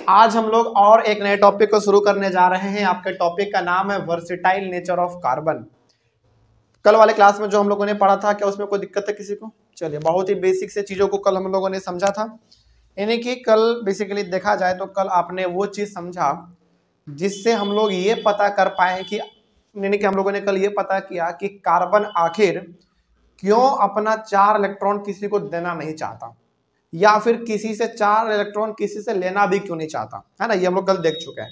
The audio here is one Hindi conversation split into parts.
आज हम लोग और एक नए टॉपिक को शुरू करने जा रहे हैं। आपके टॉपिक का नाम है वर्सेटाइल नेचर ऑफ कार्बन। कल वाले क्लास में जो हम लोगों ने पढ़ा था, क्या उसमें कोई दिक्कत है किसी को? चलिए, बहुत ही बेसिक से चीजों को कल हम लोगों ने समझा था। यानी कि कल बेसिकली देखा जाए तो कल आपने वो चीज समझा जिससे हम लोग ये पता कर पाए कि यानी कि हम लोगों ने कल ये पता किया कि कार्बन आखिर क्यों अपना 4 इलेक्ट्रॉन किसी को देना नहीं चाहता, या फिर किसी से 4 इलेक्ट्रॉन किसी से लेना भी क्यों नहीं चाहता, है ना। ये हम लोग कल देख चुके हैं।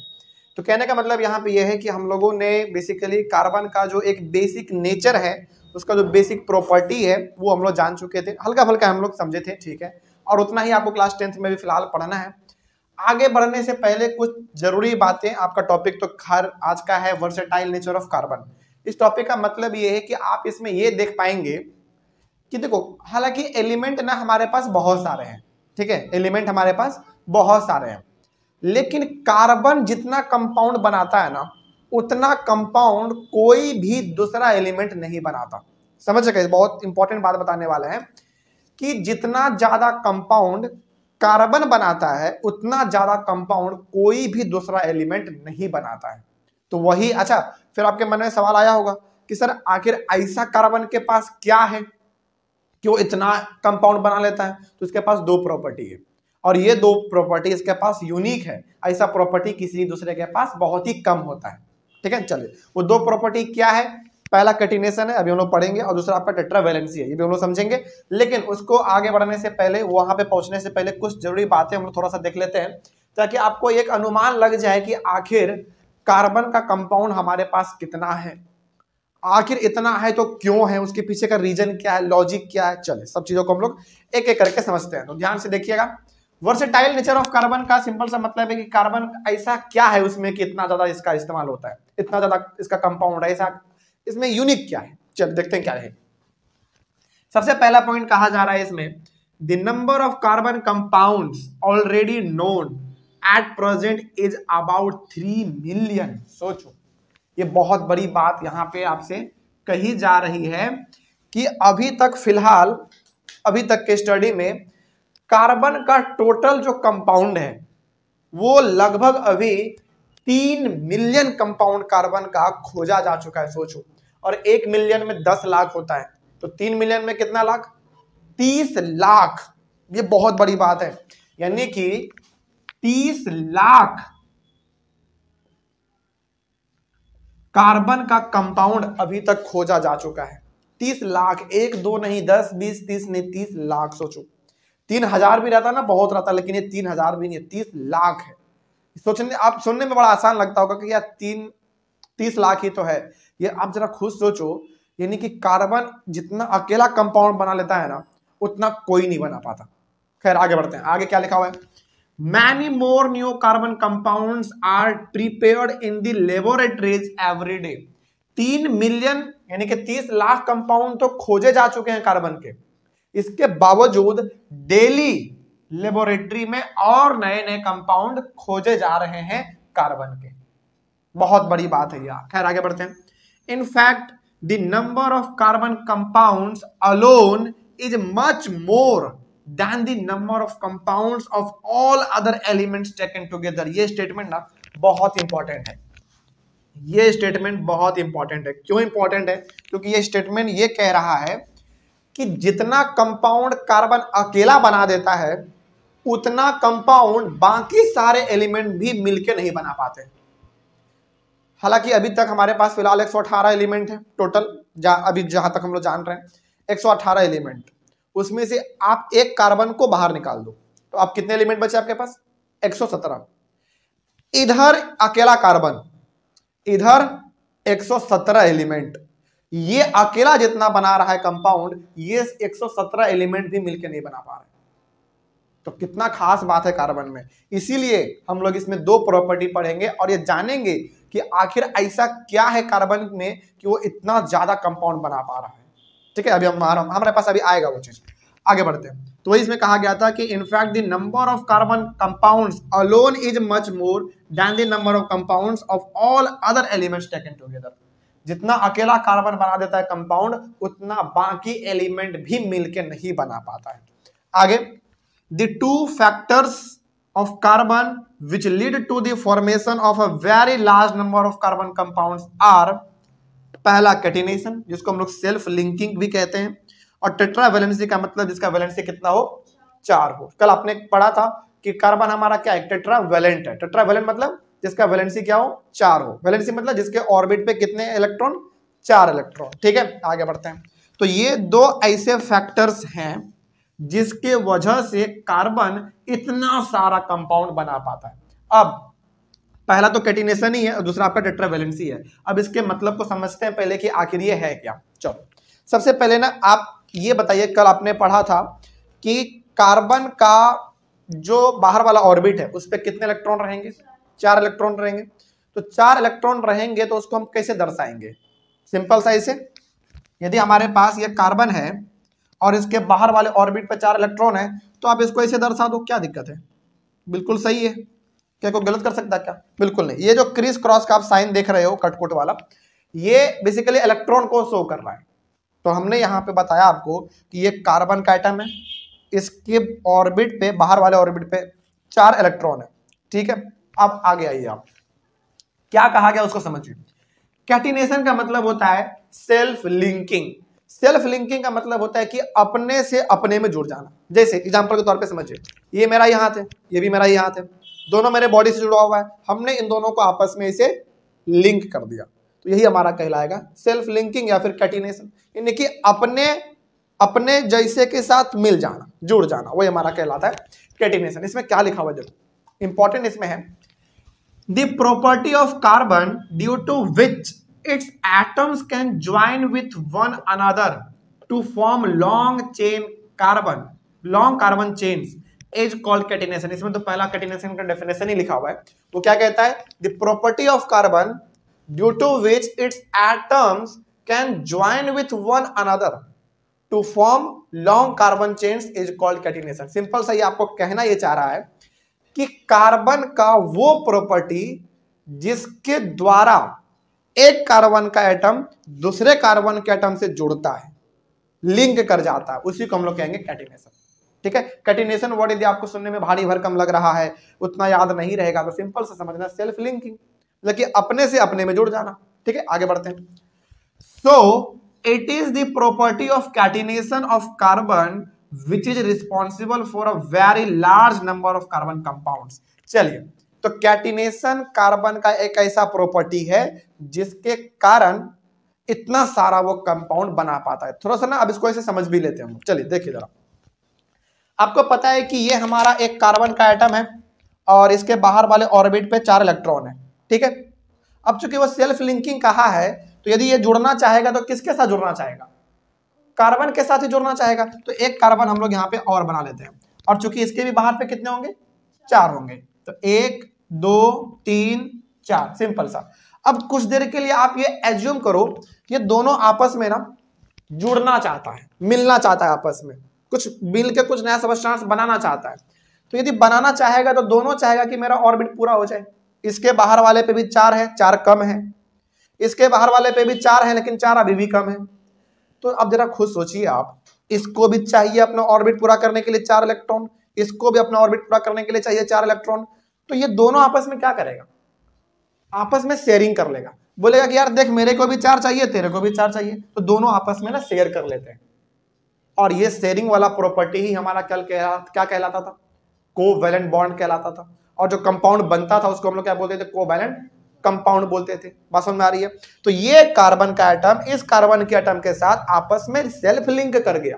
तो कहने का मतलब यहाँ पे ये है कि हम लोगों ने बेसिकली कार्बन का जो एक बेसिक नेचर है, उसका जो बेसिक प्रॉपर्टी है, वो हम लोग जान चुके थे, हल्का फुल्का हम लोग समझे थे, ठीक है। और उतना ही आपको क्लास 10th में भी फिलहाल पढ़ना है। आगे बढ़ने से पहले कुछ जरूरी बातें। आपका टॉपिक तो खैर आज का है वर्सेटाइल नेचर ऑफ कार्बन। इस टॉपिक का मतलब ये है कि आप इसमें ये देख पाएंगे कि देखो, हालांकि एलिमेंट ना हमारे पास बहुत सारे हैं, ठीक है, एलिमेंट हमारे पास बहुत सारे हैं, लेकिन कार्बन जितना कंपाउंड बनाता है ना, उतना कंपाउंड कोई भी दूसरा एलिमेंट नहीं बनाता। समझ गए? बहुत इंपॉर्टेंट बात बताने वाला है कि जितना ज्यादा कंपाउंड कार्बन बनाता है, उतना ज्यादा कंपाउंड कोई भी दूसरा एलिमेंट नहीं बनाता है। तो वही, अच्छा, फिर आपके मन में सवाल आया होगा कि सर आखिर ऐसा कार्बन के पास क्या है कि वो इतना कंपाउंड बना लेता है? तो इसके पास 2 प्रॉपर्टी है, और ये 2 प्रॉपर्टी इसके पास यूनिक है। ऐसा प्रॉपर्टी किसी दूसरे के पास बहुत ही कम होता है, ठीक है। चलिए, वो 2 प्रॉपर्टी क्या है? पहला कैटिनेशन है, अभी हम लोग पढ़ेंगे, और दूसरा आपका टेट्रावैलेंसी है, ये भी हम लोग समझेंगे। लेकिन उसको आगे बढ़ने से पहले, वहां पे पहुंचने से पहले कुछ जरूरी बातें हम लोग थोड़ा सा देख लेते हैं, ताकि आपको एक अनुमान लग जाए कि आखिर कार्बन का कंपाउंड हमारे पास कितना है, आखिर इतना है तो क्यों है, उसके पीछे का रीजन क्या है, लॉजिक क्या है। चले, सब चीजों को हम लोग एक एक करके समझते हैं। तो ध्यान से देखिएगा, वर्सेटाइल नेचर ऑफ कार्बन का सिंपल सा मतलब है कि कार्बन ऐसा क्या है उसमें कि इतना ज्यादा इसका इस्तेमाल होता है, इतना ज्यादा इसका कंपाउंड है, ऐसा इसमें यूनिक क्या है। चल देखते हैं क्या है। सबसे पहला पॉइंट कहा जा रहा है इसमें, the number of carbon compounds already known at present is about 3 million. सोचो, ये बहुत बड़ी बात यहां पे आपसे कही जा रही है कि अभी तक फिलहाल, अभी तक के स्टडी में कार्बन का टोटल जो कंपाउंड है वो लगभग अभी 3 मिलियन कंपाउंड कार्बन का खोजा जा चुका है। सोचो, और 1 मिलियन में 10 लाख होता है, तो 3 मिलियन में कितना लाख? 30 लाख। ये बहुत बड़ी बात है, यानी कि 30 लाख कार्बन का कंपाउंड अभी तक खोजा जा चुका है। 30 लाख, 1 2 नहीं, 10 20 30 नहीं, 30 लाख। सोचो, 3000 भी रहता ना, बहुत रहता, लेकिन ये 3000 भी नहीं है, 30 लाख है। सोचने, आप सुनने में बड़ा आसान लगता होगा कि यार 30 लाख ही तो है। ये आप जरा खुद सोचो, यानी कि कार्बन जितना अकेला कंपाउंड बना लेता है ना, उतना कोई नहीं बना पाता। खैर, आगे बढ़ते हैं। आगे क्या लिखा हुआ है? Many more new carbon compounds are prepared in the laboratories every day। 3 million यानी कि 30 लाख कंपाउंड तो खोजे जा चुके हैं कार्बन के, इसके बावजूद डेली लेबोरेटरी में और नए नए कंपाउंड खोजे जा रहे हैं कार्बन के। बहुत बड़ी बात है यार। खैर, आगे बढ़ते हैं। In fact the number of carbon compounds alone is much more than the number of compounds of all other elements taken together। ये स्टेटमेंट ना बहुत इंपॉर्टेंट है। ये स्टेटमेंट बहुत इंपॉर्टेंट है। क्यों इंपॉर्टेंट है? क्योंकि ये स्टेटमेंट ये कह रहा है कि जितना कंपाउंड कार्बन अकेला बना देता है, उतना कंपाउंड बाकी सारे एलिमेंट भी मिलके नहीं बना पाते। हालांकि अभी तक हमारे पास फिलहाल 118 एलिमेंट है टोटल, अभी जहां तक हम लोग जान रहे हैं 118 एलिमेंट। उसमें से आप एक कार्बन को बाहर निकाल दो, तो आप कितने एलिमेंट बचे आपके पास? 117। इधर अकेला कार्बन, इधर 117 एलिमेंट। ये अकेला जितना बना रहा है कंपाउंड, ये 117 एलिमेंट भी मिलकर नहीं बना पा रहे। तो कितना खास बात है कार्बन में। इसीलिए हम लोग इसमें 2 प्रॉपर्टी पढ़ेंगे और ये जानेंगे कि आखिर ऐसा क्या है कार्बन में कि वो इतना ज्यादा कंपाउंड बना पा रहा है। ठीक है, अभी हमारे पास अभी आएगा वो चीज। आगे बढ़ते हैं। तो वही इसमें कहा गया था कि in fact the number of carbon compounds alone is much more than the number of compounds of all other elements taken together. जितना अकेला कार्बन बना देता है कंपाउंड, उतना बाकी एलिमेंट भी मिलके नहीं बना पाता है। आगे, the 2 factors of carbon which lead to the formation of a very large number of carbon compounds are, पहला कैटिनेशन जिसको हम लोग सेल्फ लिंकिंग भी कहते हैं, और टेट्रावैलेंसी का मतलब जिसका वैलेंसी कितना हो, 4 हो। कल आपने पढ़ा था कि कार्बन हमारा क्या है, टेट्रावैलेंट है। टेट्रावैलेंट मतलब जिसका वैलेंसी क्या हो, 4 हो। वैलेंसी मतलब जिसके ऑर्बिट पे कितने इलेक्ट्रॉन, 4 इलेक्ट्रॉन। ठीक है, आगे बढ़ते हैं। तो ये दो ऐसे फैक्टर्स हैं जिसके वजह से कार्बन इतना सारा कंपाउंड बना पाता है। अब पहला तो कैटिनेशन ही है और दूसरा आपका टेट्रावैलेंसी है। अब इसके मतलब को समझते हैं पहले कि आखिर ये है क्या। चलो सबसे पहले ना आप ये बताइए, कल आपने पढ़ा था कि कार्बन का जो बाहर वाला ऑर्बिट है उस पर कितने इलेक्ट्रॉन रहेंगे, 4 इलेक्ट्रॉन रहेंगे। तो 4 इलेक्ट्रॉन रहेंगे तो उसको हम कैसे दर्शाएंगे, सिंपल सा ऐसे, यदि हमारे पास ये कार्बन है और इसके बाहर वाले ऑर्बिट पे 4 इलेक्ट्रॉन है तो आप इसको ऐसे दर्शा दो, क्या दिक्कत है, बिल्कुल सही है। क्या कोई गलत कर सकता है क्या, बिल्कुल नहीं। ये जो क्रिस क्रॉस का आप साइन देख रहे हो कटकुट वाला, ये बेसिकली इलेक्ट्रॉन को शो कर रहा है। तो हमने यहाँ पे बताया आपको कि ये कार्बन का एटम है, इसके ऑर्बिट पे, बाहर वाले ऑर्बिट पे 4 इलेक्ट्रॉन है। ठीक है, अब आगे आइए, आप क्या कहा गया उसको समझिए। कैटिनेशन का मतलब होता है सेल्फ लिंकिंग। सेल्फ लिंकिंग का मतलब होता है कि अपने से अपने में जुड़ जाना। जैसे एग्जांपल के तौर पे समझिए, ये मेरा ये हाथ है, ये भी मेरा ये हाथ है, दोनों मेरे बॉडी से जुड़ा हुआ है, हमने इन दोनों को आपस में इसे लिंक कर दिया, तो यही हमारा कहलाएगा सेल्फ लिंकिंग या फिर कैटिनेशन, यानी कि अपने जैसे के साथ मिल जाना, जुड़ जाना, वही हमारा कहलाता है कैटिनेशन। इसमें क्या लिखा हुआ है देखो, इंपॉर्टेंट इसमें है, the property of carbon due to which its atoms can join with one another to form long carbon chains is called catenation। इसमें तो पहला catenation का डेफिनेशन ही लिखा हुआ है, वो क्या कहता है, the property of carbon due to which its atoms can join with one another to form long carbon chains is called catenation। Simple सा ये आपको कहना ये चाह रहा है कि कार्बन का वो प्रॉपर्टी जिसके द्वारा एक कार्बन का एटम दूसरे कार्बन के एटम से जुड़ता है, लिंक कर जाता है, उसी को हम लोग कहेंगे कैटिनेशन। ठीक है, कैटिनेशन वर्ड यदि आपको सुनने में भारी भरकम लग रहा है, उतना याद नहीं रहेगा, तो सिंपल से समझना सेल्फ लिंकिंग, लेकिन अपने से अपने में जुड़ जाना। ठीक है, आगे बढ़ते हैं। So it is the property of catenation of carbon which is responsible for a very large number of carbon compounds। चलिए, तो कैटिनेशन कार्बन का एक ऐसा प्रॉपर्टी है जिसके कारण इतना सारा वो कंपाउंड बना पाता है। थोड़ा सा ना अब इसको ऐसे समझ भी लेते हैं हम। चलिए देखिए जरा, आपको पता है कि ये हमारा एक कार्बन का एटम है और इसके बाहर वाले ऑर्बिट पे 4 इलेक्ट्रॉन है। ठीक है, अब चूंकि वो सेल्फ लिंकिंग कहा है, तो यदि ये जुड़ना चाहेगा तो किसके साथ जुड़ना चाहेगा, कार्बन के साथ ही जुड़ना चाहेगा। तो एक कार्बन हम लोग यहाँ पे और बना लेते हैं, और चूंकि इसके भी बाहर पे कितने होंगे, 4 होंगे, तो 1 2 3 4, सिंपल सा। अब कुछ देर के लिए आप ये एज्यूम करो, ये दोनों आपस में ना जुड़ना चाहता है, मिलना चाहता है, आपस में कुछ मिल के कुछ नया सबस्टेंस बनाना चाहता है। तो यदि बनाना चाहेगा तो दोनों चाहेगा कि मेरा ऑर्बिट पूरा हो जाए। इसके बाहर वाले पे भी 4 है, 4 कम है, इसके बाहर वाले पे भी 4 है लेकिन 4 अभी भी कम है। तो अब जरा खुद सोचिए आप, इसको भी चाहिए अपना ऑर्बिट पूरा करने के लिए 4 इलेक्ट्रॉन, इसको भी अपना ऑर्बिट पूरा करने के लिए चाहिए 4 इलेक्ट्रॉन। तो ये दोनों आपस में क्या करेगा, आपस में शेयरिंग कर लेगा, बोलेगा कि यार देख मेरे को भी 4 चाहिए, तेरे को भी 4 चाहिए, तो दोनों आपस में ना शेयर कर लेते हैं। और ये शेयरिंग वाला प्रॉपर्टी ही हमारा क्या कहलाता था, कोवैलेंट बॉन्ड कहलाता था। और जो कंपाउंड बनता था उसको हम लोग क्या बोलते थे, कोवैलेंट कंपाउंड बोलते थे। बात समझ में आ रही है। तो ये कार्बन का एटम इस कार्बन के एटम के साथ आपस में सेल्फ लिंक कर गया।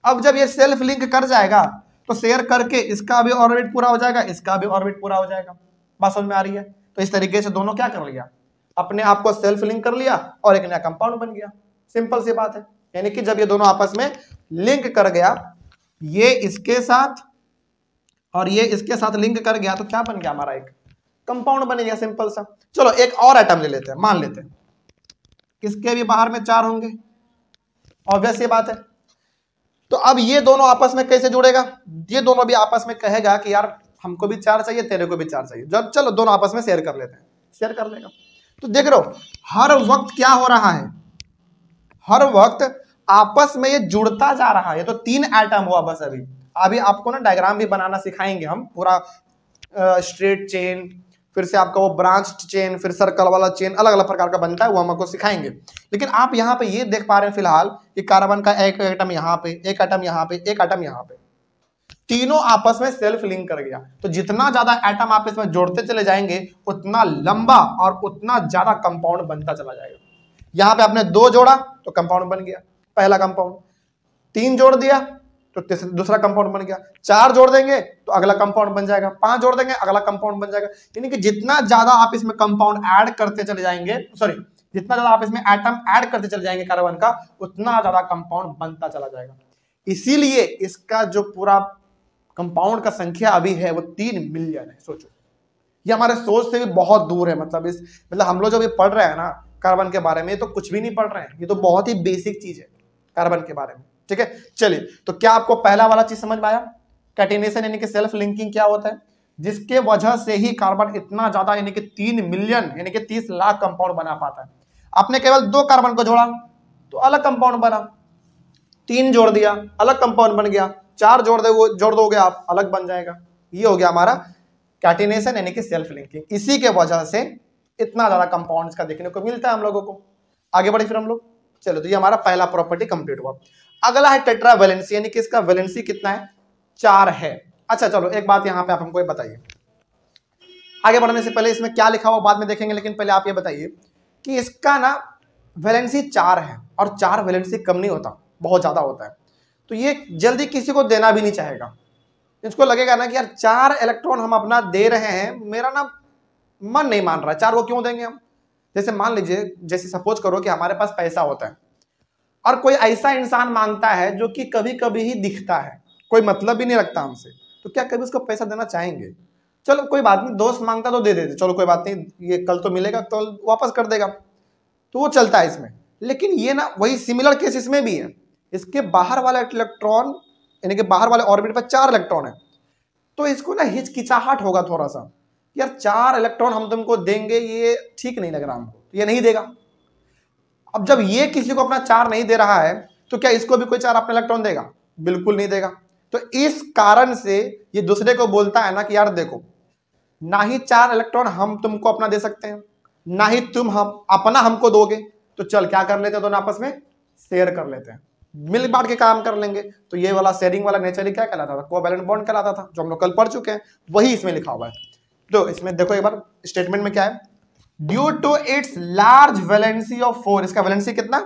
अब जब ये सेल्फ लिंक कर जाएगा तो शेयर करके इसका भी ऑर्बिट पूरा हो जाएगा, इसका भी ऑर्बिट पूरा हो जाएगा। बात समझ में आ रही है। तो इस तरीके से दोनों क्या कर लिया, अपने आप को सेल्फ लिंक कर लिया और एक नया कंपाउंड बन गया। सिंपल सी बात है। यानी कि जब ये दोनों आपस में लिंक कर गया, ये इसके साथ और ये इसके साथ लिंक कर गया, तो क्या बन गया, हमारा एक कंपाउंड बन गया, सिंपल सा। चलो एक और एटम ले लेते हैं, मान लेते हैं इसके भी बाहर में 4 होंगे, ऑब्वियस ये बात है। तो अब ये दोनों आपस में कैसे जुड़ेगा, ये दोनों भी आपस में कहेगा कि यार हमको भी 4 चाहिए, तेरे को भी 4 चाहिए। जब चलो दोनों आपस में शेयर कर लेते हैं, शेयर कर लेगा। तो देख रहे हो हर वक्त क्या हो रहा है, हर वक्त आपस में ये जुड़ता जा रहा है। ये तो 3 एटम हुआ बस। अभी आपको ना डायग्राम भी बनाना सिखाएंगे हम, पूरा स्ट्रेट चेन, फिर से आपका वो ब्रांच चेन, फिर सर्कल वाला चेन, अलग अलग प्रकार का बनता है, वो हम आपको सिखाएंगे। लेकिन आप यहाँ पे ये देख पा रहे हैं फिलहाल कि कार्बन का एक एटम यहाँ पे, एक एटम यहाँ पे, एक एटम यहाँ पे, तीनों आपस में सेल्फ लिंक कर गया। तो जितना ज्यादा एटम आप इसमें जोड़ते चले जाएंगे उतना लंबा और उतना ज्यादा कंपाउंड बनता चला जाएगा। यहाँ पे आपने 2 जोड़ा तो कंपाउंड बन गया पहला कंपाउंड, 3 जोड़ दिया तो दूसरा कंपाउंड बन गया, 4 जोड़ देंगे तो अगला कंपाउंड बन जाएगा, 5 जोड़ देंगे अगला कंपाउंड बन जाएगा। यानी कि जितना ज्यादा आप इसमें कंपाउंड ऐड करते चले जाएंगे, सॉरी जितना ज्यादा आप इसमें एटम ऐड करते चले जाएंगे कार्बन का, उतना ज्यादा कंपाउंड बनता चला जाएगा। इसीलिए इसका जो पूरा कंपाउंड का संख्या अभी है वो 3 मिलियन है। सोचो, ये हमारे सोच से भी बहुत दूर है। मतलब हम लोग जो भी पढ़ रहे हैं ना कार्बन के बारे में, तो कुछ भी नहीं पढ़ रहे हैं, ये तो बहुत ही बेसिक चीज है कार्बन के बारे में। ठीक है, चलिए, तो क्या आपको पहला वाला चीज समझ में आया? कैटिनेशन यानी कि सेल्फ लिंकिंग क्या होता है, जिसके वजह से ही कार्बन इतना ज्यादा यानी कि 3 मिलियन यानी कि 30 लाख कंपाउंड बना पाता है। आपने केवल 2 कार्बन को जोड़ा तो अलग कंपाउंड बना, 3 जोड़ दिया अलग कंपाउंड बन गया, 4 जोड़ दोगे आप अलग बन जाएगा। ये हो गया हमारा कैटिनेशन यानी कि सेल्फ लिंकिंग। इसी के वजह से इतना ज्यादा कंपाउंड्स का देखने को मिलता है हम लोगों को। आगे बढ़े फिर हम लोग, चलो, तो ये हमारा पहला प्रॉपर्टी कंप्लीट हुआ। अगला है टेट्रावैलेंसी, यानी कि इसका वैलेंसी कितना है? 4 है। अच्छा चलो, एक बात यहां पे आप हमको बताइए, आगे बढ़ने से पहले इसमें क्या लिखा हुआ बाद में देखेंगे, लेकिन पहले आप ये बताइए कि इसका ना वैलेंसी 4 है और 4 वैलेंसी कम नहीं होता, बहुत ज्यादा होता है। तो ये जल्दी किसी को देना भी नहीं चाहेगा, इसको लगेगा ना कि यार 4 इलेक्ट्रॉन हम अपना दे रहे हैं, मेरा ना मन नहीं मान रहा है, 4 वो क्यों देंगे हम। जैसे मान लीजिए, जैसे सपोज करो कि हमारे पास पैसा होता है और कोई ऐसा इंसान मांगता है जो कि कभी कभी ही दिखता है, कोई मतलब भी नहीं रखता हमसे, तो क्या कभी उसको पैसा देना चाहेंगे? चलो कोई बात नहीं, दोस्त मांगता तो दे देते, चलो कोई बात नहीं, ये कल तो मिलेगा, कल वापस कर देगा, तो वो चलता है इसमें। लेकिन ये ना वही सिमिलर केस इसमें भी है। इसके बाहर वाला इलेक्ट्रॉन यानी कि बाहर वाले ऑर्बिट पर 4 इलेक्ट्रॉन है, तो इसको ना हिचकिचाहट होगा थोड़ा सा, यार 4 इलेक्ट्रॉन हम तुमको देंगे, ये ठीक नहीं लग रहा हमको, ये नहीं देगा। अब जब ये किसी को अपना 4 नहीं दे रहा है, तो क्या इसको भी कोई 4 अपना इलेक्ट्रॉन देगा? बिल्कुल नहीं देगा। तो इस कारण से ये दूसरे को बोलता है ना कि यार देखो, ना ही 4 इलेक्ट्रॉन हम तुमको अपना दे सकते हैं, ना ही तुम हम अपना हमको दोगे, तो चल क्या कर लेते हैं, दोनों आपस में शेयर कर लेते हैं, मिल बांट के काम कर लेंगे। तो ये वाला शेयरिंग वाला नेचर ही क्या कहलाता था? कोवैलेंट बॉन्ड कहलाता था, जो हम लोग कल पढ़ चुके हैं, वही इसमें लिखा हुआ है। तो इसमें देखो एक बार स्टेटमेंट में क्या है, due to its large valency of 4, इसका वैलेंसी कितना?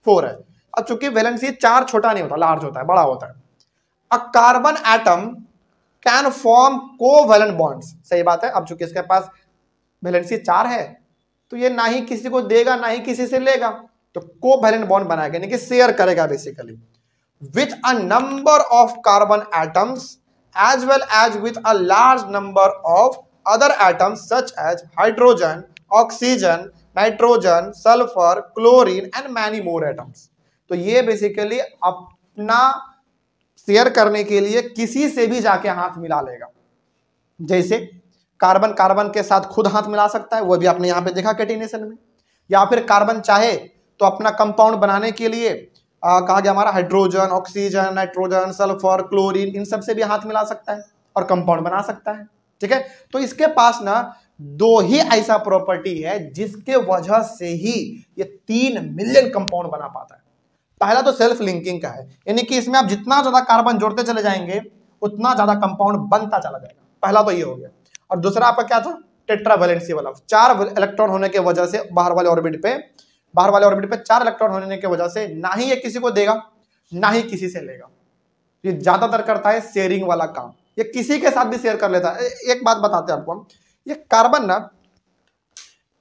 4 है। अब चूंकि वैलेंसी 4 छोटा नहीं होता, लार्ज होता है, बड़ा होता है। A carbon atom can form covalent bonds, सही बात है। अब चूंकि इसके पास वैलेंसी 4 है, तो ये ना ही किसी को देगा ना ही किसी से लेगा, तो कोवैलेंट बॉन्ड बनाएगा, यानी कि शेयर करेगा basically with a number of carbon atoms as well as with a large number of other atoms such as hydrogen, oxygen, nitrogen, sulfur, chlorine and many more atoms। तो ये बेसिकली अपना शेयर करने के लिए किसी से भी जाके हाथ मिला लेगा। जैसे कार्बन कार्बन के साथ खुद हाथ मिला सकता है, वो भी आपने यहाँ पे देखा कैटिनेशन में, या फिर कार्बन चाहे तो अपना कंपाउंड बनाने के लिए कहा गया हमारा hydrogen, oxygen, nitrogen, sulphur, chlorine, इन सब से भी हाथ मिला सकता है और कंपाउंड बना सकता है। ठीक है, तो इसके पास ना 2 ही ऐसा प्रॉपर्टी है जिसके वजह से ही ये 3 मिलियन कंपाउंड बना पाता है। पहला तो सेल्फ लिंकिंग का है, यानी कि इसमें आप जितना ज्यादा कार्बन जोड़ते चले जाएंगे उतना ज्यादा कंपाउंड बनता चला जाएगा, पहला तो ये हो गया। और दूसरा आपका क्या था? टेट्रावैलेंसी वाला, 4 इलेक्ट्रॉन होने की वजह से बाहर वाले ऑर्बिट पे 4 इलेक्ट्रॉन होने की वजह से ना ही ये किसी को देगा ना ही किसी से लेगा। ये ज्यादातर करता है शेयरिंग वाला काम, ये किसी के साथ भी शेयर कर लेता है। एक बात बताते हैं आपको हम, ये कार्बन ना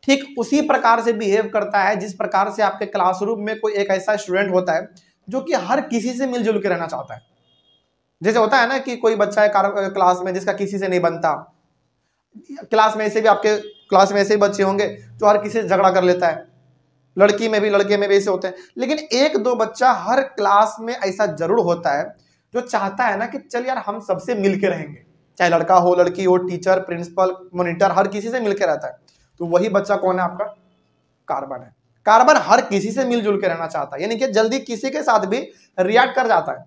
ठीक उसी प्रकार से बिहेव करता है जिस प्रकार से आपके क्लासरूम में कोई एक ऐसा स्टूडेंट होता है जो कि हर किसी से मिलजुल के रहना चाहता है। जैसे होता है ना कि कोई बच्चा है क्लास में जिसका किसी से नहीं बनता, क्लास में ऐसे भी आपके क्लास में ऐसे भी बच्चे होंगे जो हर किसी से झगड़ा कर लेता है, लड़के में भी ऐसे होते हैं। लेकिन 1-2 बच्चा हर क्लास में ऐसा जरूर होता है जो चाहता है ना कि चल यार हम सबसे मिलके रहेंगे, चाहे लड़का हो लड़की हो, टीचर, प्रिंसिपल, मॉनिटर, हर किसी से मिलके रहता है। तो वही बच्चा कौन है? आपका कार्बन है। कार्बन हर किसी से मिलजुल के रहना चाहता है, यानी कि जल्दी किसी के साथ भी रिएक्ट कर जाता है।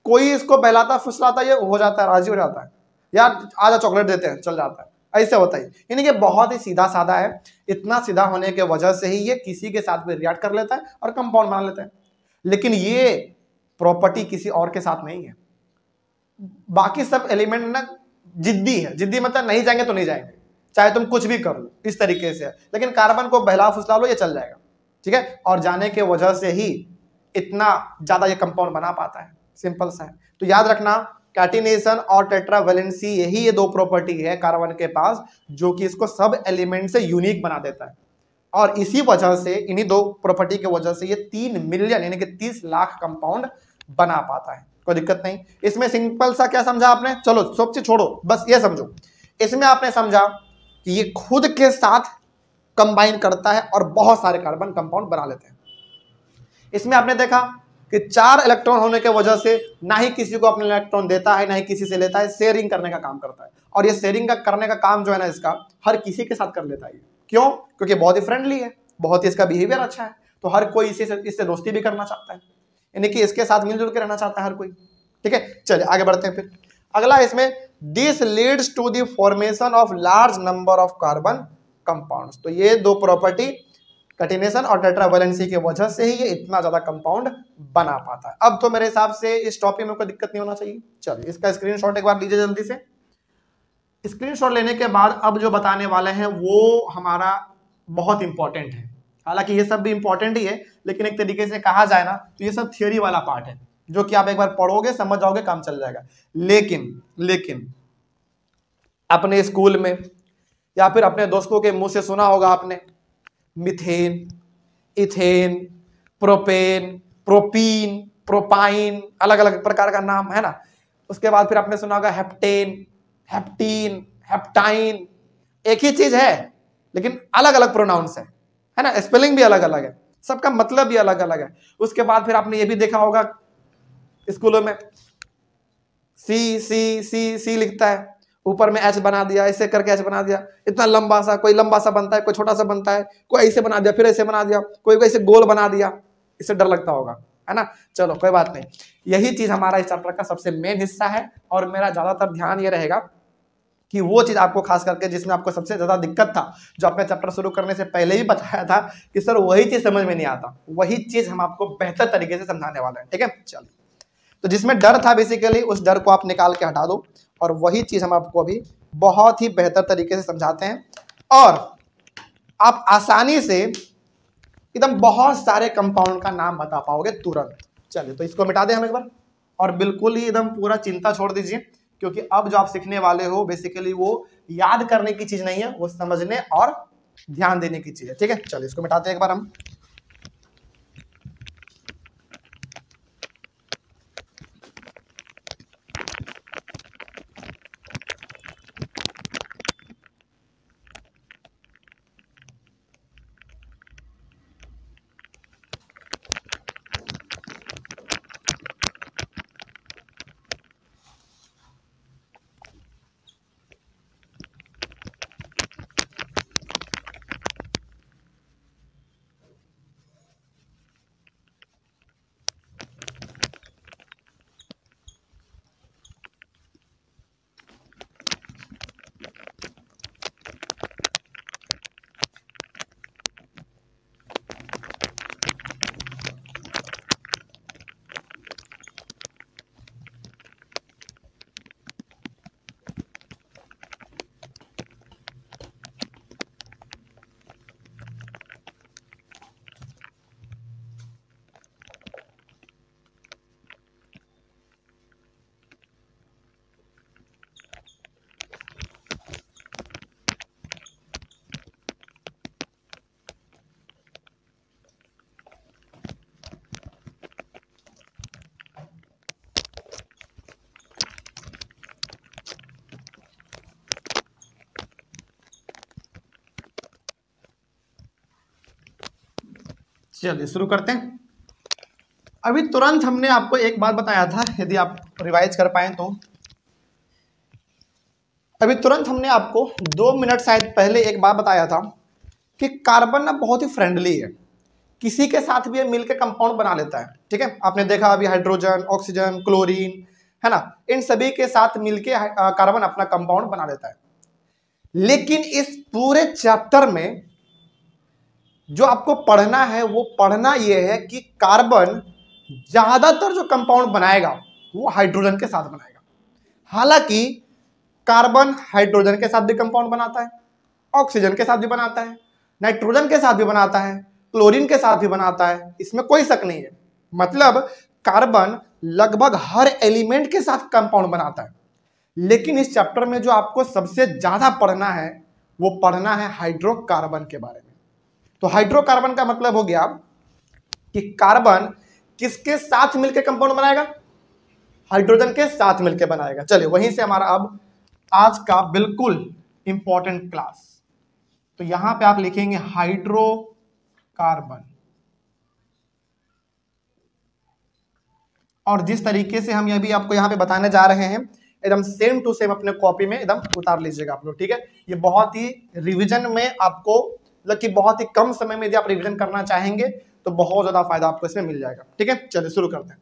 कोई इसको बहलाता फुसलाता ये हो जाता है, राजी हो जाता है, यार आजा चॉकलेट देते हैं, चल जाता है, ऐसे होता है। यानी कि बहुत ही सीधा साधा है। इतना सीधा होने के वजह से ही ये किसी के साथ भी रिएक्ट कर लेता है और कंपाउंड बना लेता है। लेकिन ये प्रॉपर्टी किसी और के साथ नहीं है। बाकी सब एलिमेंट ना जिद्दी है, जिद्दी मतलब नहीं जाएंगे तो नहीं जाएंगे, चाहे तुम कुछ भी कर लो, इस तरीके से। लेकिन कार्बन को बहला फुसला लो, ये चल जाएगा, ठीक है। और जाने के वजह से ही इतना ज्यादा ये कंपाउंड बना पाता है, सिंपल सा है। तो याद रखना, कैटिनेशन और टेट्रावैलेंसी, यही ये दो प्रॉपर्टी है कार्बन के पास जो कि इसको सब एलिमेंट से यूनिक बना देता है। और इसी वजह से, इन्हीं दो प्रॉपर्टी की वजह से ये 3 मिलियन यानी कि 30 लाख कंपाउंड बना पाता है। कोई दिक्कत नहीं इसमें। सिंपल सा क्या समझा आपने, चलो सब चीज छोड़ो, बस ये समझो। इसमें आपने समझा कि ये खुद के साथ कंबाइन करता है और बहुत सारे कार्बन कंपाउंड बना लेते हैं। इसमें आपने देखा कि 4 इलेक्ट्रॉन होने के वजह से ना ही किसी को अपने इलेक्ट्रॉन देता है, ना ही किसी से लेता है, शेयरिंग करने का काम करता है। और ये शेयरिंग करने का काम जो है ना, इसका हर किसी के साथ कर लेता है। क्यों? क्योंकि बहुत ही फ्रेंडली है, बहुत ही इसका बिहेवियर अच्छा है, तो हर कोई इससे दोस्ती भी करना चाहता है, यानी कि इसके साथ मिलजुल के रहना चाहता है हर कोई, ठीक है। चलिए आगे बढ़ते हैं। फिर अगला इसमें, this leads to the formation of large number of carbon compounds. तो ये दो प्रॉपर्टी कैटिनेशन और टेट्रावैलेंसी की वजह से ही ये इतना ज्यादा कंपाउंड बना पाता है। अब तो मेरे हिसाब से इस टॉपिक में कोई दिक्कत नहीं होना चाहिए। चलिए इसका स्क्रीनशॉट एक बार लीजिए जल्दी से। स्क्रीनशॉट लेने के बाद अब जो बताने वाले हैं वो हमारा बहुत इंपॉर्टेंट है। हालांकि ये सब भी इंपॉर्टेंट ही है, लेकिन एक तरीके से कहा जाए ना तो ये सब थियोरी वाला पार्ट है, जो कि आप एक बार पढ़ोगे, समझ जाओगे, काम चल जाएगा। लेकिन अपने स्कूल में या फिर अपने दोस्तों के मुंह से सुना होगा आपने, methane, ethane, propane, propene, propyne, अलग अलग प्रकार का नाम है ना। उसके बाद फिर आपने सुना होगा हेप्टेन, हेप्टीन, हेप्टाइन। एक ही चीज है लेकिन अलग अलग प्रोनाउंस है ना, स्पेलिंग भी अलग अलग है, सबका मतलब भी अलग अलग है। उसके बाद फिर आपने ये भी देखा होगा स्कूलों में सी सी सी सी लिखता है, ऊपर में एच बना दिया, ऐसे करके एच बना दिया, इतना लंबा सा, कोई लंबा सा बनता है, कोई छोटा सा बनता है, कोई ऐसे बना दिया, फिर ऐसे बना दिया, कोई ऐसे गोल बना दिया। इससे डर लगता होगा, है ना। चलो कोई बात नहीं, यही चीज हमारा इस चैप्टर का सबसे मेन हिस्सा है। और मेरा ज्यादातर ध्यान ये रहेगा कि वो चीज आपको खास करके जिसमें आपको सबसे ज्यादा दिक्कत था, जो आपने चैप्टर शुरू करने से पहले ही बताया था कि सर वही चीज समझ में नहीं आता, वही चीज हम आपको बेहतर तरीके से समझाने वाले हैं, ठीक है। चलो, तो जिसमें डर था बेसिकली, उस डर को आप निकाल के हटा दो, और वही चीज हम आपको अभी बहुत ही बेहतर तरीके से समझाते हैं। और आप आसानी से एकदम बहुत सारे कंपाउंड का नाम बता पाओगे तुरंत। चलिए तो इसको मिटा दें हम एक बार, और बिल्कुल ही एकदम पूरा चिंता छोड़ दीजिए, क्योंकि अब जो आप सीखने वाले हो बेसिकली वो याद करने की चीज नहीं है, वो समझने और ध्यान देने की चीज है, ठीक है। चलिए इसको मिटाते हैं एक बार हम। चलिए शुरू करते हैं। अभी तुरंत हमने आपको एक बात बताया था, यदि आप रिवाइज कर पाए तो। अभी तुरंत हमने आपको 2 मिनट शायद पहले एक बात बताया था कि कार्बन ना बहुत ही फ्रेंडली है, किसी के साथ भी मिलकर कंपाउंड बना लेता है, ठीक है। आपने देखा अभी हाइड्रोजन, ऑक्सीजन, क्लोरीन, है ना, इन सभी के साथ मिलके कार्बन अपना कंपाउंड बना लेता है। लेकिन इस पूरे चैप्टर में जो आपको पढ़ना है वो पढ़ना यह है कि कार्बन ज्यादातर जो कंपाउंड बनाएगा वो हाइड्रोजन के साथ बनाएगा। हालांकि कार्बन हाइड्रोजन के साथ भी कंपाउंड बनाता है, ऑक्सीजन के साथ भी बनाता है, नाइट्रोजन के साथ भी बनाता है, क्लोरीन के साथ भी बनाता है, इसमें कोई शक नहीं है। मतलब कार्बन लगभग हर एलिमेंट के साथ कंपाउंड बनाता है। लेकिन इस चैप्टर में जो आपको सबसे ज्यादा पढ़ना है वो पढ़ना है हाइड्रोकार्बन के बारे में। तो हाइड्रोकार्बन का मतलब हो गया कि कार्बन किसके साथ मिलकर कंपाउंड बनाएगा? हाइड्रोजन के साथ मिलकर बनाएगा। चलिए वहीं से हमारा अब आज का बिल्कुल इंपॉर्टेंट क्लास। तो यहां पे आप लिखेंगे हाइड्रोकार्बन, और जिस तरीके से हम ये भी आपको यहां पे बताने जा रहे हैं एकदम सेम टू सेम अपने कॉपी में एकदम उतार लीजिएगा आप लोग, ठीक है। ये बहुत ही रिवीजन में आपको मतलब कि बहुत ही कम समय में यदि आप रिवीजन करना चाहेंगे तो बहुत ज्यादा फायदा आपको इसमें मिल जाएगा, ठीक है। चलिए शुरू करते हैं।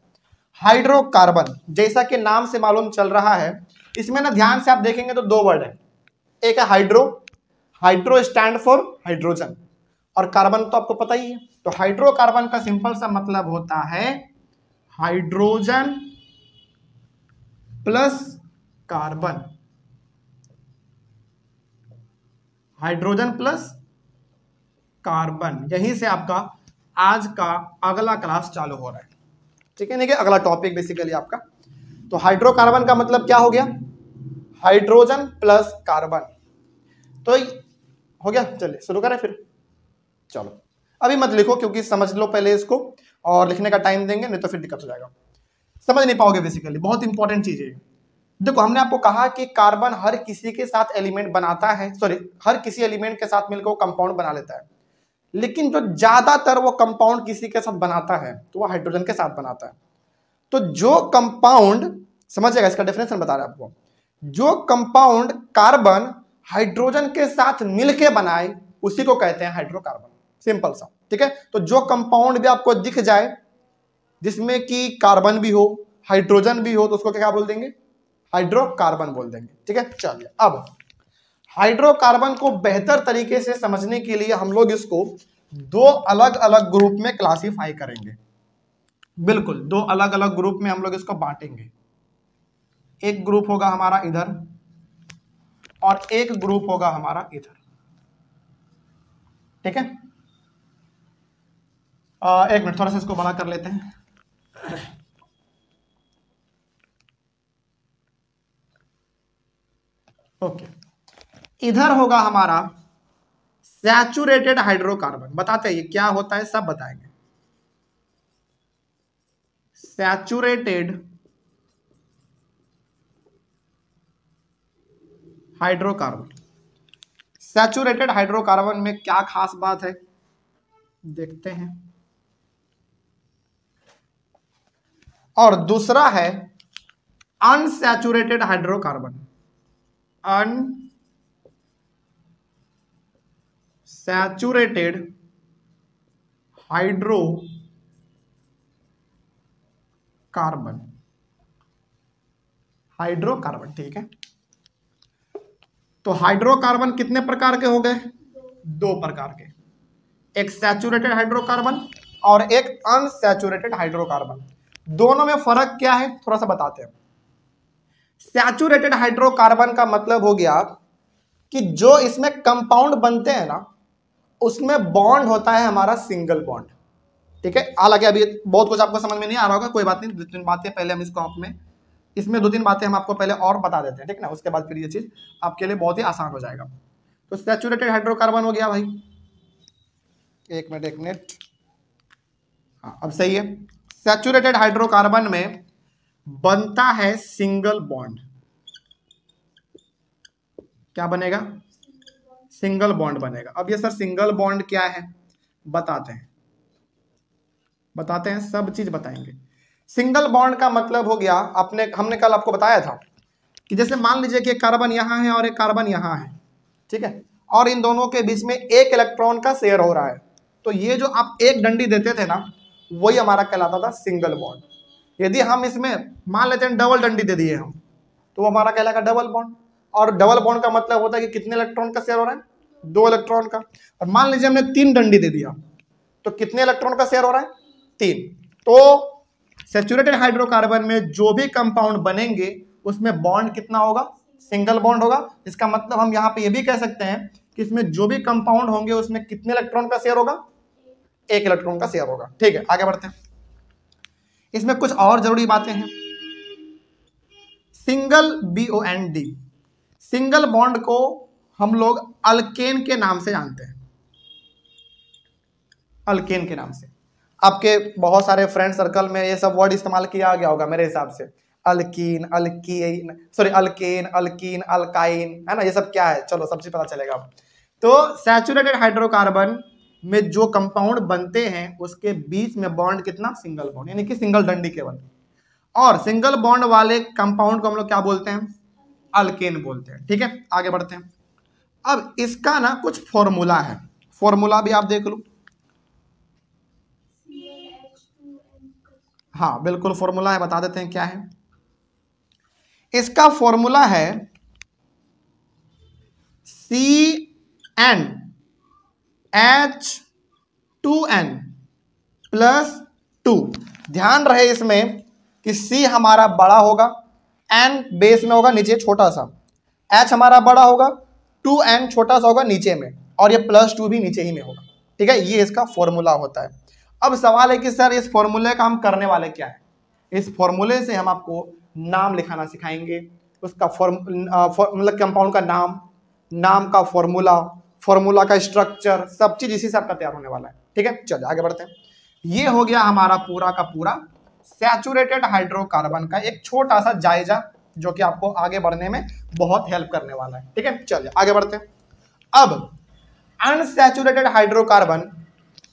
हाइड्रोकार्बन जैसा कि नाम से मालूम चल रहा है, इसमें ना ध्यान से आप देखेंगे तो दो वर्ड है, एक है hydro, hydro stand for hydrogen, और कार्बन तो आपको पता ही है। तो हाइड्रोकार्बन का सिंपल सा मतलब होता है hydrogen plus carbon, hydrogen plus carbon. यहीं से आपका आज का अगला क्लास चालू हो रहा है, ठीक है। नहीं कि अगला टॉपिक बेसिकली आपका। तो हाइड्रोकार्बन का मतलब क्या हो गया? Hydrogen plus carbon. तो हो गया। चलिए शुरू करें फिर। चलो अभी मत लिखो क्योंकि समझ लो पहले इसको, और लिखने का टाइम देंगे नहीं तो फिर दिक्कत हो जाएगा, समझ नहीं पाओगे। बेसिकली बहुत इंपॉर्टेंट चीज है। देखो हमने आपको कहा कि कार्बन हर किसी के साथ एलिमेंट बनाता है, सॉरी हर किसी एलिमेंट के साथ मिलकर वो कंपाउंड बना लेता है, लेकिन जो ज्यादातर वो कंपाउंड किसी के साथ बनाता है तो वो हाइड्रोजन के साथ बनाता है। तो जो कंपाउंड, समझिएगा इसका डेफिनेशन बता रहे हैं आपको, जो कंपाउंड कार्बन हाइड्रोजन के साथ मिलके बनाए उसी को कहते हैं हाइड्रोकार्बन, सिंपल सा, ठीक है। तो जो कंपाउंड भी आपको दिख जाए जिसमें कि कार्बन भी हो हाइड्रोजन भी हो तो उसको क्या बोल देंगे? हाइड्रोकार्बन बोल देंगे, ठीक है। चलिए अब हाइड्रोकार्बन को बेहतर तरीके से समझने के लिए हम लोग इसको दो अलग अलग ग्रुप में क्लासिफाई करेंगे। बिल्कुल दो अलग अलग ग्रुप में हम लोग इसको बांटेंगे। एक ग्रुप होगा हमारा इधर और एक ग्रुप होगा हमारा इधर, ठीक है। एक मिनट थोड़ा सा इसको बड़ा कर लेते हैं। ओके, इधर होगा हमारा सैचुरेटेड हाइड्रोकार्बन। बताते हैं ये क्या होता है, सब बताएंगे। सैचुरेटेड हाइड्रोकार्बन, सैचुरेटेड हाइड्रोकार्बन में क्या खास बात है देखते हैं। और दूसरा है unsaturated hydrocarbon, unsaturated hydrocarbon, hydrocarbon, ठीक है। तो हाइड्रोकार्बन कितने प्रकार के हो गए? दो प्रकार के, एक सैचुरेटेड हाइड्रोकार्बन और एक अनसैचुरेटेड हाइड्रोकार्बन। दोनों में फर्क क्या है थोड़ा सा बताते हैं। सैचुरेटेड हाइड्रोकार्बन का मतलब हो गया कि जो इसमें कंपाउंड बनते हैं ना उसमें बॉन्ड होता है हमारा सिंगल बॉन्ड, ठीक है। हालांकि अभी बहुत कुछ आपको समझ में नहीं आ रहा होगा, कोई बात नहीं, दो तीन बातें पहले हम इसको इसमें दो तीन बातें हम आपको पहले और बता देते हैं, ठीक ना। उसके बाद फिर ये चीज आपके लिए बहुत ही आसान हो जाएगा। तो सैचुरेटेड हाइड्रोकार्बन हो गया भाई, एक मिनट, हाँ अब सही है। सैचुरेटेड हाइड्रोकार्बन में बनता है सिंगल बॉन्ड। क्या बनेगा? सिंगल बॉन्ड बनेगा। अब ये सर सिंगल बॉन्ड क्या है बताते हैं, सब चीज बताएंगे। सिंगल बॉन्ड का मतलब हो गया, हमने कल आपको बताया था कि जैसे मान लीजिए कि एक कार्बन यहां है और एक कार्बन यहां है, ठीक है, और इन दोनों के बीच में एक इलेक्ट्रॉन का शेयर हो रहा है, तो ये जो आप एक डंडी देते थे ना वही हमारा कहलाता था सिंगल बॉन्ड। यदि हम इसमें मान लेते हैं डबल डंडी दे दिए हम, तो वो हमारा कहलाएगा डबल बॉन्ड। और डबल बॉन्ड का मतलब होता है कि कितने इलेक्ट्रॉन का शेयर हो रहा है, 2 इलेक्ट्रॉन का। और मान लीजिए हमने 3 डंडी दे दिया, तो कितने इलेक्ट्रॉन का शेयर हो रहा है, 3। तो सैचुरेटेड हाइड्रोकार्बन में जो भी कंपाउंड बनेंगे उसमें बॉन्ड कितना होगा, सिंगल बॉन्ड होगा। इसका मतलब हम यहाँ पे ये भी कह सकते हैं कि इसमें जो भी कंपाउंड होंगे उसमें कितने इलेक्ट्रॉन का शेयर होगा, 1 इलेक्ट्रॉन का शेयर होगा। ठीक है, आगे बढ़ते हैं। इसमें कुछ और जरूरी बातें हैं। सिंगल BOND, सिंगल बॉन्ड को हम लोग अल्केन के नाम से जानते हैं, अल्केन के नाम से। आपके बहुत सारे फ्रेंड सर्कल में ये सब वर्ड इस्तेमाल किया गया होगा मेरे हिसाब से, alkyne, alkyne, sorry alkane, alkyne, alkyne, है ना, ये सब क्या है, चलो सबसे पता चलेगा। तो सैचुरेटेड हाइड्रोकार्बन में जो कंपाउंड बनते हैं उसके बीच में बॉन्ड कितना, सिंगल बॉन्ड, यानी कि सिंगल डंडी केवल। और सिंगल बॉन्ड वाले कंपाउंड को हम लोग क्या बोलते हैं, अल्केन बोलते हैं। ठीक है, आगे बढ़ते हैं। अब इसका ना कुछ फॉर्मूला है, फॉर्मूला भी आप देख लो। हाँ बिल्कुल फॉर्मूला है, बता देते हैं क्या है। इसका फॉर्मूला है CnH2n+2। ध्यान रहे इसमें कि C हमारा बड़ा होगा, N बेस में होगा नीचे छोटा सा, H हमारा बड़ा होगा, 2n छोटा सा होगा नीचे में, और ये +2 भी नीचे ही में होगा। ठीक है, ये इसका फॉर्मूला होता है। अब सवाल है कि सर इस फॉर्मूले का हम करने वाले क्या है। इस फॉर्मूले से हम आपको नाम लिखाना सिखाएंगे, उसका मतलब कंपाउंड का नाम, नाम का फॉर्मूला, फॉर्मूला का स्ट्रक्चर, सब चीज इसी से आपका तैयार होने वाला है। ठीक है, चलिए आगे बढ़ते हैं। ये हो गया हमारा पूरा का पूरा सैचुरेटेड हाइड्रोकार्बन का एक छोटा सा जायजा, जो कि आपको आगे बढ़ने में बहुत हेल्प करने वाला है। ठीक है, चलिए आगे बढ़ते हैं। अब अनसैचुरेटेड हाइड्रोकार्बन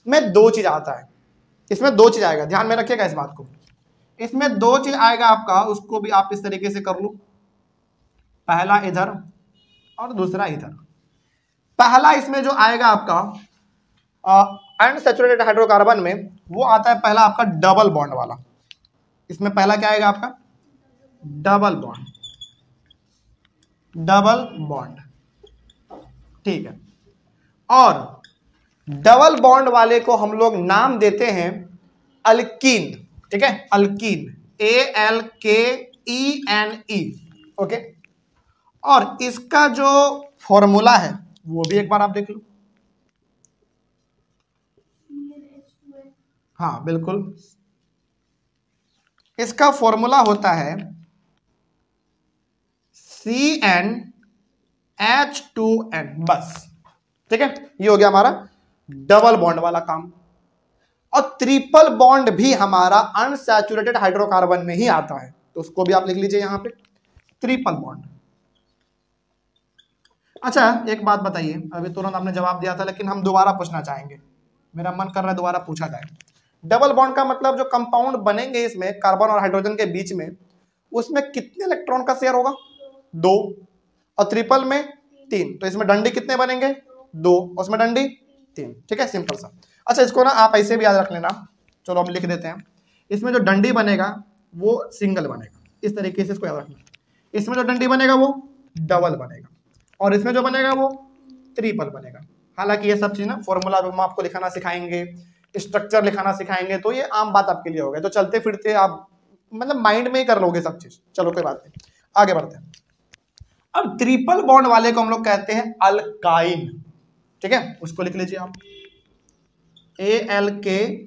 में 2 चीज आता है, इसमें 2 चीज आएगा, ध्यान में रखिएगा इस बात को। इसमें 2 चीज आएगा आपका, उसको भी आप इस तरीके से कर लो, पहला इधर और दूसरा इधर। पहला इसमें जो आएगा आपका अनसैचुरेटेड हाइड्रोकार्बन में, वो आता है पहला आपका डबल बॉन्ड वाला। इसमें पहला क्या आएगा आपका, डबल बॉन्ड, डबल बॉन्ड। ठीक है, और डबल बॉन्ड वाले को हम लोग नाम देते हैं अल्कीन। ठीक है, अल्कीन, ALKENE। ओके, और इसका जो फॉर्मूला है वो भी एक बार आप देख लो। हाँ बिल्कुल, इसका फॉर्मूला होता है CnH2n, बस। ठीक है, ये हो गया हमारा डबल बॉन्ड वाला काम। और ट्रिपल बॉन्ड भी हमारा अनसैचुरेटेड हाइड्रोकार्बन में ही आता है, तो उसको भी आप लिख लीजिए यहां पे, ट्रिपल बॉन्ड। अच्छा एक बात बताइए, अभी तुरंत आपने जवाब दिया था लेकिन हम दोबारा पूछना चाहेंगे, मेरा मन कर रहा है दोबारा पूछा जाए। डबल बॉन्ड का मतलब जो कंपाउंड बनेंगे इसमें कार्बन और हाइड्रोजन के बीच में, उसमें कितने इलेक्ट्रॉन का शेयर होगा, 2, और ट्रिपल में 3, तो इसमें डंडी कितने बनेंगे, 2, और उसमें डंडी 3। ठीक है, सिंपल सा। अच्छा इसको ना आप ऐसे भी याद रख लेना, चलो हम लिख देते हैं। इसमें जो डंडी बनेगा वो सिंगल बनेगा, इस तरीके से इसको याद रखना। इसमें जो डंडी बनेगा वो डबल बनेगा, और इसमें जो बनेगा वो ट्रिपल बनेगा। हालांकि ये सब चीज ना फॉर्मूला हम आपको लिखाना सिखाएंगे, स्ट्रक्चर लिखाना सिखाएंगे, तो ये आम बात आपके लिए होगा, तो चलते फिरते आप मतलब माइंड में ही कर लोगे सब चीज। चलो कोई बात नहीं, आगे बढ़ते हैं। अब ट्रिपल बॉन्ड वाले को हम लोग कहते हैं अल्काइन। ठीक है, उसको लिख लीजिए आप, ALKYNE,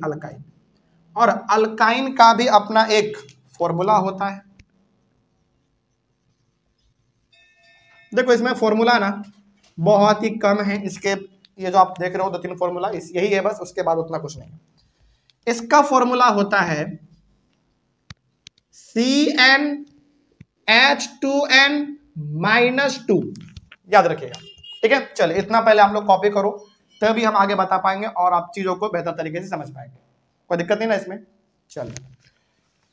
अल्काइन। और अल्काइन का भी अपना एक फॉर्मूला होता है। देखो इसमें फॉर्मूला ना बहुत ही कम है, इसके ये जो आप देख रहे हो 2-3 फॉर्मूला यही है बस, उसके बाद उतना कुछ नहीं। इसका फॉर्मूला होता है CnH2n-2, याद रखिएगा। ठीक है, चलिए इतना पहले आप लोग कॉपी करो, तभी हम आगे बता पाएंगे और आप चीजों को बेहतर तरीके से समझ पाएंगे। कोई दिक्कत नहीं ना इसमें। चलिए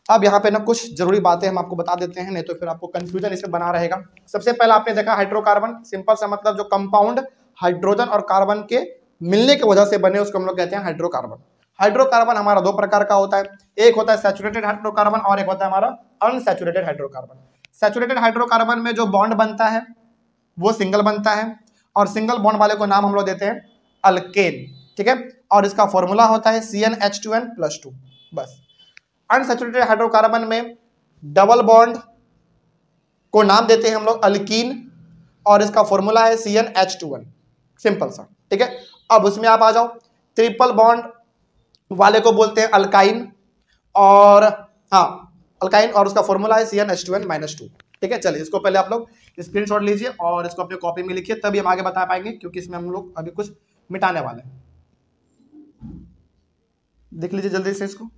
अब यहाँ पे ना कुछ जरूरी बातें हम आपको बता देते हैं, नहीं तो फिर आपको कंफ्यूजन इसमें बना रहेगा। सबसे पहले आपने देखा हाइड्रोकार्बन, सिंपल सा मतलब जो कंपाउंड हाइड्रोजन और कार्बन के मिलने की वजह से बने उसको हम लोग कहते हैं हाइड्रोकार्बन। हाइड्रोकार्बन हमारा दो प्रकार का होता है, एक होता है सैचुरेटेड हाइड्रोकार्बन और एक होता है हमारा अनसैचुरेटेड हाइड्रोकार्बन। सैचुरेटेड हाइड्रोकार्बन में जो बॉन्ड बनता है वो सिंगल बनता है और सिंगल बॉन्ड वाले को नाम हम लोग देते हैं अल्केन, ठीक है, और इसका फॉर्मूला होता है CnH2n+2 बस। अनसैचुरेटेड हाइड्रोकार्बन में डबल बॉन्ड को नाम देते हैं हम लोग अल्कीन और इसका फॉर्मूला है CnH2n, सिंपल सा, ठीक है। अब उसमें आप आ जाओ, ट्रिपल बॉन्ड वाले को बोलते हैं अल्काइन और अल्काइन और उसका फॉर्मूला है CnH2n-2, ठीक है। चलिए इसको पहले आप लोग स्क्रीनशॉट लीजिए और इसको अपने कॉपी में लिखिए, तभी हम आगे बता पाएंगे, क्योंकि इसमें हम लोग अभी कुछ मिटाने वाले हैं। देख लीजिए जल्दी से, इसको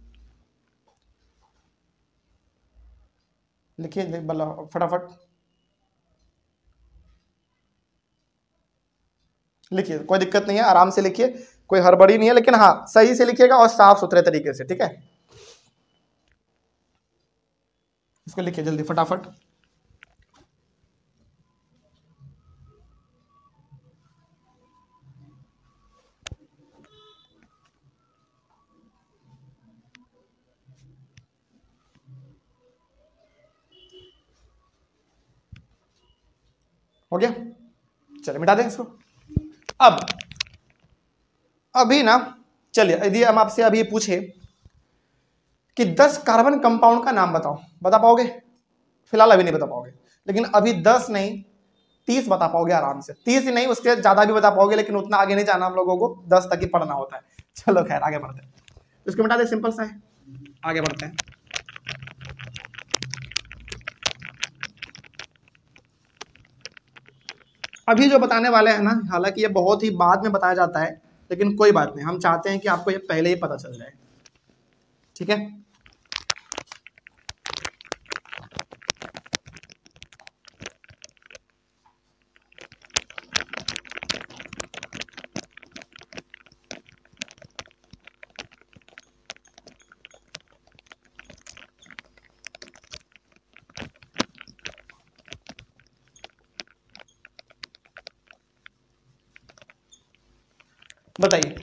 लिखिए फटाफट लिखिए, कोई दिक्कत नहीं है, आराम से लिखिए, कोई हड़बड़ी नहीं है, लेकिन हाँ सही से लिखिएगा और साफ सुथरे तरीके से, ठीक है। इसको लिखिए जल्दी फटाफट। हो गया, चलिए मिटा दें इसको। अब अभी ना चलिए, यदि हम आपसे अभी पूछे कि 10 कार्बन कंपाउंड का नाम बताओ, बता पाओगे? फिलहाल अभी नहीं बता पाओगे, लेकिन अभी 10 नहीं 30 बता पाओगे आराम से। 30 ही नहीं, उसके ज्यादा भी बता पाओगे, लेकिन उतना आगे नहीं जाना हम लोगों को, 10 तक ही पढ़ना होता है। चलो खैर आगे बढ़ते हैं, इसको मिटा दे, सिंपल सा है, आगे बढ़ते हैं। अभी जो बताने वाले हैं ना, हालांकि ये बहुत ही बाद में बताया जाता है, लेकिन कोई बात नहीं, हम चाहते हैं कि आपको ये पहले ही पता चल जाए, ठीक है। बताइए,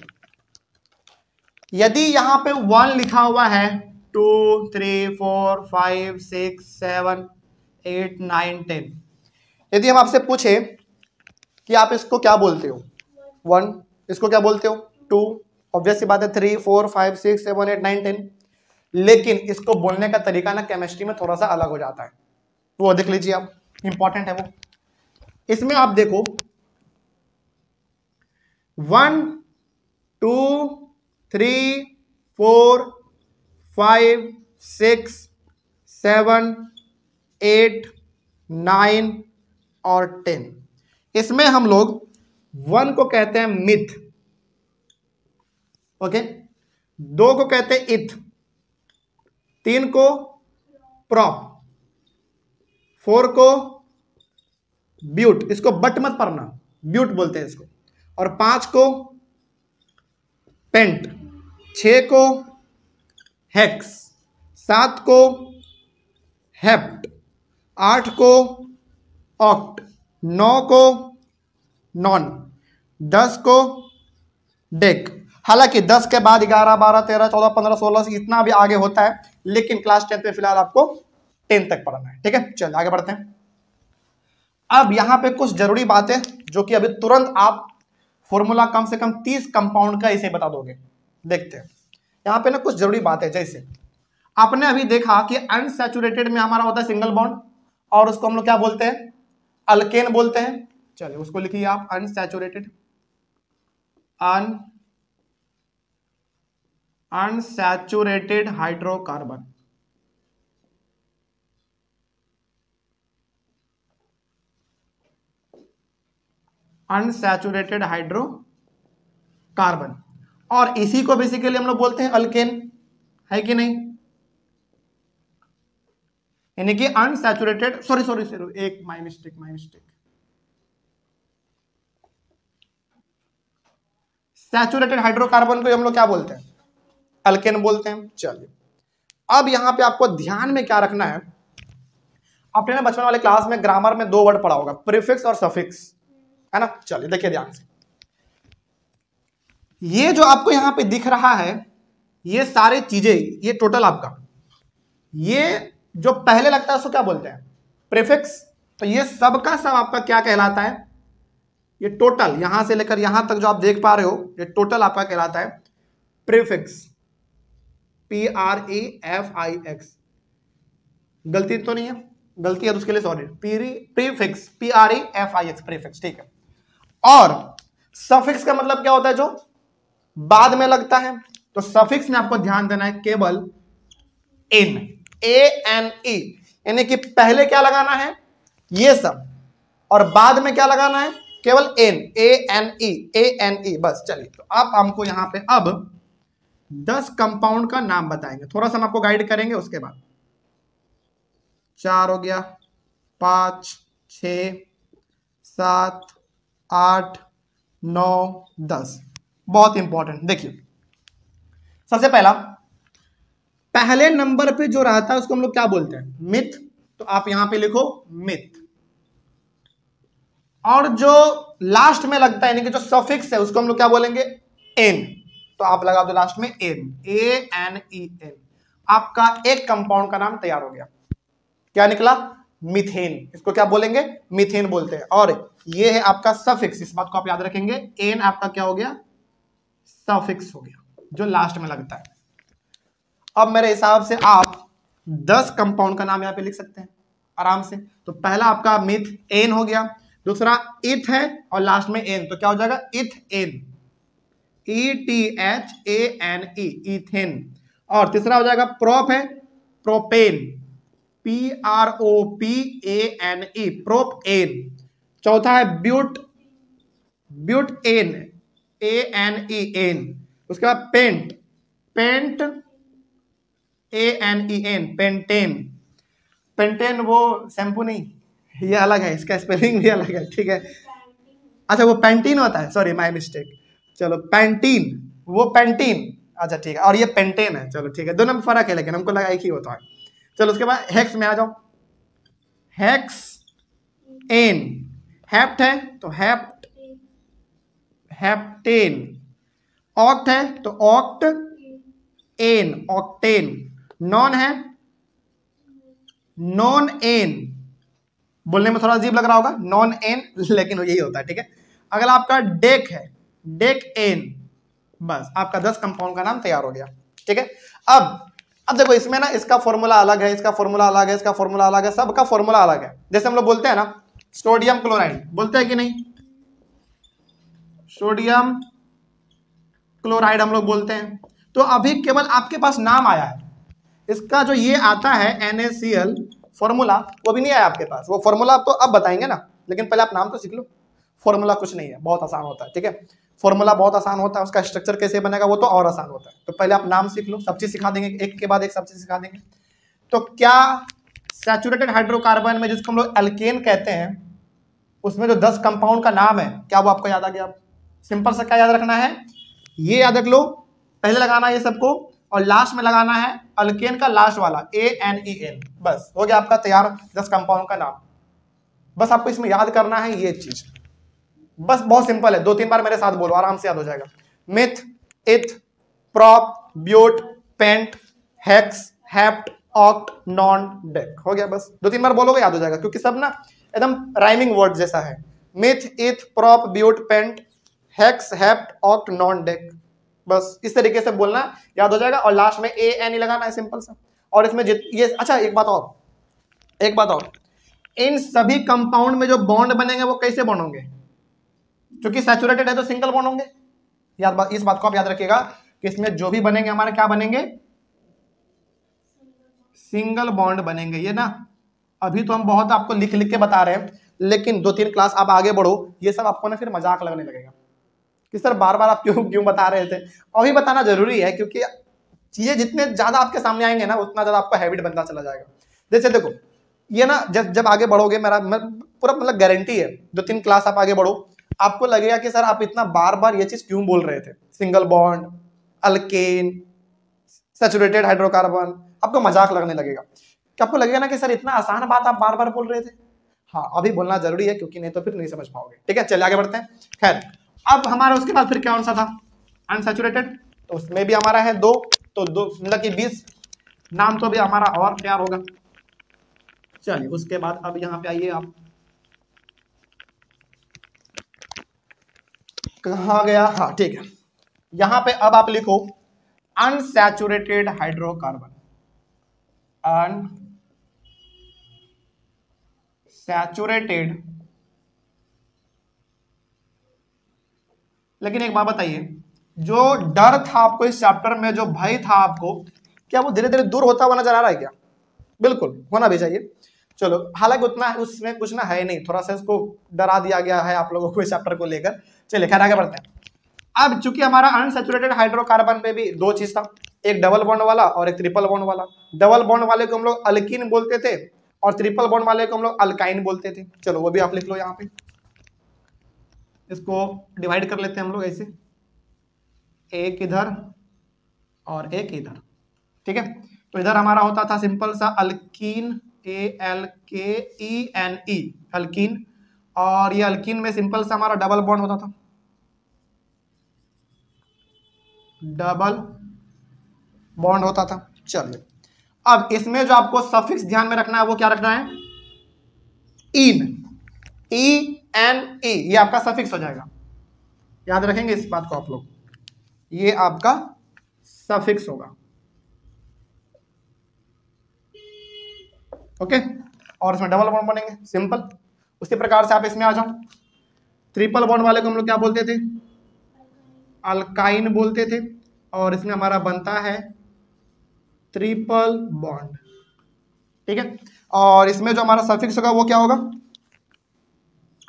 यदि यहां पे 1 लिखा हुआ है, 2 3 4 5 6 7 8 9 10, यदि हम आपसे पूछे कि आप इसको क्या बोलते हो, 1 इसको क्या बोलते हो, 2 ऑब्वियस सी बात है, 3 4 5 6 7 8 9 10, लेकिन इसको बोलने का तरीका ना केमिस्ट्री में थोड़ा सा अलग हो जाता है, वो देख लीजिए आप, इंपॉर्टेंट है वो। इसमें आप देखो 1 2 3 4 5 6 7 8 9 और 10, इसमें हम लोग 1 को कहते हैं मिथ, ओके, 2 को कहते हैं इथ, 3 को प्रॉप, 4 को ब्यूट, इसको बट मत पढ़ना, ब्यूट बोलते हैं इसको, और 5 को पेंट, 6 को हेक्स, 7 को हेप्ट, 8 को ऑक्ट, 9 को नॉन, 10 को डेक। हालांकि 10 के बाद 11 12 13 14 15 16 इतना भी आगे होता है, लेकिन क्लास 10 में फिलहाल आपको 10 तक पढ़ना है, ठीक है। चलिए आगे बढ़ते हैं। अब यहां पे कुछ जरूरी बातें जो कि अभी तुरंत आप फॉर्मूला कम से कम 30 कंपाउंड का इसे बता दोगे। देखते हैं यहां पे ना कुछ जरूरी बातें, जैसे आपने अभी देखा कि अनसैचुरेटेड में हमारा होता है सिंगल बॉन्ड और उसको हम लोग क्या बोलते हैं, अल्केन बोलते हैं। चलिए उसको लिखिए आप, अनसैचुरेटेड हाइड्रोकार्बन, अनसैचुरेटेड हाइड्रोकार्बन, और इसी को बेसिकली हम लोग बोलते हैं अल्केन, है कि नहीं, यानी कि अनसैचुरेटेड, सॉरी एक माय मिस्टेक, सैचुरेटेड हाइड्रोकार्बन को हम लोग क्या बोलते हैं, अल्केन बोलते हैं। चलिए अब यहां पे आपको ध्यान में क्या रखना है, आपने ना बचपन वाले क्लास में ग्रामर में 2 वर्ड पढ़ा होगा, प्रीफिक्स और सफिक्स, है ना। चलिए देखिए ध्यान से, ये जो आपको यहां पे दिख रहा है ये सारी चीजें, ये टोटल आपका, ये जो पहले लगता है उसको क्या बोलते हैं? प्रीफिक्स। तो ये सब का सब आपका क्या कहलाता है? ये टोटल यहां से लेकर यहां तक जो आप देख पा रहे हो, ये टोटल आपका कहलाता है प्रीफिक्स। PREFIX। गलती तो नहीं है? गलती है तो उसके लिए सॉरी। प्रीफिक्स PREFIX, प्रीफिक्स, ठीक है। और सफिक्स का मतलब क्या होता है? जो बाद में लगता है। तो सफिक्स में आपको ध्यान देना है केवल इन, ANE, यानी कि पहले क्या लगाना है? ये सब, और बाद में क्या लगाना है? केवल एन, ANE, बस। चलिए, तो आप हमको यहां पे अब 10 कंपाउंड का नाम बताएंगे, थोड़ा सा हम आपको गाइड करेंगे। उसके बाद 4 हो गया, 5, 6, 7, 8, 9, 10। बहुत इंपॉर्टेंट। देखिए, सबसे पहला, पहले नंबर पे जो रहता है उसको हम लोग क्या बोलते हैं? मिथ। तो आप यहां पे लिखो मिथ। और जो लास्ट में लगता है, यानी कि जो सफिक्स है, उसको हम लोग क्या बोलेंगे? एन। तो आप लगा दो लास्ट में एन, ANEN। आपका एक कंपाउंड का नाम तैयार हो गया। क्या निकला? मीथेन। इसको क्या बोलेंगे? मीथेन बोलते हैं। और ये है आपका सफिक्स, इस बात को आप याद रखेंगे। एन आपका क्या हो गया? सफिक्स हो गया, जो लास्ट में लगता है। अब मेरे हिसाब से आप 10 कंपाउंड का नाम यहां पे लिख सकते हैं आराम से। तो पहला आपका मिथ एन हो गया, दूसरा इथ है और लास्ट में एन, तो क्या हो जाएगा? Ethane, ETHANE, ethane. और तीसरा हो जाएगा प्रोप है, प्रोपेन, PROPANE, प्रोपेन। चौथा है ब्यूट, ब्यूटेन, ANEN। उसके बाद pent, pent, ANEN, pentane. Pentane वो शैम्पू नहीं, ये अलग है, इसका स्पेलिंग भी अलग है, ठीक है। अच्छा, वो पेंटीन होता है, सॉरी माय मिस्टेक। चलो, पेंटीन, वो पेंटीन, अच्छा ठीक है। और ये पेंटेन है, चलो ठीक है, दोनों में फर्क है, लेकिन हमको लगा एक ही होता है। चलो, उसके बाद हेक्स में आ जाओ। हेक्स एन, हेप्ट है तो हेप्ट, हेप्टेन। ऑक्ट है तो ऑक्ट एन, ऑक्टेन। नॉन है नॉन एन, बोलने में थोड़ा अजीब लग रहा होगा, नॉन एन, लेकिन यही होता है, ठीक है। अगला आपका डेक है, डेक एन। बस आपका 10 कंपाउंड का नाम तैयार हो गया, ठीक है। अब देखो, इसमें ना इसका फॉर्मूला अलग है, इसका फॉर्मूला अलग है, इसका फॉर्मूला अलग है, सबका फॉर्मूला अलग है। जैसे हम लोग बोलते हैं ना सोडियम क्लोराइड, बोलते हैं कि नहीं? सोडियम क्लोराइड हम लोग बोलते हैं। तो अभी केवल आपके पास नाम आया है, इसका जो ये आता है NaCl फॉर्मूला, वो भी नहीं आया आपके पास। वो फॉर्मूला आप तो अब बताएंगे ना, लेकिन पहले आप नाम तो सीख लो। फॉर्मूला कुछ नहीं है, बहुत आसान होता है, ठीक है। फॉर्मूला बहुत आसान होता है, उसका स्ट्रक्चर कैसे बनेगा वो तो और आसान होता है। तो पहले आप नाम सीख लो, सब चीज सिखा देंगे, एक के बाद एक सब चीज सिखा देंगे। तो क्या सैचुरेटेड हाइड्रोकार्बन में जिसको हम लोग एल्केन कहते हैं, उसमें जो 10 कंपाउंड का नाम है, क्या वो आपको याद आ गया? सिंपल सा क्या याद रखना है? ये याद रख लो, पहले लगाना है ये सबको, और लास्ट में लगाना है अल्केन का लास्ट वाला ANEN। बस हो गया आपका तैयार 10 कंपाउंड का नाम। बस आपको इसमें याद करना है ये चीज, बस बहुत सिंपल है। 2-3 बार मेरे साथ बोलो, आराम से याद हो जाएगा। Meth, eth, prop, but, pent, hex, hept, oct, non, dec. हो गया, बस 2-3 बार बोलोगे याद हो जाएगा, क्योंकि सब ना एकदम राइमिंग वर्ड जैसा है। Meth, eth, prop, but, pent, hex, hept, oct, non, dec. बस इस तरीके से बोलना, याद हो जाएगा। और लास्ट में ANE लगाना है, सिंपल सा। और इसमें ये अच्छा, एक बात और, इन सभी कंपाउंड में जो बॉन्ड बनेंगे वो कैसे बॉन्ड होंगे? क्योंकि सैचुरेटेड है तो सिंगल बॉन्ड होंगे। इस बात को आप याद रखिएगा कि इसमें जो भी बनेंगे हमारे क्या बनेंगे? सिंगल बॉन्ड बनेंगे। ये ना अभी तो हम बहुत आपको लिख लिख के बता रहे हैं, लेकिन 2-3 क्लास आप आगे बढ़ो, ये सब आपको ना फिर मजाक लगने लगेगा कि सर बार बार आप क्यों बता रहे थे। अभी बताना जरूरी है, क्योंकि चीजें जितने ज्यादा आपके सामने आएंगे ना, उतना ज्यादा आपका हैबिट बनता चला जाएगा। जैसे देखो, ये ना जब आगे बढ़ोगे, मेरा पूरा मतलब गारंटी है, 2-3 क्लास आप आगे बढ़ो, आपको लगेगा कि सर आप इतना बार बार ये चीज क्यों बोल रहे थे, single bond, alkane, saturated hydrocarbon. आपको मजाक लगने लगेगा कि आपको लगेगा ना कि सर इतना आसान बात आप बार बार बोल रहे थे। हाँ, अभी बोलना जरूरी है, क्योंकि नहीं तो फिर नहीं समझ पाओगे, ठीक है। चलिए आगे बढ़ते हैं। खैर, अब हमारा उसके बाद फिर कौन सा था? अनसैचुरेटेड। तो उसमें भी हमारा है 2, तो 2 मतलब कि 20 नाम तो भी हमारा और तैयार होगा। चलिए उसके बाद अब यहाँ पे आइए, आप कहाँ गया, हाँ ठीक है, यहाँ पे अब आप लिखो अनसैचुरेटेड हाइड्रोकार्बन, अनसैचुरेटेड। लेकिन एक बात बताइए, जो डर था आपको इस चैप्टर में, जो भय था आपको, क्या वो धीरे धीरे दूर होता हुआ नजर आ रहा है क्या? बिल्कुल होना भी चाहिए। चलो, हालांकि उतना उसमें कुछ ना है नहीं, थोड़ा सा इसको डरा दिया गया है आप लोगों को इस चैप्टर को लेकर। चलिए खैर आगे बढ़ते हैं। अब चूंकि हमारा अनसैचुरेटेड हाइड्रोकार्बन पे भी 2 चीज था, एक डबल बॉन्ड वाला और एक ट्रिपल बॉन्ड वाला। डबल बॉन्ड वाले को हम लोग अल्कीन बोलते थे और ट्रिपल बॉन्ड वाले को हम लोग अल्काइन बोलते थे। चलो वो भी आप लिख लो, यहाँ पे इसको डिवाइड कर लेते हैं हम लोग ऐसे, एक इधर और एक इधर, ठीक है। तो इधर हमारा होता था सिंपल सा अल्कीन, ALKENE अल्कीन, और ये अल्कीन में सिंपल सा हमारा डबल बॉन्ड होता था, डबल बॉन्ड होता था। चलिए अब इसमें जो आपको सफिक्स ध्यान में रखना है वो क्या रखना है, इन, ENE, ये आपका सफिक्स हो जाएगा, याद रखेंगे इस बात को आप लोग, ये आपका सफिक्स होगा, ओके। और इसमें डबल बॉन्ड बनेंगे सिंपल। उसी प्रकार से आप इसमें आ जाओ, ट्रिपल बॉन्ड वाले को हम लोग क्या बोलते थे, अल्काइन बोलते थे, और इसमें हमारा बनता है ट्रिपल बॉन्ड, ठीक है। और इसमें जो हमारा सफिक्स होगा वो क्या होगा,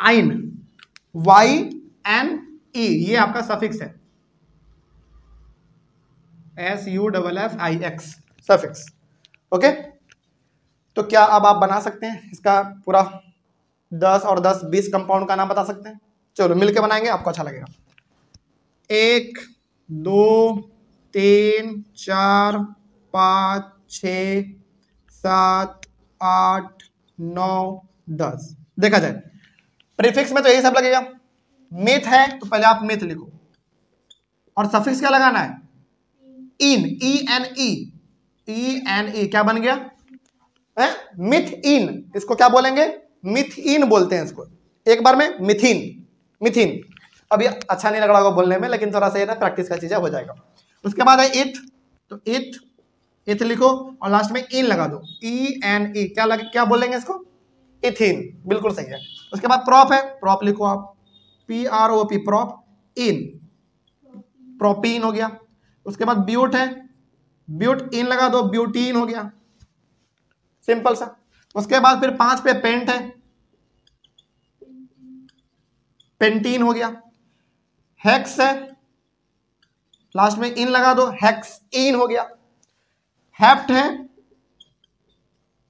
आइन, YNE, ये आपका सफिक्स है, SUFFIX सफिक्स, ओके। तो क्या अब आप बना सकते हैं इसका पूरा 10 और 10 20 कंपाउंड का नाम बता सकते हैं? चलो मिलके बनाएंगे, आपको अच्छा लगेगा। 1 2 3 4 5 6 7 8 9 10। देखा जाए प्रीफिक्स में तो यही सब लगेगा। मिथ है तो पहले आप मिथ लिखो, और सफिक्स क्या लगाना है, इन, ENE क्या बन गया, मिथ इन। इसको क्या बोलेंगे, मिथइन बोलते हैं इसको, एक बार में मिथिन, मिथिन। अभी अच्छा नहीं लग रहा होगा बोलने में, लेकिन थोड़ा सा ये ना प्रैक्टिस का चीज है, हो जाएगा। उसके बाद है इथ, तो इथ लिखो और लास्ट में इन लगा दो, ENE, क्या बोलेंगे इसको, इथिन, बिल्कुल सही है। उसके बाद प्रॉप है, प्रॉप लिखो आप, PROP, प्रॉप इन, प्रोपीन हो गया। उसके बाद ब्यूट है, ब्यूट इन लगा दो, ब्यूटीन हो गया, सिंपल सा। उसके बाद फिर 5 पे पेंट है, पेंटीन हो गया। हेक्स है, लास्ट में इन लगा दो, हेक्सइन हो गया। हेप्ट है,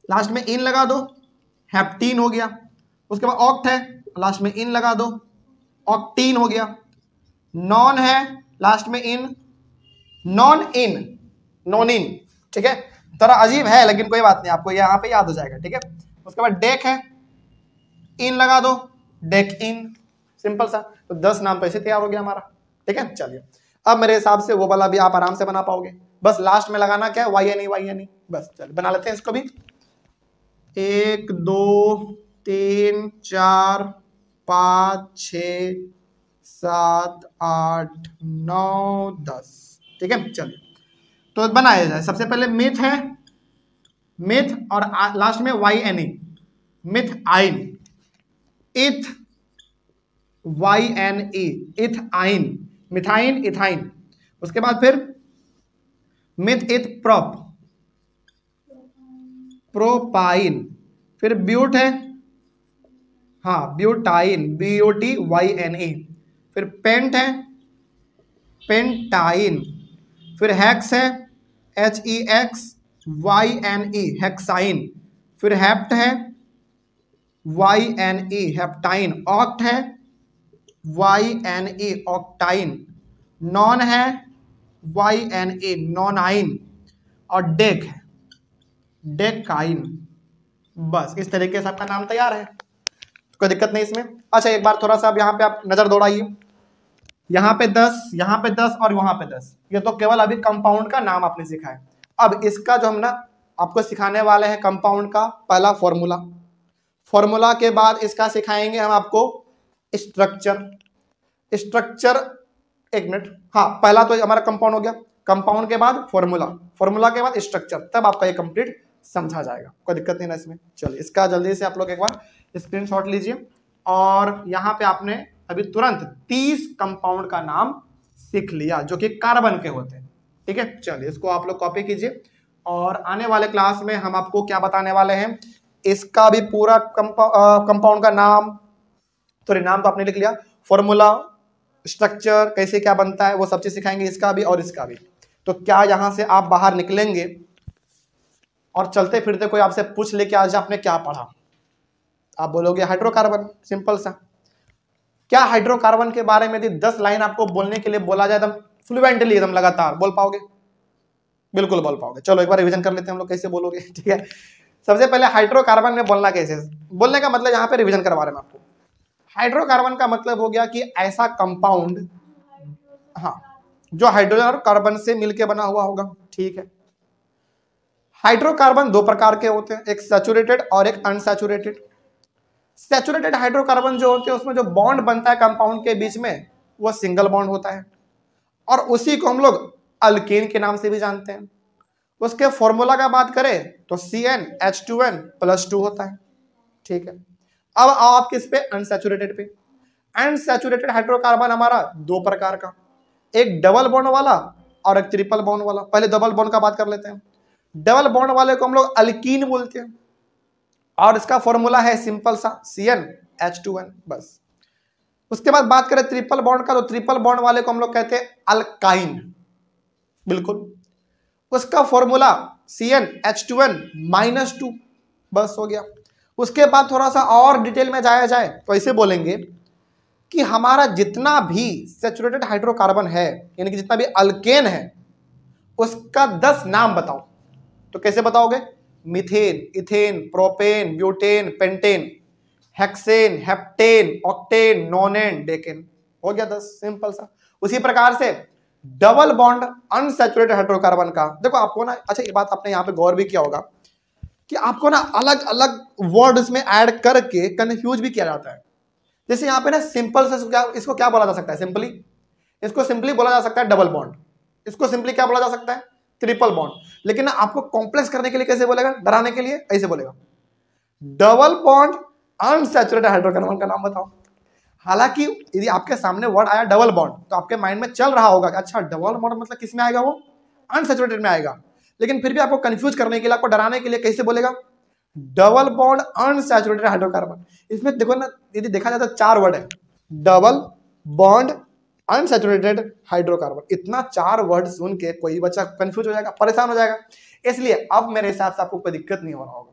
लास्ट में इन लगा दो, हेप्टीन हो गया। उसके बाद ऑक्ट है, लास्ट में इन लगा दो, ऑक्टीन हो गया। नॉन है, लास्ट में इन, नॉन इन, नॉनिन, ठीक है। थोड़ा अजीब है लेकिन कोई बात नहीं, आपको यहाँ पे याद हो जाएगा, ठीक है। उसके बाद डेक है, इन लगा दो, डेक इन, सिंपल सा। तो 10 नाम तो ऐसे तैयार हो गया हमारा, ठीक है। चलिए अब मेरे हिसाब से वो वाला भी आप आराम से बना पाओगे, बस लास्ट में लगाना क्या है, YNE, बस। चलिए बना लेते हैं इसको भी। 1 2 3 4 5 6 7 8 9 10, ठीक है। चलिए तो बनाया जाए। सबसे पहले मिथ है, मिथ और लास्ट में YNE, मिथ आइन, इथ, YNE, इथ आइन, मिथाइन, इथाइन। उसके बाद फिर मिथ इथ प्रोप, प्रोपाइन। फिर ब्यूट है, हाँ ब्यूटाइन, BUTYNE। फिर पेंट है, पेंटाइन। फिर हेक्स है, HEXYNE, हेक्साइन। फिर हेप्ट है, YNE, हेप्टाइन। ऑक्ट है, YNE, ऑक्टाइन। नॉन है, YNE, नॉनाइन। और डेक है, डेकाइन। बस इस तरीके से आपका नाम तैयार है, कोई दिक्कत नहीं इसमें। अच्छा एक बार थोड़ा सा अब यहाँ पे आप नजर दौड़ाइए, यहाँ पे 10, यहाँ पे 10 और वहां पे 10। ये तो केवल अभी कंपाउंड का नाम आपने सीखा है। अब इसका जो हम ना आपको सिखाने वाले हैं कंपाउंड का पहला फॉर्मूला, फॉर्मूला के बाद इसका सिखाएंगे हम आपको स्ट्रक्चर। स्ट्रक्चर, एक मिनट, हाँ पहला तो हमारा कंपाउंड हो गया, कंपाउंड के बाद फॉर्मूला, फॉर्मूला के बाद स्ट्रक्चर, तब आपका ये कंप्लीट समझा जाएगा, कोई दिक्कत नहीं ना इसमें। चलिए इसका जल्दी से आप लोग एक बार स्क्रीनशॉट लीजिए और यहाँ पे आपने अभी तुरंत 30 कंपाउंड का नाम सीख लिया जो कि कार्बन के होते हैं, ठीक है। चलिए इसको आप लोग कॉपी कीजिए और आने वाले क्लास में हम आपको क्या बताने वाले हैं, इसका भी पूरा कंपाउंड का नाम, सॉरी नाम तो आपने लिख लिया, फॉर्मूला, स्ट्रक्चर, कैसे क्या बनता है वो सब चीज सिखाएंगे, इसका भी और इसका भी। तो क्या यहां से आप बाहर निकलेंगे और चलते फिरते कोई आपसे पूछ ले कि आज आपने क्या पढ़ा, आप बोलोगे हाइड्रोकार्बन, सिंपल सा। क्या हाइड्रोकार्बन के बारे में यदि 10 लाइन आपको बोलने के लिए बोला जाए एकदम फ्लुएंटली, एकदम लगातार बोल पाओगे? बिल्कुल बोल पाओगे। चलो एक बार रिवीजन कर लेते हैं हम लोग, कैसे बोलोगे, ठीक है। सबसे पहले हाइड्रोकार्बन में बोलना कैसे, बोलने का मतलब यहाँ पे रिवीजन करवा रहे हैं आपको। हाइड्रोकार्बन का मतलब हो गया कि ऐसा कंपाउंड, हाँ, जो हाइड्रोजन और कार्बन से मिलकर बना हुआ होगा, ठीक है। हाइड्रोकार्बन दो प्रकार के होते हैं, एक सैचुरेटेड और एक अनसैचुरेटेड। सैचुरेटेड हाइड्रोकार्बन जो होते हैं उसमें जो बॉन्ड बनता है कंपाउंड के बीच में वो सिंगल बॉन्ड होता है और उसी को हम लोग अल्केन के नाम से भी जानते हैं। उसके फॉर्मूला का बात करें तो CnH2n+2 होता है, ठीक है। अब आओ आप किस पे, अनसैचुरेटेड पे। अनसैचुरेटेड हाइड्रोकार्बन हमारा दो प्रकार का, एक डबल बॉन्ड वाला और एक ट्रिपल बॉन्ड वाला। पहले डबल बॉन्ड का बात कर लेते हैं। डबल बॉन्ड वाले को हम लोग अल्कीन बोलते हैं और इसका फॉर्मूला है सिंपल सा CnH2n, बस। उसके बाद बात करें ट्रिपल बॉन्ड का, तो ट्रिपल बॉन्ड वाले को हम लोग कहते हैं अल्काइन, बिल्कुल। उसका फॉर्मूला CnH2n-2, बस हो गया। उसके बाद थोड़ा सा और डिटेल में जाया जाए तो ऐसे बोलेंगे कि हमारा जितना भी सैचुरेटेड हाइड्रोकार्बन है, यानी कि जितना भी अल्केन है, उसका 10 नाम बताओ। तो कैसे बताओगे, methane, ethane, propane, butane, pentane, hexane, heptane, octane, नोनेन, decane, हो गया 10, सिंपल सा। उसी प्रकार से डबल बॉन्ड अनसैचुरेटेड हाइड्रोकार्बन का, देखो आपको ना, अच्छा ये बात आपने यहाँ पे गौर भी किया होगा कि आपको ना अलग अलग वर्ड्स में ऐड करके कंफ्यूज भी किया जाता है। जैसे यहाँ पे ना सिंपल से इसको क्या बोला जा सकता है, सिंपली, इसको सिंपली बोला जा सकता है डबल बॉन्ड, इसको सिंपली क्या बोला जा सकता है, ट्रिपल बॉन्ड। लेकिन ना आपको कॉम्प्लेक्स करने के लिए कैसे बोलेगा, डराने के लिए ऐसे बोलेगा, डबल बॉन्ड अनसैचुरेटेड हाइड्रोकार्बन का नाम बताओ। हालांकि यदि आपके सामने वर्ड आया डबल बॉन्ड तो आपके माइंड में चल रहा होगा कि अच्छा डबल बॉन्ड मतलब किस में आएगा, वो अनसैचुरेटेड में आएगा। लेकिन फिर भी आपको कंफ्यूज करने के लिए, आपको डराने के लिए कैसे बोलेगा, डबल बॉन्ड अनसैचुरेटेड हाइड्रोकार्बन। इसमें देखो ना, यदि देखा जाए तो 4 वर्ड है, डबल बॉन्ड अनसैचुरेटेड हाइड्रोकार्बन। इतना 4 वर्ड सुन के कोई बच्चा कंफ्यूज हो जाएगा, परेशान हो जाएगा। इसलिए अब मेरे हिसाब से आपको कोई दिक्कत नहीं हो रहा होगा।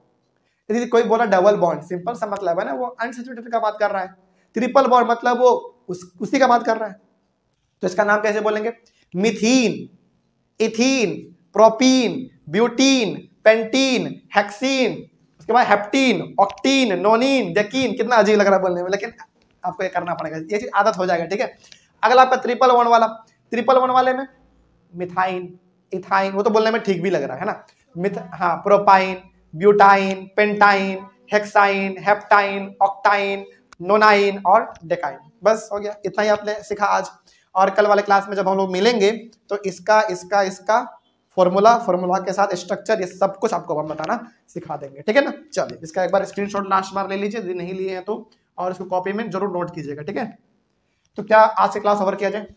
यदि कोई बोला डबल बॉन्ड, सिंपल सा मतलब है ना, वो अनसैचुरेटेड का बात कर रहा है। ट्रिपल बॉन्ड मतलब वो उसी का बात कर रहा है। तो इसका नाम कैसे बोलेंगे, methene, ethene, propene, butene, pentene, hexene, उसके बाद हेप्टीन, ऑक्टीन, नोनीन, डेकीन। कितना अजीब लग रहा है बोलने में, लेकिन आपको ये करना पड़ेगा, ये चीज आदत हो जाएगा, ठीक है। अगला आपका ट्रिपल बॉन्ड वाला, ट्रिपल बॉन्ड वाले में मिथाइन, इथाइन, वो तो बोलने में ठीक भी लग रहा है ना, हाँ, propyne, butyne, pentyne, hexyne, heptyne, ऑक्टाइन, नोनाइन और डेकाइन। बस हो गया, इतना ही आपने सीखा आज। और कल वाले क्लास में जब हम लोग मिलेंगे तो इसका फॉर्मूला के साथ स्ट्रक्चर, ये सब कुछ आपको हम बताना सिखा देंगे, ठीक है ना। चलिए इसका एक बार स्क्रीनशॉट लास्ट बार ले लीजिए, यदि नहीं लिए हैं तो, और इसको कॉपी में जरूर नोट कीजिएगा, ठीक है। तो क्या आज से क्लास ओवर किया जाए?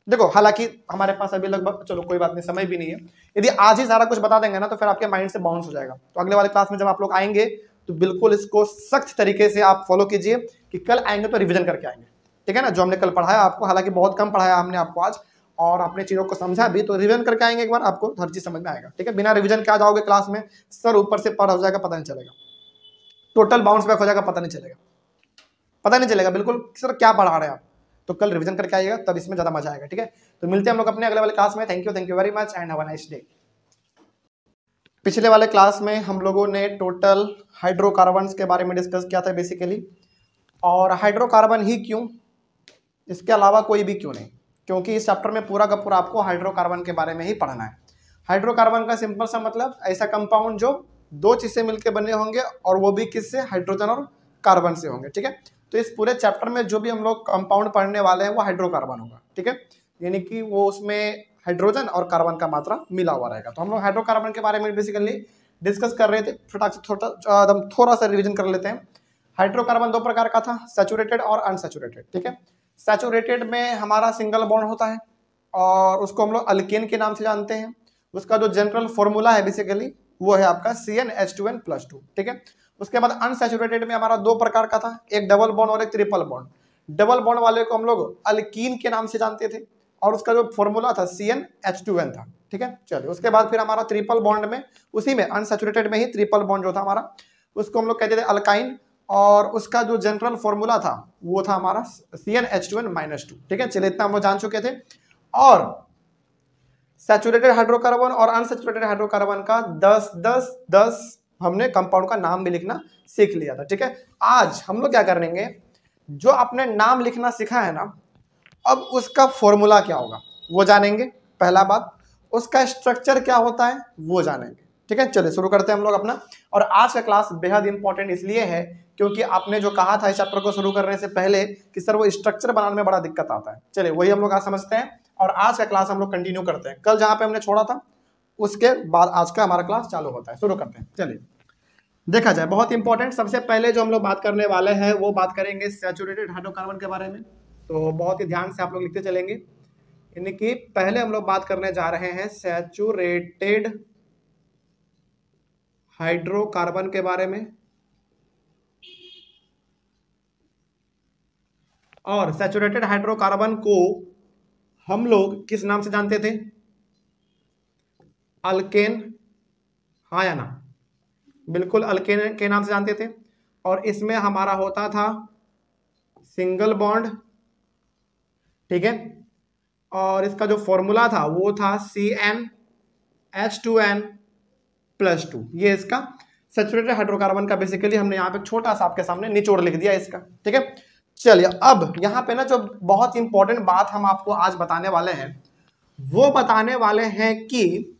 देखो हालांकि हमारे पास अभी लगभग, चलो कोई बात नहीं, समय भी नहीं है। यदि आज ही सारा कुछ बता देंगे ना तो फिर आपके माइंड से बाउंस हो जाएगा। तो अगले वाले क्लास में जब आप लोग आएंगे तो बिल्कुल इसको सख्त तरीके से आप फॉलो कीजिए कि कल आएंगे तो रिवीजन करके आएंगे, ठीक है ना। जो हमने कल पढ़ाया आपको, हालांकि बहुत कम पढ़ाया हमने आपको आज, और अपने चीजों को समझा भी, तो रिवीजन करके आएंगे एक बार, आपको हर चीज समझ में आएगा, ठीक है। बिना रिवीजन के आ जाओगे क्लास में, सर ऊपर से पार हो जाएगा, पता नहीं चलेगा, टोटल बाउंस बैक हो जाएगा, पता नहीं चलेगा बिल्कुल सर क्या पढ़ा रहे हैं आप। तो कल रिवीजन करके आइएगा, तब इसमें ज्यादा मजा आएगा, ठीक है। तो मिलते हैं हम लोग अपने अगले वाले क्लास में। Thank you very much and have a nice day. पिछले वाले क्लास में हम लोगों ने टोटल हाइड्रोकार्बन्स के बारे में डिस्कस किया था बेसिकली, और हाइड्रोकार्बन ही क्यों, इसके अलावा कोई भी क्यों नहीं। क्योंकि इस चैप्टर में पूरा का पूरा आपको हाइड्रोकार्बन के बारे में ही पढ़ना है। हाइड्रोकार्बन का सिंपल सा मतलब ऐसा कंपाउंड जो दो चीज से मिलकर बने होंगे और वो भी किससे, हाइड्रोजन और कार्बन से होंगे, ठीक है। तो इस पूरे चैप्टर में जो भी हम लोग कंपाउंड पढ़ने वाले हैं वो हाइड्रोकार्बन होगा, ठीक है, यानी कि वो उसमें हाइड्रोजन और कार्बन का मात्रा मिला हुआ रहेगा। तो हम लोग हाइड्रोकार्बन के बारे में बेसिकली डिस्कस कर रहे थे, थोड़ा सा रिविजन कर लेते हैं। हाइड्रोकार्बन दो प्रकार का था, सैचुरेटेड और अनसैचुरेटेड, ठीक है। सैचुरेटेड में हमारा सिंगल बॉन्ड होता है और उसको हम लोग अल्केन के नाम से जानते हैं। उसका जो जनरल फॉर्मूला है बेसिकली वो है आपका CnH2n+2, ठीक है। उसके बाद अनसैचुरेटेड में हमारा दो प्रकार का था, एक डबल बॉन्ड और एक ट्रिपल बॉन्ड। डबल बॉन्ड वाले को हम लोग अल्कीन के नाम से जानते थे और उसका जो फॉर्मूला था CnH2n था, ठीक है। चलिए उसके बाद फिर हमारा ट्रिपल बॉन्ड में, उसी में अनसैचुरेटेड में ही ट्रिपल बॉन्ड जो था हमारा, उसको हम लोग कहते थे अल्काइन और उसका जो जनरल फॉर्मूला था वो था हमारा CnH2n-2, ठीक है। चलिए इतना हम लोग जान चुके थे। और सैचुरेटेड हाइड्रोकार्बन और अनसैचुरेटेड हाइड्रोकार्बन का 10-10-10 हमने कंपाउंड का नाम भी लिखना सीख लिया था, ठीक है। आज हम लोग क्या करेंगे, जो आपने नाम लिखना सीखा है ना, अब उसका फॉर्मूला क्या होगा वो जानेंगे, पहला बात। उसका स्ट्रक्चर क्या होता है वो जानेंगे, ठीक है। चलिए शुरू करते हैं हम लोग अपना। और आज का क्लास बेहद इंपॉर्टेंट इसलिए है क्योंकि आपने जो कहा था इस चैप्टर को शुरू करने से पहले कि सर वो स्ट्रक्चर बनाने में बड़ा दिक्कत आता है। चलिए वही हम लोग आज समझते हैं और आज का क्लास हम लोग कंटिन्यू करते हैं। कल जहां पे हमने छोड़ा था उसके बाद आज का हमारा क्लास चालू होता है। शुरू करते हैं। चलिए देखा जाए, बहुत इंपॉर्टेंट, सबसे पहले जो हम लोग बात करने वाले हैं वो बात करेंगे सैचुरेटेड हाइड्रोकार्बन के बारे में। तो बहुत ही ध्यान से आप लोग लिखते चलेंगे, यानी कि पहले हम लोग बात करने जा रहे हैं सैचुरेटेड हाइड्रोकार्बन के बारे में। और सैचुरेटेड हाइड्रोकार्बन को हम लोग किस नाम से जानते थे, अल्केन, हाँ या ना, बिल्कुल अल्केन के नाम से जानते थे। और इसमें हमारा होता था सिंगल बॉन्ड, ठीक है। और इसका जो फॉर्मूला था वो था CnH2n+2। ये इसका सैचुरेटेड हाइड्रोकार्बन का बेसिकली हमने यहाँ पे छोटा सा आपके सामने निचोड़ लिख दिया इसका, ठीक है। चलिए अब यहाँ पे ना जो बहुत इंपॉर्टेंट बात हम आपको आज बताने वाले हैं वो बताने वाले हैं कि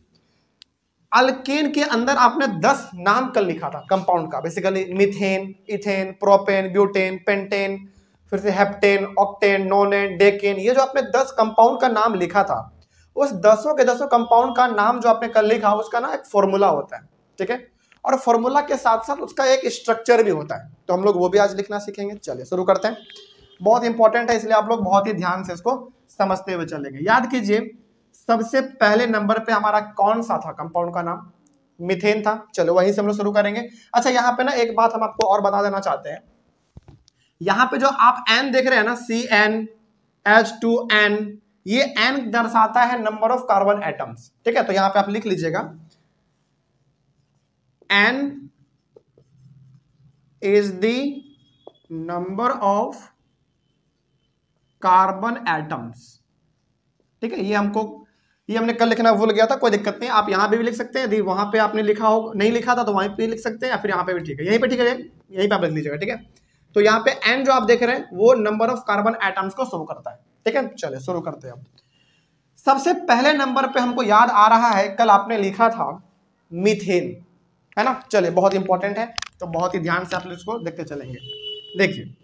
अल्केन के अंदर आपने 10 नाम कल लिखा था कंपाउंड का, basically methane, ethane, propane, butane, pentane, फिर से हेप्टेन, ऑक्टेन, नोनेन, डेकेन, ये जो आपने 10 कंपाउंड का नाम लिखा था उस 10 के 10 कंपाउंड का नाम जो आपने कल लिखा उसका ना एक फॉर्मूला होता है, ठीक है। और फॉर्मूला के साथ साथ उसका एक स्ट्रक्चर भी होता है, तो हम लोग वो भी आज लिखना सीखेंगे। चलिए शुरू करते हैं, बहुत इंपॉर्टेंट है इसलिए आप लोग बहुत ही ध्यान से इसको समझते हुए चलेंगे। याद कीजिए सबसे पहले नंबर पे हमारा कौन सा था कंपाउंड का नाम, मीथेन था। चलो वहीं से हम लोग शुरू करेंगे। अच्छा यहाँ पे ना एक बात हम आपको और बता देना चाहते हैं, यहाँ पे जो आप N देख रहे हैं ना, CnH2n, ये N दर्शाता है नंबर ऑफ कार्बन एटम्स, ठीक है। तो यहाँ पे आप लिख लीजिएगा N is the number of carbon atoms, ठीक है। ये हमने कल लिखना भूल गया था, कोई दिक्कत नहीं, आप यहाँ पे भी लिख सकते हैं, यदि वहां पे आपने लिखा हो नहीं लिखा था तो वहीं पे लिख सकते हैं या फिर यहाँ पे भी ठीक है, यहीं पे ठीक है, यहीं पे आप लिख लीजिएगा, ठीक है। तो यहाँ पे N जो आप देख रहे हैं वो नंबर ऑफ कार्बन एटम्स को शो करता है, ठीक है। चलिए शुरू करते हैं। अब सबसे पहले नंबर पे हमको याद आ रहा है कल आपने लिखा था मीथेन, है ना। चलिए बहुत इंपॉर्टेंट है तो बहुत ही ध्यान से आप इसको देखते चलेंगे। देखिए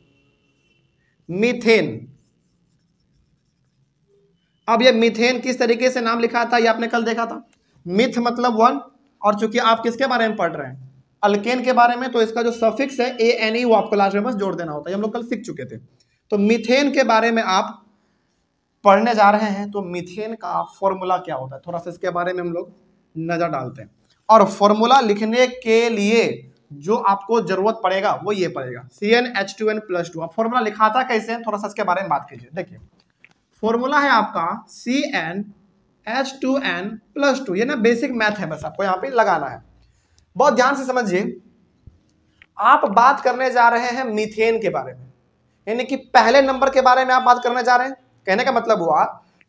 मीथेन, अब ये मीथेन किस तरीके से नाम लिखा था ये आपने कल देखा था, मिथ मतलब 1, और चूंकि आप किसके बारे में पढ़ रहे हैं, अल्केन के बारे में, तो इसका जो सफिक्स है ANE वो आपको लास्ट में बस जोड़ देना होता है, हम लोग कल सीख चुके थे। तो मीथेन के बारे में आप पढ़ने जा रहे हैं, तो मीथेन का फॉर्मूला क्या होता है थोड़ा सा इसके बारे में हम लोग नजर डालते हैं। और फॉर्मूला लिखने के लिए जो आपको जरूरत पड़ेगा वो ये पड़ेगा CnH2n+2। अब फॉर्मूला लिखा था कैसे, थोड़ा सा इसके बारे में बात कीजिए। देखिए फॉर्मूला है आपका CnH2n+2, ये ना बेसिक मैथ है, बस आपको यहाँ पे लगाना है, बहुत ध्यान से समझिए। आप बात करने जा रहे हैं मीथेन के बारे में, यानी कि पहले नंबर के बारे में आप बात करने जा रहे हैं। कहने का मतलब हुआ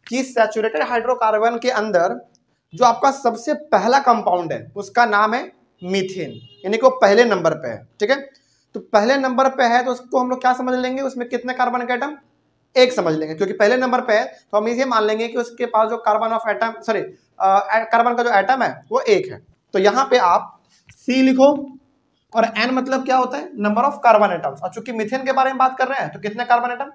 कि सैचुरेटेड हाइड्रोकार्बन के अंदर जो आपका सबसे पहला कंपाउंड है उसका नाम है मीथेन, यानी कि वो पहले नंबर पे है, ठीक है। तो पहले नंबर पे है तो उसको हम लोग क्या समझ लेंगे, उसमें कितने कार्बन के एटम, एक समझ लेंगे, क्योंकि पहले नंबर पे है तो हम ये मान लेंगे कि उसके पास जो कार्बन ऑफ एटम कार्बन का जो एटम है वो एक है। तो यहाँ पे आप C लिखो और N मतलब क्या होता है, नंबर ऑफ कार्बन एटम्स। और चूंकि मीथेन के बारे में बात कर रहे हैं तो कितने कार्बन एटम,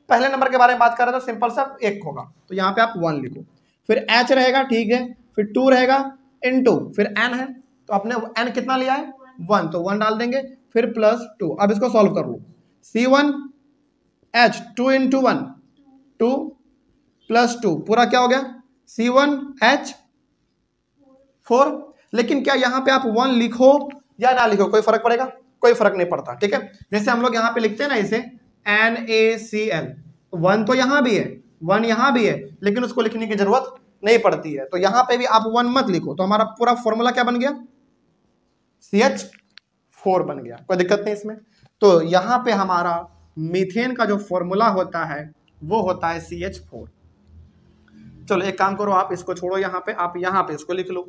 पहले नंबर के बारे में बात कर रहे हैं तो सिंपल सा एक होगा, तो यहाँ पे आप 1 लिखो, फिर H रहेगा, ठीक है, फिर 2 रहेगा इनटू, फिर N है तो आपने N कितना लिया है 1, तो 1 डाल देंगे, फिर प्लस 2। अब इसको सॉल्व कर लो, C1H 2 इंटू 1 2 प्लस 2 पूरा क्या हो गया C1H 4। लेकिन क्या यहाँ पे आप 1 लिखो या ना लिखो कोई फर्क पड़ेगा, कोई फर्क नहीं पड़ता, ठीक है। जैसे हम लोग यहाँ पे लिखते हैं ना इसे NaCl, 1 तो यहाँ भी है 1 यहाँ भी है, लेकिन उसको लिखने की जरूरत नहीं पड़ती है, तो यहाँ पे भी आप 1 मत लिखो, तो हमारा पूरा फॉर्मूला क्या बन गया CH4 बन गया, कोई दिक्कत नहीं इसमें। तो यहाँ पे हमारा मीथेन का जो फॉर्मूला होता है वो होता है CH4। चलो एक काम करो, आप इसको छोड़ो, यहाँ पे आप यहाँ पे इसको लिख लो।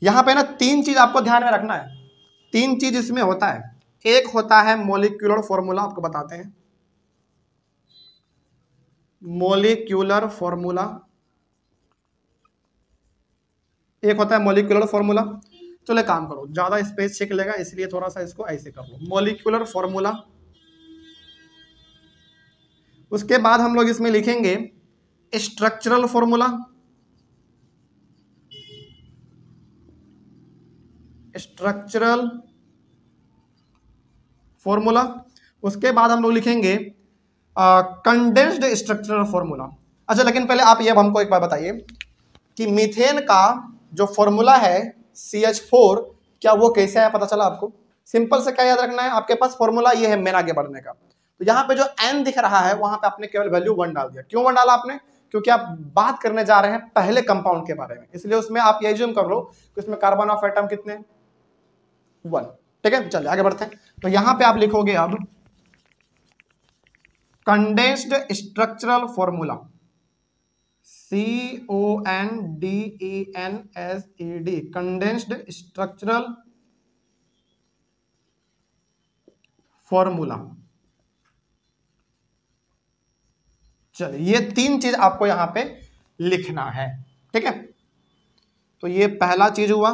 यहाँ पे ना 3 चीज आपको ध्यान में रखना है, 3 चीज इसमें होता है। एक होता है मॉलिक्यूलर फॉर्मूला, आपको बताते हैं मॉलिक्यूलर फॉर्मूला, एक होता है मॉलिक्यूलर फॉर्मूला। चलो एक काम करो, ज्यादा स्पेस छिक लेगा इसलिए थोड़ा सा इसको ऐसे कर लो, मॉलिक्यूलर फॉर्मूला। उसके बाद हम लोग इसमें लिखेंगे स्ट्रक्चरल फॉर्मूला, स्ट्रक्चरल फॉर्मूला। उसके बाद हम लोग लिखेंगे कंडेंस्ड स्ट्रक्चरल फॉर्मूला। अच्छा लेकिन पहले आप ये हमको एक बार बताइए कि मीथेन का जो फॉर्मूला है CH4 क्या वो कैसे आया, पता चला आपको? सिंपल से क्या याद रखना है, आपके पास फॉर्मूला ये है मेन आगे बढ़ने का, तो यहाँ पे जो N दिख रहा है वहां पे आपने केवल वैल्यू 1 डाल दिया। क्यों 1 डाला आपने? क्योंकि आप बात करने जा रहे हैं पहले कंपाउंड के बारे में, इसलिए उसमें आप ये एज्यूम कर लो कि उसमें कार्बन ऑफ एटम कितने 1, ठीक है। चलिए आगे बढ़ते हैं, तो यहां पे आप लिखोगे अब condensed structural formula, CONDENSED, condensed structural formula. चलिए ये 3 चीज आपको यहां पे लिखना है, ठीक है। तो ये पहला चीज हुआ,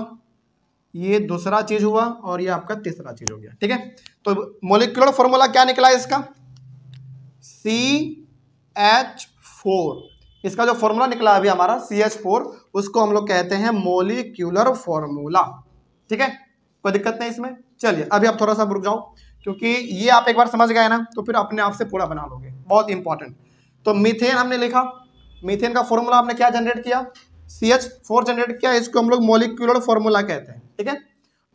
ये दूसरा चीज हुआ और ये आपका तीसरा चीज हो गया, ठीक है। तो मॉलिक्यूलर फॉर्मूला क्या निकला इसका CH4, इसका जो फॉर्मूला निकला अभी हमारा CH4, उसको हम लोग कहते हैं मॉलिक्यूलर फॉर्मूला, ठीक है। कोई दिक्कत नहीं इसमें। चलिए अभी आप थोड़ा सा रुक जाओ, क्योंकि ये आप एक बार समझ गए ना तो फिर अपने आप से पूरा बना लोगे, बहुत इंपॉर्टेंट। तो मीथेन हमने लिखा, मीथेन का फॉर्मूला हमने क्या जनरेट किया CH4 जनरेट किया, इसको हम लोग मॉलिक्यूलर फॉर्मूला कहते हैं, ठीक है।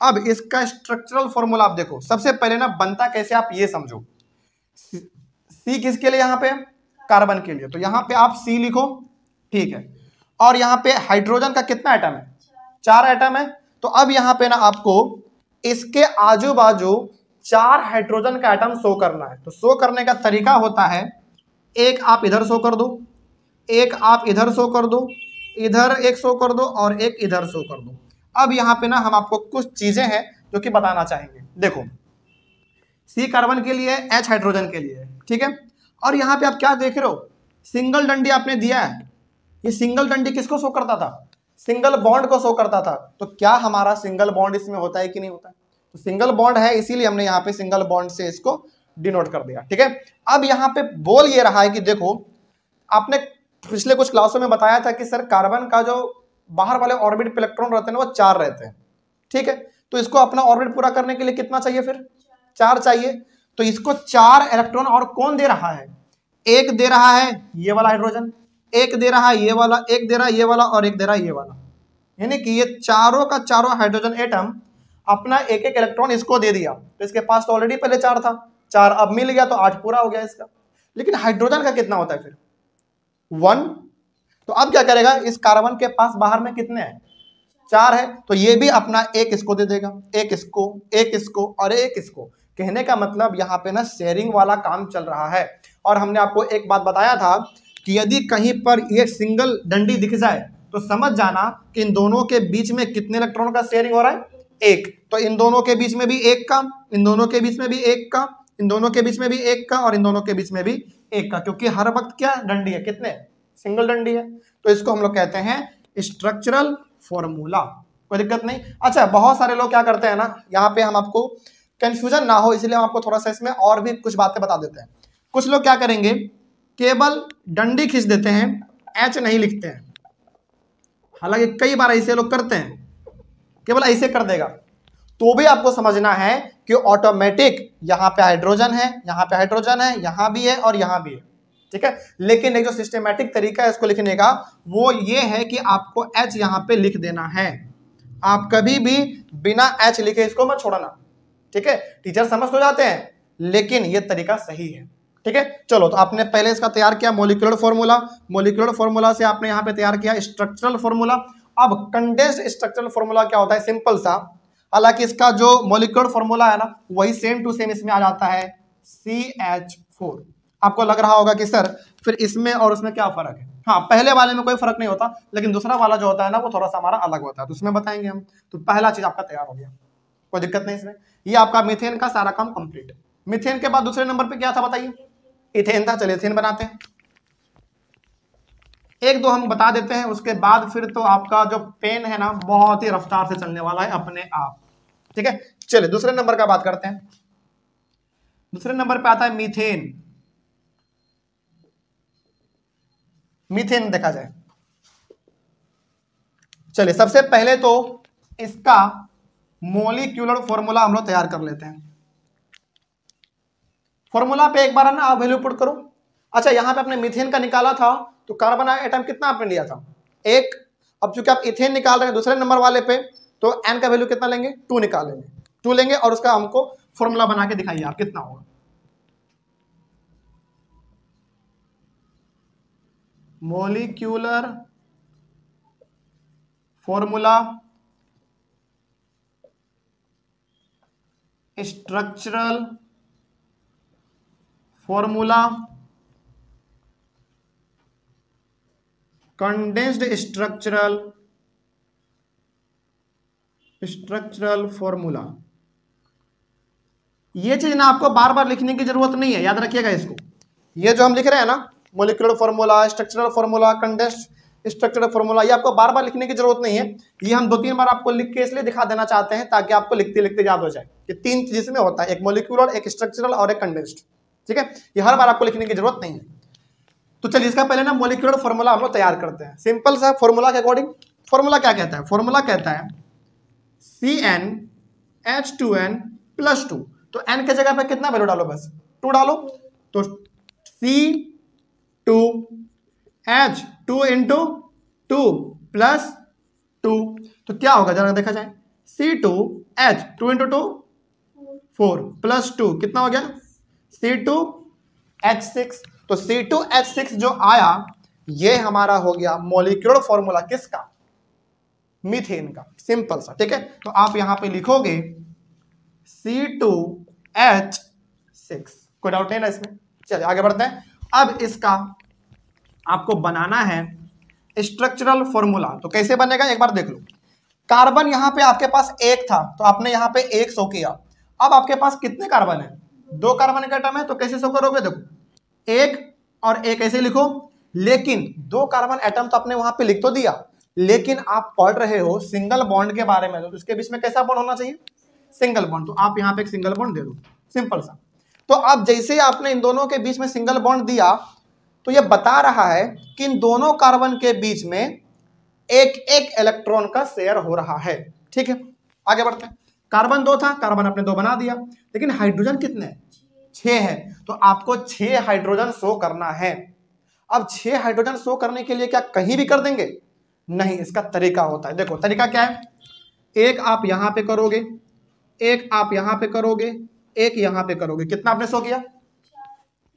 अब इसका स्ट्रक्चरल फॉर्मूला आप देखो, सबसे पहले ना बनता कैसे आप ये समझो, C किसके लिए, यहाँ पे कार्बन के लिए, तो यहाँ पे आप C लिखो, ठीक है। और यहाँ पे हाइड्रोजन का कितना एटम है 4 एटम है, तो अब यहाँ पे ना आपको इसके आजू बाजू 4 हाइड्रोजन का एटम शो करना है। तो शो करने का तरीका होता है, एक आप इधर शो कर दो, एक आप इधर शो कर दो, इधर एक शो कर दो और एक इधर शो कर दो। अब यहाँ पे ना हम आपको कुछ चीजें हैं जो कि बताना चाहेंगे। देखो C कार्बन के लिए, H हाइड्रोजन के लिए, ठीक है। और यहाँ पे आप क्या देख रहे हो, सिंगल डंडी आपने दिया है, ये सिंगल डंडी किसको शो करता था, सिंगल बॉन्ड को शो करता था। तो क्या हमारा सिंगल बॉन्ड इसमें होता है कि नहीं होता है, तो सिंगल बॉन्ड है, इसीलिए हमने यहाँ पे सिंगल बॉन्ड से इसको डिनोट कर दिया, ठीक है। अब यहाँ पे बोल ये रहा है कि देखो आपने पिछले कुछ क्लासों में बताया था कि सर कार्बन का जो बाहर वाले ऑर्बिट पे इलेक्ट्रॉन रहते हैं वो 4 रहते हैं, ठीक है। तो इसको अपना ऑर्बिट पूरा करने के लिए कितना चाहिए, फिर 4 चाहिए। तो इसको 4 इलेक्ट्रॉन और कौन दे रहा है, एक दे रहा है ये वाला हाइड्रोजन, एक दे रहा है ये वाला, एक दे रहा है ये वाला और एक दे रहा है ये वाला, यानी कि ये चारों का चारों हाइड्रोजन एटम अपना एक एक इलेक्ट्रॉन इसको दे दिया। तो इसके पास तो ऑलरेडी पहले 4 था, 4 अब मिल गया तो 8 पूरा हो गया इसका। लेकिन हाइड्रोजन का कितना होता है फिर 1, तो अब क्या करेगा, इस कार्बन के पास बाहर में कितने हैं 4 है, तो ये भी अपना एक इसको दे देगा, एक इसको, एक इसको और एक इसको। कहने का मतलब यहाँ पे ना शेयरिंग वाला काम चल रहा है। और हमने आपको एक बात बताया था कि यदि कहीं पर ये सिंगल डंडी दिख जाए तो समझ जाना कि इन दोनों के बीच में कितने इलेक्ट्रॉन का शेयरिंग हो रहा है, एक। तो इन दोनों के बीच में भी एक का, इन दोनों के बीच में भी एक का इन दोनों के बीच में भी एक का और इन दोनों के बीच में भी एक का, क्योंकि हर वक्त क्या डंडी है, कितने, सिंगल डंडी है, तो इसको हम लोग कहते हैं स्ट्रक्चरल फॉर्मूला। कोई दिक्कत नहीं। अच्छा, बहुत सारे लोग क्या करते हैं ना, यहाँ पे हम आपको कंफ्यूजन ना हो इसलिए हम आपको थोड़ा सा इसमें और भी कुछ बातें बता देते हैं। कुछ लोग क्या करेंगे, केवल डंडी खींच देते हैं, एच नहीं लिखते हैं। हालांकि कई बार ऐसे लोग करते हैं, केवल ऐसे कर देगा, तो भी आपको समझना है कि ऑटोमेटिक यहाँ पे हाइड्रोजन है, यहाँ पे हाइड्रोजन है, यहाँ भी है और यहाँ भी है, ठीक है। लेकिन एक जो सिस्टमेटिक तरीका है इसको लिखने का, वो ये है कि आपको H यहाँ पे लिख देना है। आप कभी भी बिना H लिखे इसको मत छोड़ना, ठीक है। टीचर समझ तो जाते हैं, लेकिन ये तरीका सही है, ठीक है। चलो, तो आपने पहले इसका तैयार किया मोलिकुलर फॉर्मूला, मोलिकुलर फॉर्मूला से आपने यहाँ पे तैयार किया स्ट्रक्चरल फॉर्मूला। अब कंडेंस्ड स्ट्रक्चरल फॉर्मूला क्या होता है, सिंपल सा। हालांकि इसका जो मोलिकुलर फॉर्मूला है ना, वही सेम टू सेम इसमें आ जाता है CH4। आपको लग रहा होगा कि सर फिर इसमें और उसमें क्या फर्क है। हाँ, पहले वाले में कोई फर्क नहीं होता, लेकिन दूसरा वाला जो होता है ना, वो थोड़ा सा हमारा अलग होता है, तो उसमें बताएंगे हम। तो पहला चीज आपका तैयार हो गया, कोई दिक्कत नहीं इसमें। ये आपका मीथेन का सारा काम कंप्लीट। मीथेन के बाद दूसरे नंबर पे क्या था बताइए, इथेन था। चलिए इथेन बनाते हैं, एक दो हम बता देते हैं, उसके बाद फिर तो आपका जो पेन है ना बहुत ही रफ्तार से चलने वाला है अपने आप, ठीक है। चलिए दूसरे नंबर का बात करते हैं। दूसरे नंबर पे आता है मीथेन। मीथेन देखा जाए, चलिए सबसे पहले तो इसका मोलिक्यूलर फॉर्मूला हम लोग तैयार कर लेते हैं। फॉर्मूला पे एक बार है ना आप वैल्यू पुट करो। अच्छा, यहां पे आपने मीथेन का निकाला था, तो कार्बन एटम कितना आपने लिया था, एक। अब चूंकि आप इथेन निकाल रहे हैं दूसरे नंबर वाले पे, तो n का वैल्यू कितना लेंगे, 2 निकालेंगे, 2 लेंगे और उसका हमको फॉर्मूला बना के दिखाइए आप कितना होगा। Molecular formula structural formula condensed structural formula. ये चीज ना आपको बार बार लिखने की जरूरत नहीं है, याद रखिएगा इसको। ये जो हम लिख रहे हैं ना, molecular formula, structural formula, condensed structural formula, ये आपको बार बार लिखने की जरूरत नहीं है। ये हम 2-3 बार आपको लिख के इसलिए दिखा देना चाहते हैं ताकि आपको लिखते लिखते याद हो जाए कि 3 चीज में होता है, एक मोलिकुलर, एक स्ट्रक्चरल और एक कंडेंस्ड, ठीक है। ये हर बार आपको लिखने की जरूरत नहीं है। तो चलिए इसका पहले ना मोलिकुलर फॉर्मूला हम लोग तैयार करते हैं, सिंपल सा फॉर्मूला के अकॉर्डिंग। फॉर्मूला क्या कहता है, फॉर्मूला कहता है CnH2n+2। तो n के जगह पे कितना वैल्यू डालो, बस 2 डालो, तो C2H2 × 2 + 2, तो क्या होगा जरा देखा जाए, C2H2 × 2 4 + 2 कितना हो गया, C2H6। तो C2H6 जो आया, ये हमारा हो गया मोलिकुलर फॉर्मूला किसका, मीथेन का, सिंपल सा, ठीक है। तो आप यहां पे लिखोगे C2H6, कोई डाउट नहीं ना इसमें। चलिए आगे बढ़ते हैं। अब इसका आपको बनाना है स्ट्रक्चरल फॉर्मूला, तो कैसे बनेगा एक बार देख लो। कार्बन यहां पे आपके पास एक था, तो आपने यहां पे 1 शो किया। अब आपके पास कितने कार्बन है, 2 कार्बन का एटम है, तो कैसे शो करोगे, देखो 1 और 1 ऐसे लिखो। लेकिन 2 कार्बन एटम तो आपने वहां पे लिख तो दिया, लेकिन आप पढ़ रहे हो सिंगल बॉन्ड के बारे में, तो इसके बीच में कैसा बॉन्ड होना चाहिए, सिंगल बॉन्ड। तो आप यहाँ पे एक सिंगल बॉन्ड दे दो, सिंपल सा। तो अब जैसे आपने इन दोनों के बीच में सिंगल बॉन्ड दिया, तो ये बता रहा है कि इन दोनों कार्बन के बीच में एक एक इलेक्ट्रॉन का शेयर हो रहा है, ठीक है। आगे बढ़ते हैं। कार्बन 2 था, कार्बन आपने 2 बना दिया, लेकिन हाइड्रोजन कितने हैं, 6 है, तो आपको 6 हाइड्रोजन शो करना है। अब 6 हाइड्रोजन शो करने के लिए क्या कहीं भी कर देंगे, नहीं, इसका तरीका होता है। देखो तरीका क्या है, एक आप यहां पे करोगे, एक आप यहां पे करोगे, एक यहां पे करोगे, कितना आपने शो किया,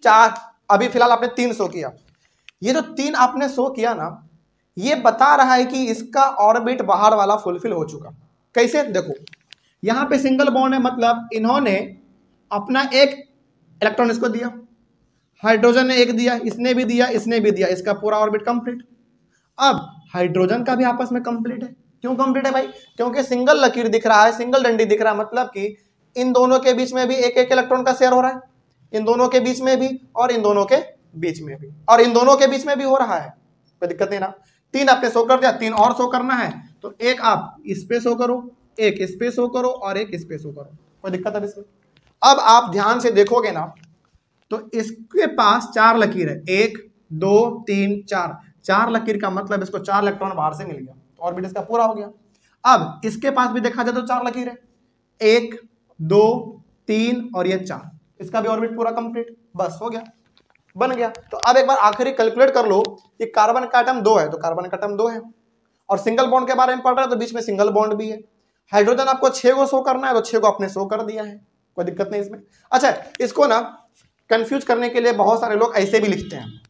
4। अभी फिलहाल आपने 3 शो किया। ये जो 3 आपने शो किया ना, ये बता रहा है कि इसका ऑर्बिट बाहर वाला फुलफिल हो चुका। कैसे, देखो यहां पे सिंगल बॉन्ड है, मतलब इन्होंने अपना एक इलेक्ट्रॉन इसको दिया, हाइड्रोजन ने एक दिया, इसने भी दिया, इसने भी दिया, इसका पूरा ऑर्बिट कंप्लीट। अब हाइड्रोजन का भी आपस में कंप्लीट है। क्यों कंप्लीट है भाई, क्योंकि सिंगल लकीर दिख रहा है, सिंगल डंडी दिख रहा है, मतलब कि इन दोनों के बीच में भी एक एक इलेक्ट्रॉन का शेयर हो रहा है, इन दोनों के बीच में भी और इन दोनों के बीच में भी और इन दोनों के बीच में भी हो रहा है, कोई दिक्कत नहीं ना। 3 आपने शो कर दिया, 3 और शो करना है तो एक आप इस पे शो करो, एक इस पे शो करो और एक इस पे शो करो, कोई दिक्कत है इसमें। अब आप ध्यान से देखोगे ना तो इसके पास 4 लकीर है, 1 2 3 4, 4 लकीर का मतलब इसको 4 इलेक्ट्रॉन बाहर से मिल गया, ऑर्बिट इसका पूरा हो गया। अब इसके पास भी देखा जाए तो 4 लकीर है, 1 2 3 और ये 4, इसका भी ऑर्बिट पूरा कंप्लीट, बस हो गया, बन गया। तो अब एक बार आखिरी कैलकुलेट कर लो कि कार्बन का एटम 2 है तो कार्बन का एटम 2 है, और सिंगल बॉन्ड के बारे में पढ़ रहे हैं तो बीच में सिंगल बॉन्ड भी है। हाइड्रोजन आपको 6 को शो करना है तो 6 को आपने शो कर दिया है, कोई दिक्कत नहीं इसमें। अच्छा, इसको ना कंफ्यूज करने के लिए बहुत सारे लोग ऐसे भी लिखते हैं,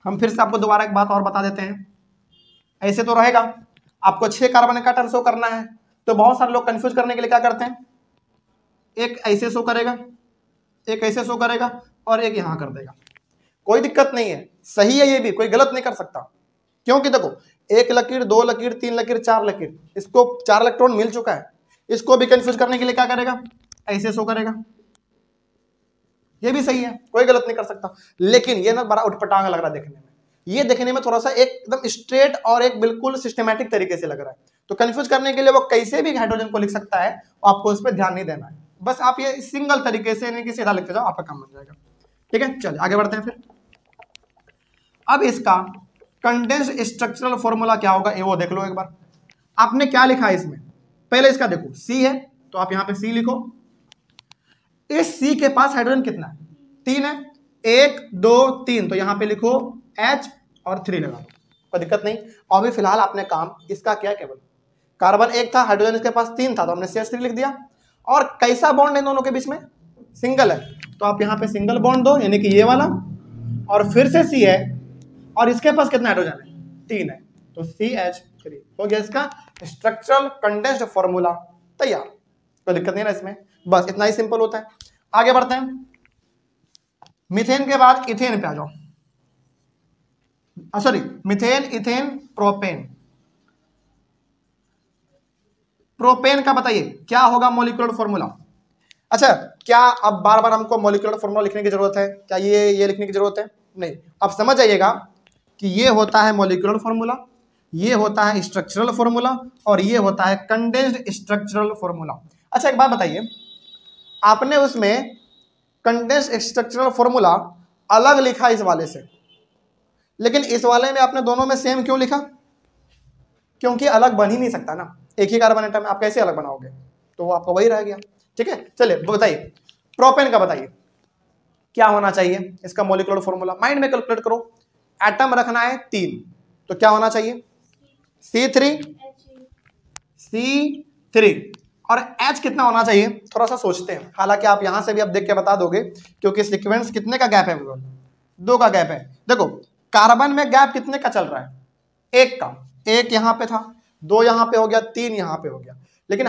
हम फिर से आपको दोबारा एक बात और बता देते हैं। ऐसे तो रहेगा, आपको 6 कार्बन का एटम शो करना है तो बहुत सारे लोग कंफ्यूज करने के लिए क्या करते हैं, एक ऐसे शो करेगा, एक ऐसे शो करेगा और एक यहां कर देगा, कोई दिक्कत नहीं है, सही है, ये भी कोई गलत नहीं कर सकता। क्योंकि देखो 1 लकीर 2 लकीर 3 लकीर 4 लकीर, इसको 4 इलेक्ट्रॉन मिल चुका है, इसको भी कंफ्यूज करने के लिए क्या करेगा, ऐसे शो करेगा, ये भी सही है, कोई गलत नहीं कर सकता। लेकिन ये ना बड़ा उटपटांग लग रहा है देखने में, ये देखने में थोड़ा सा एकदम स्ट्रेट और एक बिल्कुल सिस्टमैटिक तरीके से लग रहा है, तो कंफ्यूज करने के लिए वो कैसे भी हाइड्रोजन को लिख सकता है, आपको उस पर ध्यान नहीं देना है, बस आप ये सिंगल तरीके से यानी कि सीधा लिखते जाओ, आपका काम बन जाएगा। ठीक है, चलिए आगे बढ़ते हैं फिर। अब इसका कंडेंस्ड स्ट्रक्चरल फॉर्मूला क्या होगा ये वो देख लो एक बार। आपने क्या लिखा है इसमें, पहले इसका देखो, C है तो आप यहां पे C लिखो। इस C के पास हाइड्रोजन कितना है, 3 है, 1 2 3, तो यहां पे लिखो H और 3 लगा दो, कोई दिक्कत नहीं। और अभी फिलहाल आपने काम इसका किया, केवल कार्बन 1 था, हाइड्रोजन इसके पास 3 था तो हमने CH3 लिख दिया। और कैसा बॉन्ड है दोनों के बीच में, सिंगल है, तो आप यहां पे सिंगल बॉन्ड दो, यानी कि ये वाला, और फिर से C है और इसके पास कितना हाइड्रोजन है, 3 है, तो CH3 हो गया इसका स्ट्रक्चरल कंडेंस्ड फॉर्मूला तैयार, कोई दिक्कत नहीं ना इसमें, बस इतना ही सिंपल होता है। आगे बढ़ते हैं, मीथेन के बाद इथेन पे आ जाओ, sorry methane ethane propane. Propane का बताइए क्या होगा मॉलिक्यूलर फॉर्मूला। अच्छा, क्या अब बार बार हमको मॉलिक्यूलर फॉर्मूला लिखने की जरूरत है, क्या ये लिखने की जरूरत है, नहीं। अब समझ जाइएगा कि ये होता है मॉलिक्यूलर फॉर्मूला, ये होता है स्ट्रक्चरल फॉर्मूला और ये होता है कंडेंस्ड स्ट्रक्चरल फॉर्मूला। अच्छा एक बात बताइए, आपने उसमें कंडेंस्ड स्ट्रक्चरल फॉर्मूला अलग लिखा इस वाले से, लेकिन इस वाले में आपने दोनों में सेम क्यों लिखा, क्योंकि अलग बन ही नहीं सकता ना, एक ही कार्बन एटम आप कैसे अलग बनाओगे, तो वो आपका वही रह गया। ठीक है, चलिए बताइए प्रोपेन का बताइए क्या होना चाहिए इसका मॉलिक्यूलर फॉर्मूला, माइंड में कैलकुलेट करो। एटम रखना है 3 तो क्या होना चाहिए, C3 और H कितना होना चाहिए, थोड़ा सा सोचते हैं, हालांकि आप यहां से भी अब देख के बता दोगे क्योंकि सीक्वेंस कितने का गैप है, 2 का गैप है। देखो कार्बन में गैप कितने का चल रहा है, 1 का, 1 यहां पे था, 2 यहां पे हो गया, 3 यहां पे हो गया, लेकिन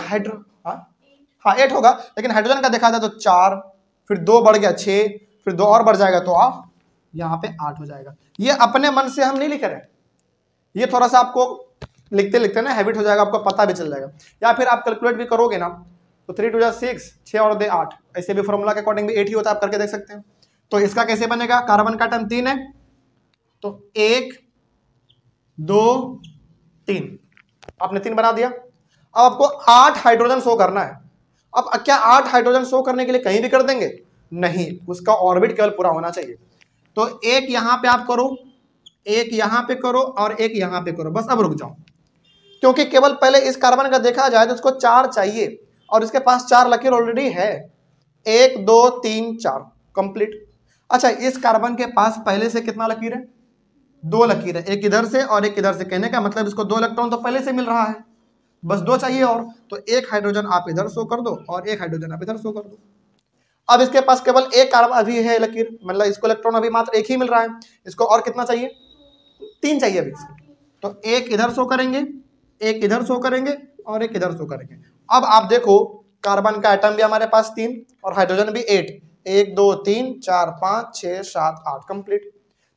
हाँ 8 होगा, लेकिन हाइड्रोजन का देखा जाए तो 4, फिर 2 बढ़ गया 6, फिर 2 और बढ़ जाएगा तो आप यहाँ पे 8 हो जाएगा। ये अपने मन से हम नहीं लिख रहे, ये थोड़ा सा आपको लिखते लिखते ना हैबिट हो जाएगा, आपको पता भी चल जाएगा, या फिर आप कैलकुलेट भी करोगे ना तो 3 2 6, 6 और 2 8, ऐसे भी फॉर्मूला के अकॉर्डिंग भी 8 ही होता है, आप करके देख सकते हैं। तो इसका कैसे बनेगा, कार्बन का एटम 3 है तो 1 2 3, आपने 3 बना दिया। अब आपको 8 हाइड्रोजन शो करना है। अब क्या 8 हाइड्रोजन शो करने के लिए कहीं भी कर देंगे, नहीं, उसका ऑर्बिट केवल पूरा होना चाहिए। तो एक यहां पे आप करो, एक यहां पे करो और एक यहां पे करो, बस अब रुक जाओ, क्योंकि केवल पहले इस कार्बन का देखा जाए तो उसको 4 चाहिए और इसके पास 4 लकीर ऑलरेडी है, 1 2 3 4 कंप्लीट। अच्छा, इस कार्बन के पास पहले से कितना लकीर है, 2 लकीर है, एक इधर से और एक इधर से, कहने का मतलब इसको 2 इलेक्ट्रॉन तो पहले से मिल रहा है, बस 2 चाहिए और, तो 1 हाइड्रोजन आप इधर शो कर दो और 1 हाइड्रोजन आप इधर शो कर दो। अब इसके पास केवल 1 कार्बन अभी है लकीर, मतलब इसको इलेक्ट्रॉन अभी मात्र 1 ही मिल रहा है, इसको और कितना चाहिए, 3 चाहिए अभी इसको, तो 1 इधर शो करेंगे, 1 इधर शो करेंगे और 1 इधर शो करेंगे। अब आप देखो कार्बन का एटम भी हमारे पास 3 और हाइड्रोजन भी 8, 1 2 3 4 5 6 7 8 कंप्लीट।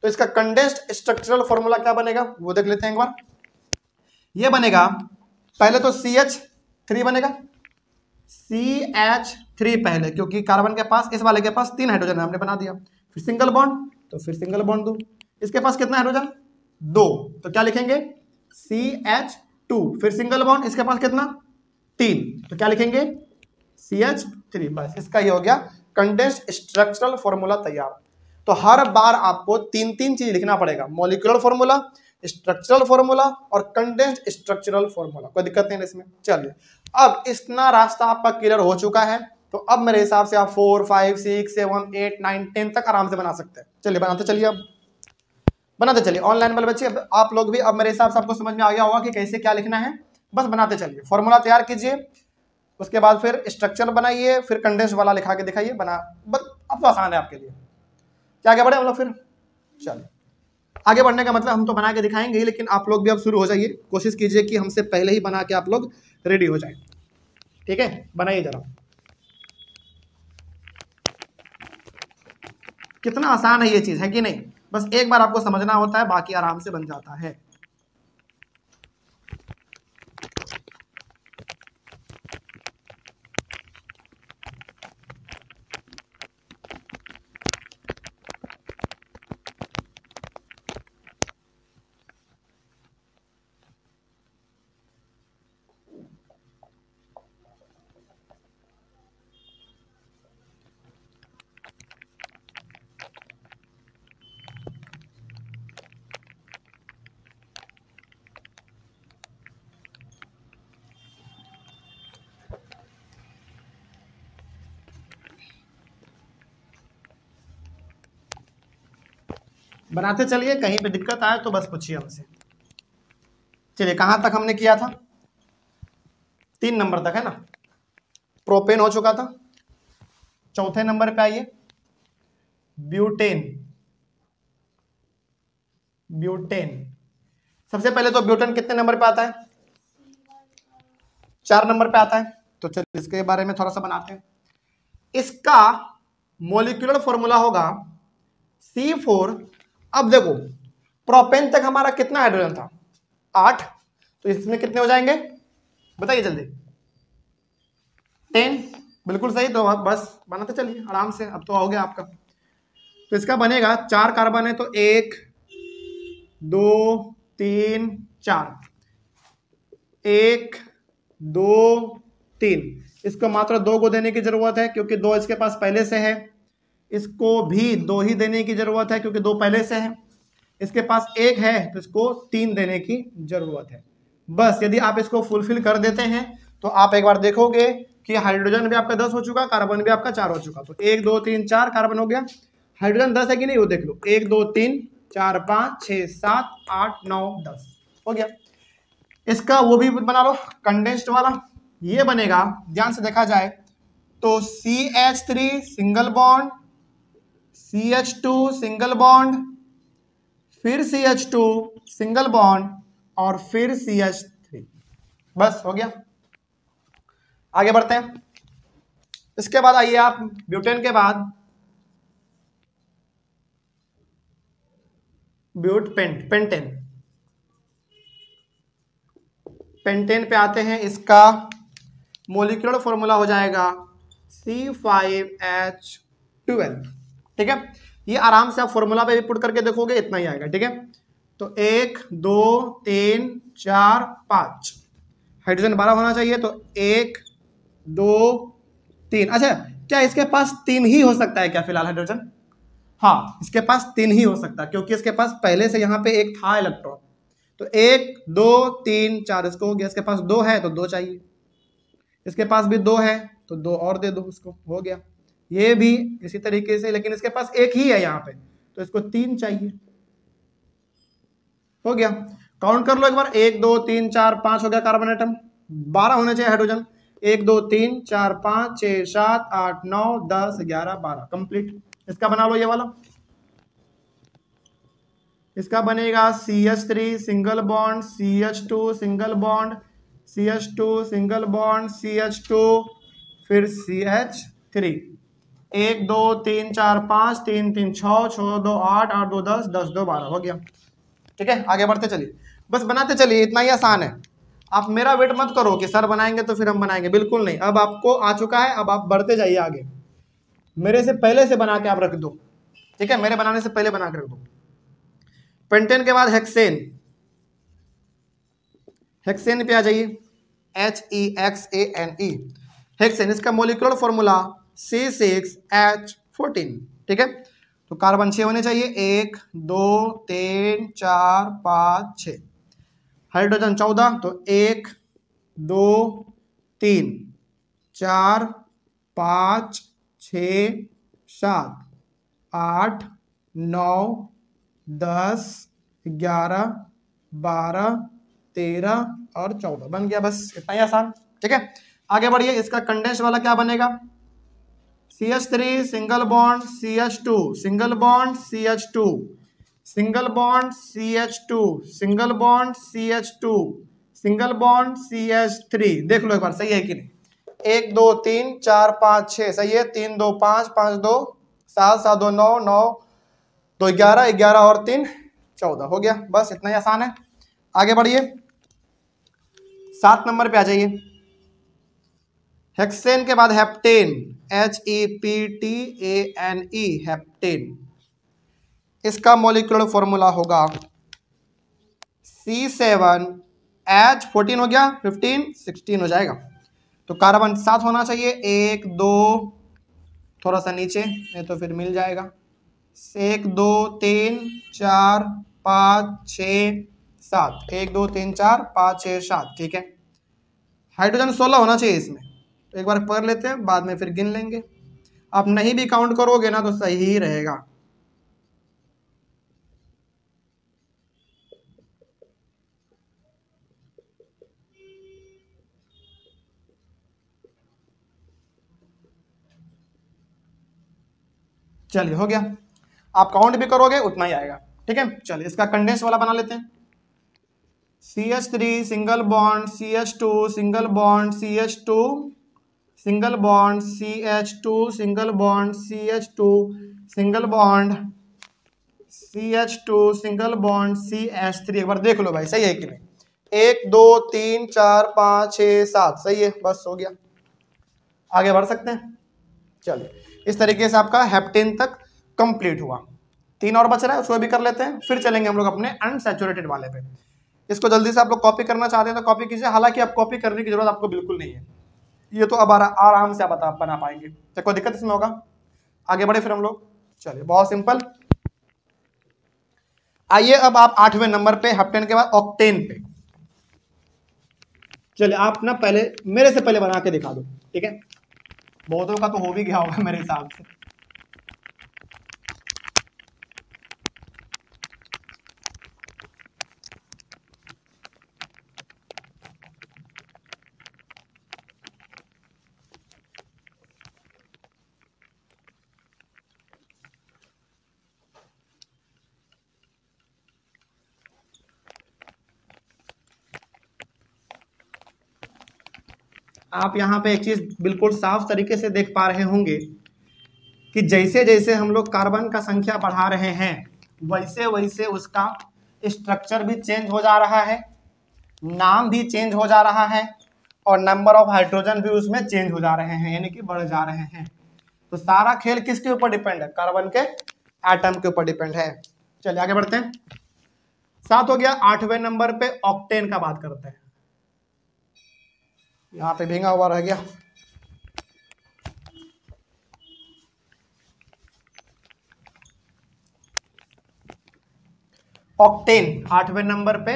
तो इसका कंडेंस्ड स्ट्रक्चरल फॉर्मूला क्या बनेगा वो देख लेते हैं एक बार। ये बनेगा, पहले तो CH3 बनेगा, CH3 पहले, क्योंकि कार्बन के पास, इस वाले के पास 3 हाइड्रोजन है, हमने बना दिया। फिर सिंगल बॉन्ड, तो फिर सिंगल बॉन्ड 2, इसके पास कितना हाइड्रोजन 2, तो क्या लिखेंगे CH2। फिर सिंगल बॉन्ड, इसके पास कितना 3, तो क्या लिखेंगे CH3। बस इसका ये हो गया कंडेंस्ड स्ट्रक्चरल फॉर्मूला तैयार। तो हर बार आपको 3 चीज लिखना पड़ेगा, मॉलिक्यूलर फॉर्मूला, स्ट्रक्चरल फॉर्मूला और कंडेंस्ड स्ट्रक्चरल फॉर्मूला। कोई दिक्कत नहीं है इसमें। चलिए, अब इतना रास्ता आपका क्लियर हो चुका है, तो अब मेरे हिसाब से आप 4, 5, 6, 7, 8, 9, 10 तक आराम से बना सकते हैं। चलिए बनाते चलिए, अब बनाते चलिए। ऑनलाइन वाले बच्चे आप लोग भी अब मेरे हिसाब से आपको समझ में आ गया होगा कि कैसे क्या लिखना है। बस बनाते चलिए, फॉर्मूला तैयार कीजिए, उसके बाद फिर स्ट्रक्चर बनाइए, फिर कंडेंस वाला लिखा के दिखाइए। बना, बस अब तो आसान है आपके लिए। क्या आगे बढ़े हम लोग फिर? चलिए, आगे बढ़ने का मतलब हम तो बना के दिखाएंगे ही, लेकिन आप लोग भी अब शुरू हो जाइए। कोशिश कीजिए कि हमसे पहले ही बना के आप लोग रेडी हो जाए। ठीक है, बनाइए जरा। कितना आसान है ये चीज, है कि नहीं? बस एक बार आपको समझना होता है, बाकी आराम से बन जाता है। बनाते चलिए, कहीं पे दिक्कत आए तो बस पूछिए हमसे। चलिए, कहां तक हमने किया था? 3 नंबर तक है ना। प्रोपेन हो चुका था। चौथे नंबर पे आइए, ब्यूटेन। ब्यूटेन सबसे पहले तो ब्यूटेन कितने नंबर पे आता है? 4 नंबर पे आता है। तो चलिए इसके बारे में थोड़ा सा बनाते हैं। इसका मॉलिक्यूलर फॉर्मूला होगा C4। अब देखो, प्रोपेन तक हमारा कितना हाइड्रोजन था? 8। तो इसमें कितने हो जाएंगे बताइए जल्दी? 10। बिल्कुल सही। तो बस बनाते चलिए आराम से, अब तो हो गया आपका। तो इसका बनेगा, 4 कार्बन है तो 1 2 3 4, 1 2 3। इसको मात्र 2 को देने की जरूरत है, क्योंकि 2 इसके पास पहले से है। इसको भी 2 ही देने की जरूरत है, क्योंकि 2 पहले से है। इसके पास 1 है तो इसको 3 देने की जरूरत है। बस यदि आप इसको फुलफिल कर देते हैं तो आप एक बार देखोगे कि हाइड्रोजन भी आपका 10 हो चुका, कार्बन भी आपका 4 हो चुका। तो 1 2 3 4 कार्बन हो गया। हाइड्रोजन 10 है कि नहीं, वो देख लो। 1 2 3 4 5 6 7 8 9 10 हो गया। इसका वो भी बना लो, कंडेंस्ड वाला। ये बनेगा, ध्यान से देखा जाए तो CH3 single bond, CH2 single bond, फिर CH2 सिंगल बॉन्ड और फिर CH3। बस हो गया। आगे बढ़ते हैं। इसके बाद आइए आप ब्यूटेन के बाद पेंटेन। पेंटेन पे आते हैं। इसका मॉलिक्यूलर फॉर्मूला हो जाएगा C5H12। ठीक है, ये आराम से आप फॉर्मूला पे भी पुट करके देखोगे, इतना ही आएगा। ठीक है, तो 1 2 3 4 5, हाइड्रोजन 12 होना चाहिए। तो 1 2 3। अच्छा, क्या इसके पास 3 ही हो सकता है क्या फिलहाल हाइड्रोजन? हाँ, इसके पास 3 ही हो सकता है, क्योंकि इसके पास पहले से यहाँ पे एक था इलेक्ट्रॉन। तो 1 2 3 4 इसको हो गया। इसके पास 2 है तो 2 चाहिए। इसके पास भी 2 है तो 2 और दे दो उसको, हो गया। ये भी इसी तरीके से, लेकिन इसके पास 1 ही है यहाँ पे, तो इसको 3 चाहिए। हो गया। काउंट कर लो एक बार, 1 2 3 4 5 हो गया कार्बन एटम। 12 होने चाहिए हाइड्रोजन। 1 2 3 4 5 6 7 8 9 10 11 12 कंप्लीट। इसका बना लो ये वाला। इसका बनेगा CH3 single bond, CH2 single bond, CH2 single bond, CH2 फिर CH3। 1 2 3 4 5 3 3 6 6 2 8 8 2 10 10 2 12 हो गया। ठीक है, आगे बढ़ते चलिए, बस बनाते चलिए, इतना ही आसान है। आप मेरा वेट मत करो कि सर बनाएंगे तो फिर हम बनाएंगे, बिल्कुल नहीं। अब आपको आ चुका है, अब आप बढ़ते जाइए आगे। मेरे से पहले से बना के आप रख दो, ठीक है, मेरे बनाने से पहले बना के रख दो। पेंटेन के बाद हेक्सेन, हेक्सेन पे आ जाइए, HEXANE, हेक्सेन। इसका मोलिकुलर फॉर्मूला C6H14, ठीक है। तो कार्बन 6 होने चाहिए, 1 2 3 4 5 6। हाइड्रोजन 14, तो 1 2 3 4 5 6 7 8 9 10 11 12 13 और 14 बन गया, बस इतना ही आसान, ठीक है। आगे बढ़िए, इसका कंडेंस वाला क्या बनेगा, CH3 single bond CH2 single bond CH2 single bond CH2 single bond CH2 single bond CH3। देख लो एक बार सही है कि नहीं, 1 2 3 4 5 6 सही है, 3 2 5 5 2 7 7 2 9 9 2 11 11 और 3 14 हो गया, बस इतना ही आसान है। आगे बढ़िए, 7 नंबर पे आ जाइए, हेक्सेन के बाद हेप्टेन, HEPTANE, हेप्टेन। इसका मॉलिक्यूलर फॉर्मूला होगा C7H14 हो गया, 15 16 हो जाएगा। तो कार्बन 7 होना चाहिए, 1 2 थोड़ा सा नीचे, नहीं तो फिर मिल जाएगा, 1 2 3 4 5 6 7, 1 2 3 4 5 6 7, ठीक है। हाइड्रोजन 16 होना चाहिए इसमें, तो एक बार पढ़ लेते हैं, बाद में फिर गिन लेंगे। आप नहीं भी काउंट करोगे ना तो सही ही रहेगा। चलिए हो गया, आप काउंट भी करोगे उतना ही आएगा, ठीक है। चलिए इसका कंडेंस वाला बना लेते हैं, CH3 single bond CH2 single bond CH2 single bond CH2 single bond CH2 single bond CH2 single bond CH3। एक बार देख लो भाई सही है कि नहीं, 1 2 3 4 5 6 7 सही है, बस हो गया, आगे बढ़ सकते हैं। चलिए इस तरीके से आपका हेप्टेन तक कंप्लीट हुआ। 3 और बच रहा है, उसको भी कर लेते हैं, फिर चलेंगे हम लोग अपने अनसैचुरेटेड वाले पे। इसको जल्दी से आप लोग कॉपी करना चाहते हैं तो कॉपी कीजिए, हालांकि आप कॉपी करने की जरूरत आपको बिल्कुल नहीं है, ये तो अब आराम से आप बना पाएंगे, तो कोई दिक्कत इसमें होगा। आगे बढ़े फिर हम लोग, चलिए बहुत सिंपल। आइए अब आप 8वें नंबर पे हेप्टेन के बाद ऑक्टेन पे। चलिए आप ना पहले मेरे से पहले बना के दिखा दो, ठीक है, बहुतों का तो हो भी गया होगा मेरे हिसाब से। आप यहाँ पे एक चीज बिल्कुल साफ तरीके से देख पा रहे होंगे कि जैसे जैसे हम लोग कार्बन का संख्या बढ़ा रहे हैं वैसे वैसे उसका स्ट्रक्चर भी चेंज हो जा रहा है, नाम भी चेंज हो जा रहा है, और नंबर ऑफ हाइड्रोजन भी उसमें चेंज हो जा रहे हैं, यानी कि बढ़ जा रहे हैं। तो सारा खेल किसके ऊपर डिपेंड है, कार्बन के एटम के ऊपर डिपेंड है। चलिए आगे बढ़ते हैं, 7 हो गया। 8वें नंबर पे ऑक्टेन का बात करते हैं, यहाँ पे भींगा हुआ रह गया। ऑक्टेन 8वें नंबर पे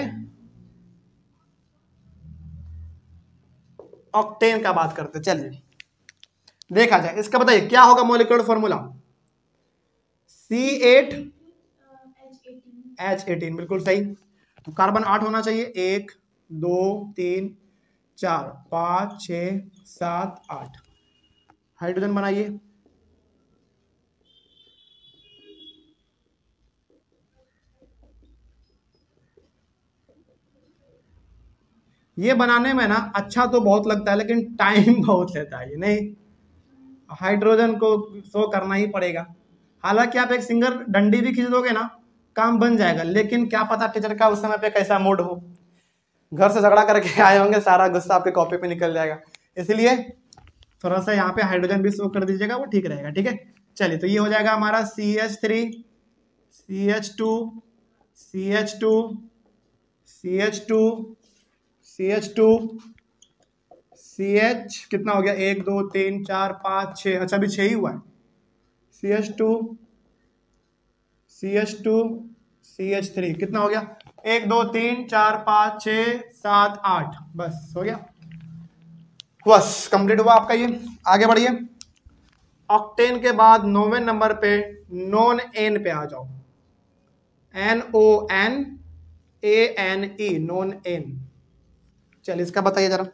ऑक्टेन का बात करते, चलिए देखा जाए। इसका बताइए क्या होगा मॉलिक्यूलर फॉर्मूला, C8H18, बिल्कुल सही। तो कार्बन 8 होना चाहिए, 1 2 3 4 5 6 7 8। हाइड्रोजन बनाइए, ये बनाने में ना अच्छा तो बहुत लगता है लेकिन टाइम बहुत लेता है, ये नहीं, हाइड्रोजन को शो करना ही पड़ेगा। हालांकि आप एक सिंगल डंडी भी खींच दोगे ना काम बन जाएगा, लेकिन क्या पता टीचर का उस समय पे कैसा मूड हो। घर से झगड़ा करके आए होंगे, सारा गुस्सा आपके कॉपी पे निकल जाएगा, इसलिए थोड़ा सा यहाँ पे हाइड्रोजन भी शो कर दीजिएगा, वो ठीक रहेगा। ठीक है, चलिए तो ये हो जाएगा हमारा CH3 CH2 CH2 CH2 CH2 CH कितना हो गया, 1 2 3 4 5 6, अच्छा अभी 6 ही हुआ है। CH2 CH2 CH3 कितना हो गया, 1 2 3 4 5 6 7 8, बस हो गया, बस कंप्लीट हुआ आपका ये। आगे बढ़िए, ऑक्टेन के बाद 9वें नंबर पे नॉन एन पे आ जाओ, NONANE, नॉन एन। चलिए इसका बताइए जरा,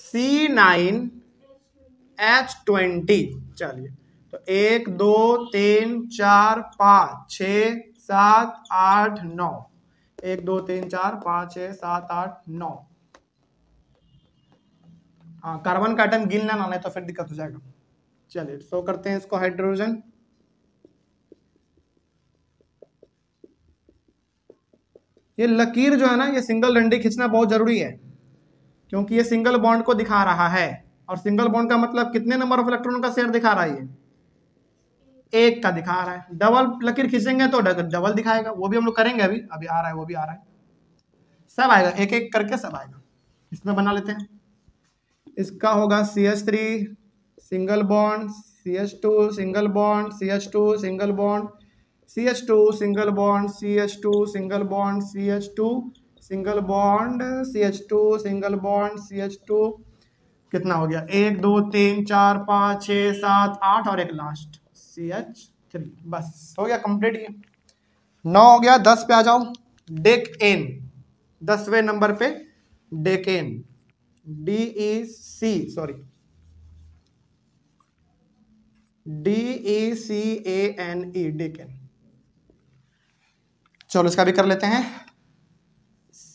C9H20। चलिए तो 1 2 3 4 5 6 7 8 9, 1 2 3 4 5 6 7 8 9। हाँ, कार्बन का आइटम गिनना ना, नहीं तो फिर दिक्कत हो जाएगा। चलिए शो करते हैं इसको हाइड्रोजन, ये लकीर जो है ना, ये सिंगल डंडी खींचना बहुत जरूरी है, क्योंकि ये सिंगल बॉन्ड को दिखा रहा है, और सिंगल बॉन्ड का मतलब कितने नंबर ऑफ इलेक्ट्रॉन का शेयर दिखा रहा है, ये 1 का दिखा रहा है। डबल लकीर खींचेंगे तो डबल दिखाएगा, वो भी हम लोग करेंगे, अभी अभी आ रहा है, वो भी आ रहा है, सब आएगा, एक एक करके सब आएगा। इसमें बना लेते हैं, इसका होगा CH3 single bond, CH2 single bond, CH2 single bond, CH2 single bond, CH2 single bond, CH2 single bond, CH2 single bond, CH2 कितना हो गया, 1 2 3 4 5 6 7 8 और एक लास्ट CH3, बस हो गया कंप्लीट। ये 9 हो गया। 10 पे आ जाओ, डेकेन, 10वें नंबर पे डेकेन, DECANE, डेकेन। चलो इसका भी कर लेते हैं,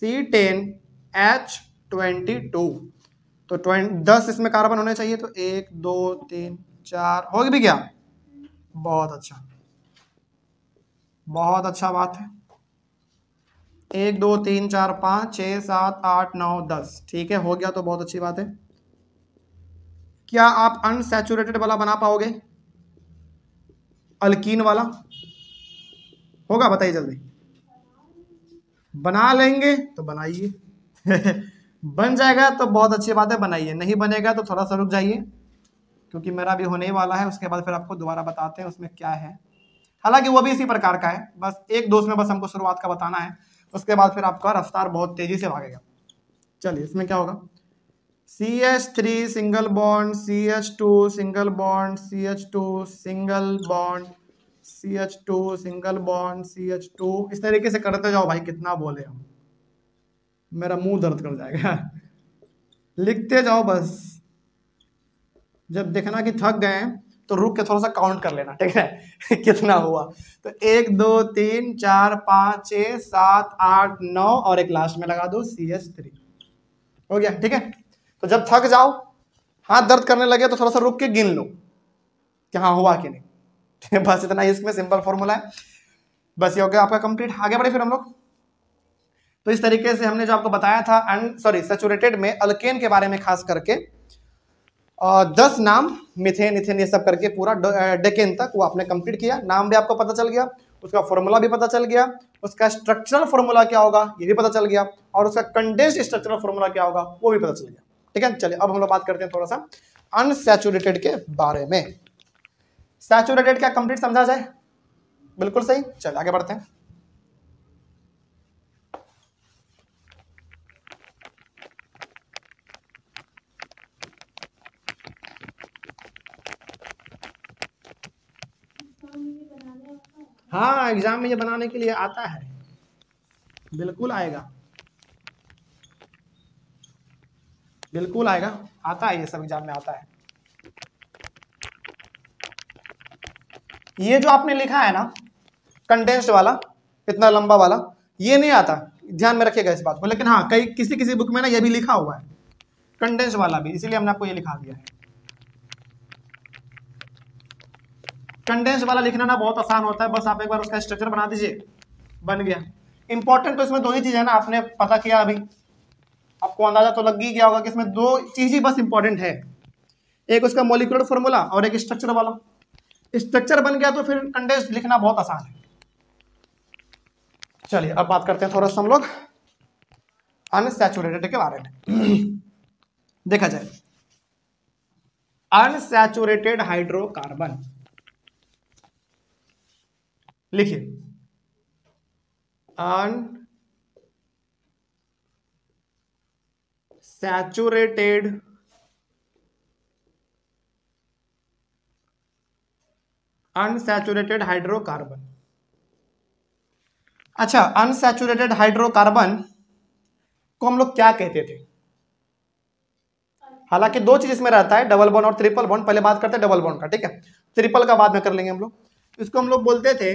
C10H22, तो 10 इसमें कार्बन होने चाहिए, तो 1 2 3 4 हो भी गया, बहुत अच्छा, बहुत अच्छा बात है। 1 2 3 4 5 6 7 8 9 10, ठीक है, हो गया तो बहुत अच्छी बात है। क्या आप अनसैचुरेटेड वाला बना पाओगे, अल्कीन वाला होगा, बताइए जल्दी। बना लेंगे तो बनाइए बन जाएगा तो बहुत अच्छी बात है, बनाइए, नहीं बनेगा तो थोड़ा सा रुक जाइए, क्योंकि मेरा भी होने ही वाला है, उसके बाद फिर आपको दोबारा बताते हैं उसमें क्या है। हालांकि वो भी इसी प्रकार का है, बस एक दोस्त में बस हमको शुरुआत का बताना है, उसके बाद फिर आपका रफ्तार बहुत तेजी से भागेगा। चलिए इसमें क्या होगा, CH3 single bond, CH2 single bond, CH2 single bond, CH2 single bond, CH2, इस तरीके से करते जाओ भाई, कितना बोले हम, मेरा मुंह दर्द कर जाएगा लिखते जाओ बस, जब देखना कि थक गए तो रुक के थोड़ा सा काउंट कर लेना, ठीक है कितना हुआ, तो 1 2 3 4 5 6 7 8 9 और एक लास्ट में लगा दो CH3, हो गया, ठीक है। तो जब थक जाओ, हाथ दर्द करने लगे, तो थोड़ा सा रुक के गिन लो कि हाँ हुआ कि नहीं बस इतना ही इसमें सिंपल फॉर्मूला है, बस ये हो गया आपका कंप्लीट। आगे बढ़े फिर हम लोग, तो इस तरीके से हमने जो आपको बताया था सैचुरेटेड में अल्केन के बारे में खास करके 10 नाम, मिथेन इथेन ये सब करके पूरा डेकेन तक वो आपने कंप्लीट किया, नाम भी आपको पता चल गया, उसका फॉर्मूला भी पता चल गया, उसका स्ट्रक्चरल फॉर्मूला क्या होगा ये भी पता चल गया, और उसका कंडेंस्ड स्ट्रक्चरल फॉर्मूला क्या होगा वो भी पता चल गया, ठीक है। चलिए अब हम लोग बात करते हैं थोड़ा सा अनसैचुरेटेड के बारे में। सैचुरेटेड क्या कंप्लीट समझा जाए, बिल्कुल सही, चलिए आगे बढ़ते हैं। हाँ, एग्जाम में ये बनाने के लिए आता है, बिल्कुल आएगा, बिल्कुल आएगा, आता है, ये सब एग्जाम में आता है। ये जो आपने लिखा है ना कंडेंस्ड वाला, इतना लंबा वाला, ये नहीं आता, ध्यान में रखिएगा इस बात को, लेकिन हाँ कई किसी किसी बुक में ना ये भी लिखा हुआ है कंडेंस्ड वाला भी, इसीलिए हमने आपको ये लिखा दिया है। कंडेंस वाला लिखना ना बहुत आसान होता है, बस आप एक बार उसका स्ट्रक्चर बना दीजिए, बन गया। इंपॉर्टेंट तो इसमें दो ही चीज है ना, आपने पता किया अभी, आपको अंदाजा तो लग ही गया होगा कि इसमें दो चीज ही बस इंपॉर्टेंट है, एक उसका मॉलिक्यूलर फॉर्मूला और एक स्ट्रक्चर वाला। स्ट्रक्चर बन गया तो फिर कंडेंस्ड लिखना बहुत आसान है। चलिए अब बात करते हैं थोड़ा सा हम लोग अनसैचुरेटेड के बारे में। देखा जाए अनसैचुरेटेड हाइड्रोकार्बन, लिखिए अनसैचुरेटेड हाइड्रोकार्बन। अच्छा, अनसैचुरेटेड हाइड्रोकार्बन को हम लोग क्या कहते थे? हालांकि दो चीज इसमें रहता है, डबल बॉन्ड और ट्रिपल बॉन्ड। पहले बात करते हैं डबल बॉन्ड का, ठीक है, ट्रिपल का बाद में कर लेंगे हम लोग। इसको हम लोग बोलते थे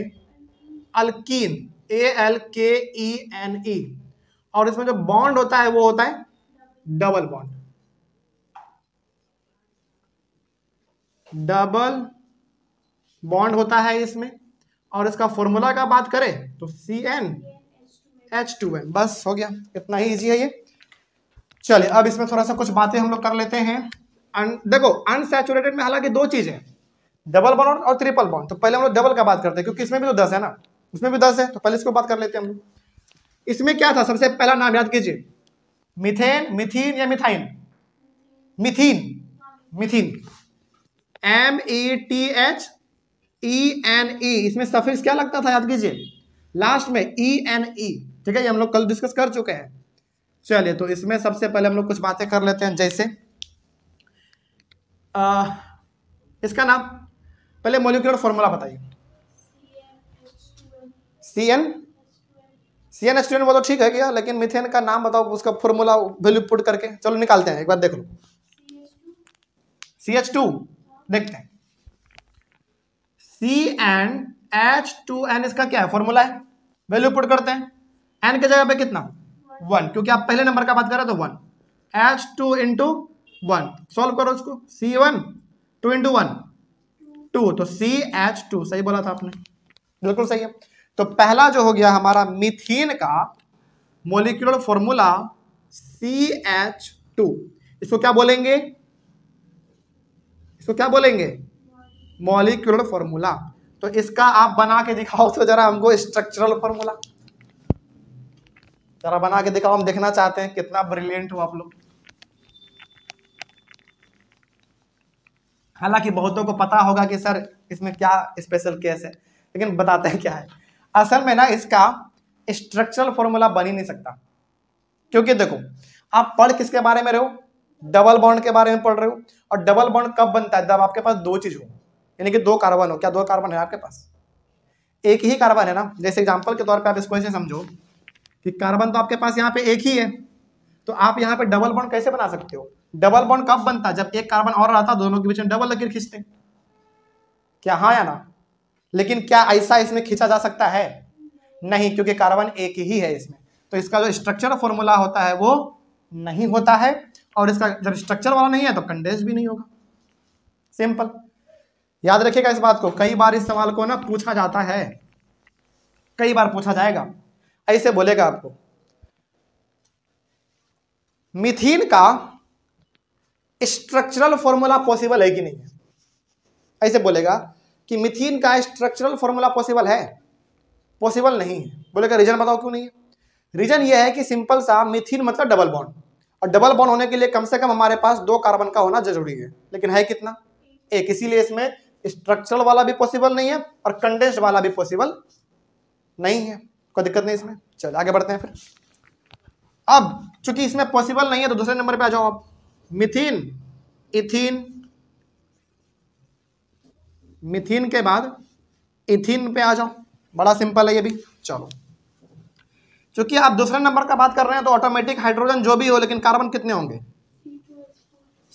अल्कीन, ALKENE, और इसमें जो बॉन्ड होता है वो होता है डबल बॉन्ड, डबल बॉन्ड होता है इसमें। और इसका फॉर्मूला का बात करें तो CnH2n, बस हो गया, इतना ही इजी है ये। चलिए अब इसमें थोड़ा सा कुछ बातें हम लोग कर लेते हैं। देखो अनसैचुरेटेड में हालांकि दो चीजें हैं, डबल बॉन्ड और ट्रिपल बॉन्ड। तो पहले हम लोग डबल का बात करते हैं क्योंकि इसमें भी तो 10 है ना, इसमें भी 10 है, तो पहले इसको बात कर लेते हैं हम लोग। इसमें क्या था, सबसे पहला नाम याद कीजिए, मीथेन, मिथीन या मिथाइन? मिथीन, मिथीन, METHENE। इसमें सफिक्स क्या लगता था याद कीजिए, लास्ट में ENE, ठीक है, ये हम लोग कल डिस्कस कर चुके हैं। चलिए तो इसमें सबसे पहले हम लोग कुछ बातें कर लेते हैं, जैसे इसका नाम, पहले मॉलिक्यूलर फॉर्मूला बताइए। CnH2n बोलो, ठीक है क्या, लेकिन मीथेन का नाम बताओ, उसका फॉर्मूला वैल्यू पुट करके, चलो निकालते हैं, एक बार देख लो। CH2 देखते हैं, CnH2n इसका क्या है, फॉर्मूला है, वैल्यू पुट करते हैं। n के जगह पे कितना, 1, क्योंकि आप पहले नंबर का बात कर रहे हो तो 1, H2 इंटू 1, सॉल्व करो उसको, C1 2 इंटू 1 2, तो CH2, सही बोला था आपने, बिल्कुल सही है। तो पहला जो हो गया हमारा मीथेन का मॉलिक्यूलर फॉर्मूला CH2, इसको क्या बोलेंगे, इसको क्या बोलेंगे, मॉलिक्यूलर फॉर्मूला। तो इसका आप बना के दिखाओ तो जरा हमको, स्ट्रक्चरल फॉर्मूला जरा बना के दिखाओ, हम देखना चाहते हैं कितना ब्रिलियंट हो आप लोग। हालांकि बहुतों को पता होगा कि सर इसमें क्या स्पेशल केस है, लेकिन बताते हैं क्या है। असल में ना इसका स्ट्रक्चरल फॉर्मूला बन ही नहीं सकता, क्योंकि देखो आप पढ़ किसके बारे में रहे हो, डबल बॉन्ड के बारे में पढ़ रहे हो। और डबल बॉन्ड कब बनता है, जब आपके पास दो चीज हो, यानी कि दो कार्बन हो। क्या दो कार्बन है आपके पास, एक ही कार्बन है ना। जैसे एग्जांपल के तौर पे आप इसको ऐसे समझो कि कार्बन तो आपके पास यहाँ पे एक ही है, तो आप यहाँ पे डबल बॉन्ड कैसे बना सकते हो। डबल बॉन्ड कब बनता है, जब एक कार्बन और रहता, दोनों के बीच में डबल लकीर खींचते, क्या हाँ या ना। लेकिन क्या ऐसा इसमें खींचा जा सकता है, नहीं, क्योंकि कार्बन एक ही है इसमें। तो इसका जो स्ट्रक्चर फॉर्मूला होता है वो नहीं होता है, और इसका जब स्ट्रक्चर वाला नहीं है तो कंडेंस भी नहीं होगा, सिंपल। याद रखिएगा इस बात को, कई बार इस सवाल को ना पूछा जाता है, कई बार पूछा जाएगा। ऐसे बोलेगा आपको, मीथेन का स्ट्रक्चरल फॉर्मूला पॉसिबल है कि नहीं है, ऐसे बोलेगा कि मीथेन का स्ट्रक्चरल फॉर्मूला पॉसिबल है, पॉसिबल नहीं है। बोलेगा रीजन बताओ क्यों नहीं है। रीजन ये है कि सिंपल सा, मीथेन मतलब डबल बॉन्ड, और डबल बॉन्ड होने के लिए कम से कम हमारे पास दो कार्बन का होना जरूरी है, लेकिन है कितना, एक। इसीलिए इसमें स्ट्रक्चरल वाला भी पॉसिबल नहीं है और कंडेंस्ड वाला भी पॉसिबल नहीं है, कोई दिक्कत नहीं इसमें। चलो आगे बढ़ते हैं फिर। अब चूंकि इसमें पॉसिबल नहीं है तो दूसरे नंबर पे आ जाओ आप, मीथेन, इथीन, मीथेन के बाद इथीन पे आ जाओ, बड़ा सिंपल है ये भी। चलो चूंकि आप दूसरे नंबर का बात कर रहे हैं तो ऑटोमेटिक हाइड्रोजन जो भी हो, लेकिन कार्बन कितने होंगे,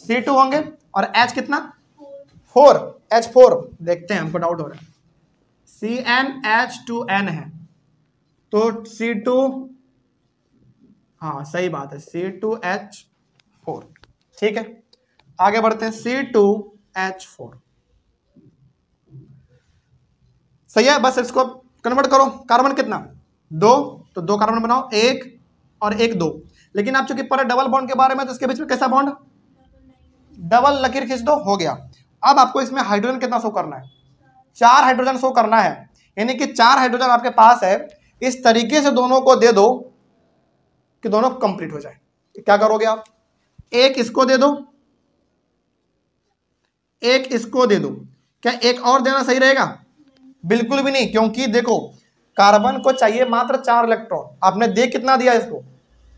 C2 होंगे, और H कितना, 4, H4। देखते हैं, हमको डाउट हो रहा है, CnH2n है तो C2, हाँ सही बात है, C2H4, ठीक है। आगे बढ़ते हैं, C2H4 सही है। बस इसको कन्वर्ट करो, कार्बन कितना, 2, तो 2 कार्बन बनाओ, 1 और 1 2। लेकिन आप चूंकि पढ़े डबल बॉन्ड के बारे में, तो इसके बीच में कैसा बॉन्ड, डबल लकीर खींच दो, हो गया। अब आपको इसमें हाइड्रोजन कितना शो करना है, 4 हाइड्रोजन शो करना है, यानी कि 4 हाइड्रोजन आपके पास है। इस तरीके से दोनों को दे दो कि दोनों कंप्लीट हो जाए। क्या करोगे आप, एक इसको दे दो, एक इसको दे दो। क्या एक और देना सही रहेगा, बिल्कुल भी नहीं, क्योंकि देखो कार्बन को चाहिए मात्र 4 इलेक्ट्रॉन। आपने दे कितना दिया इसको,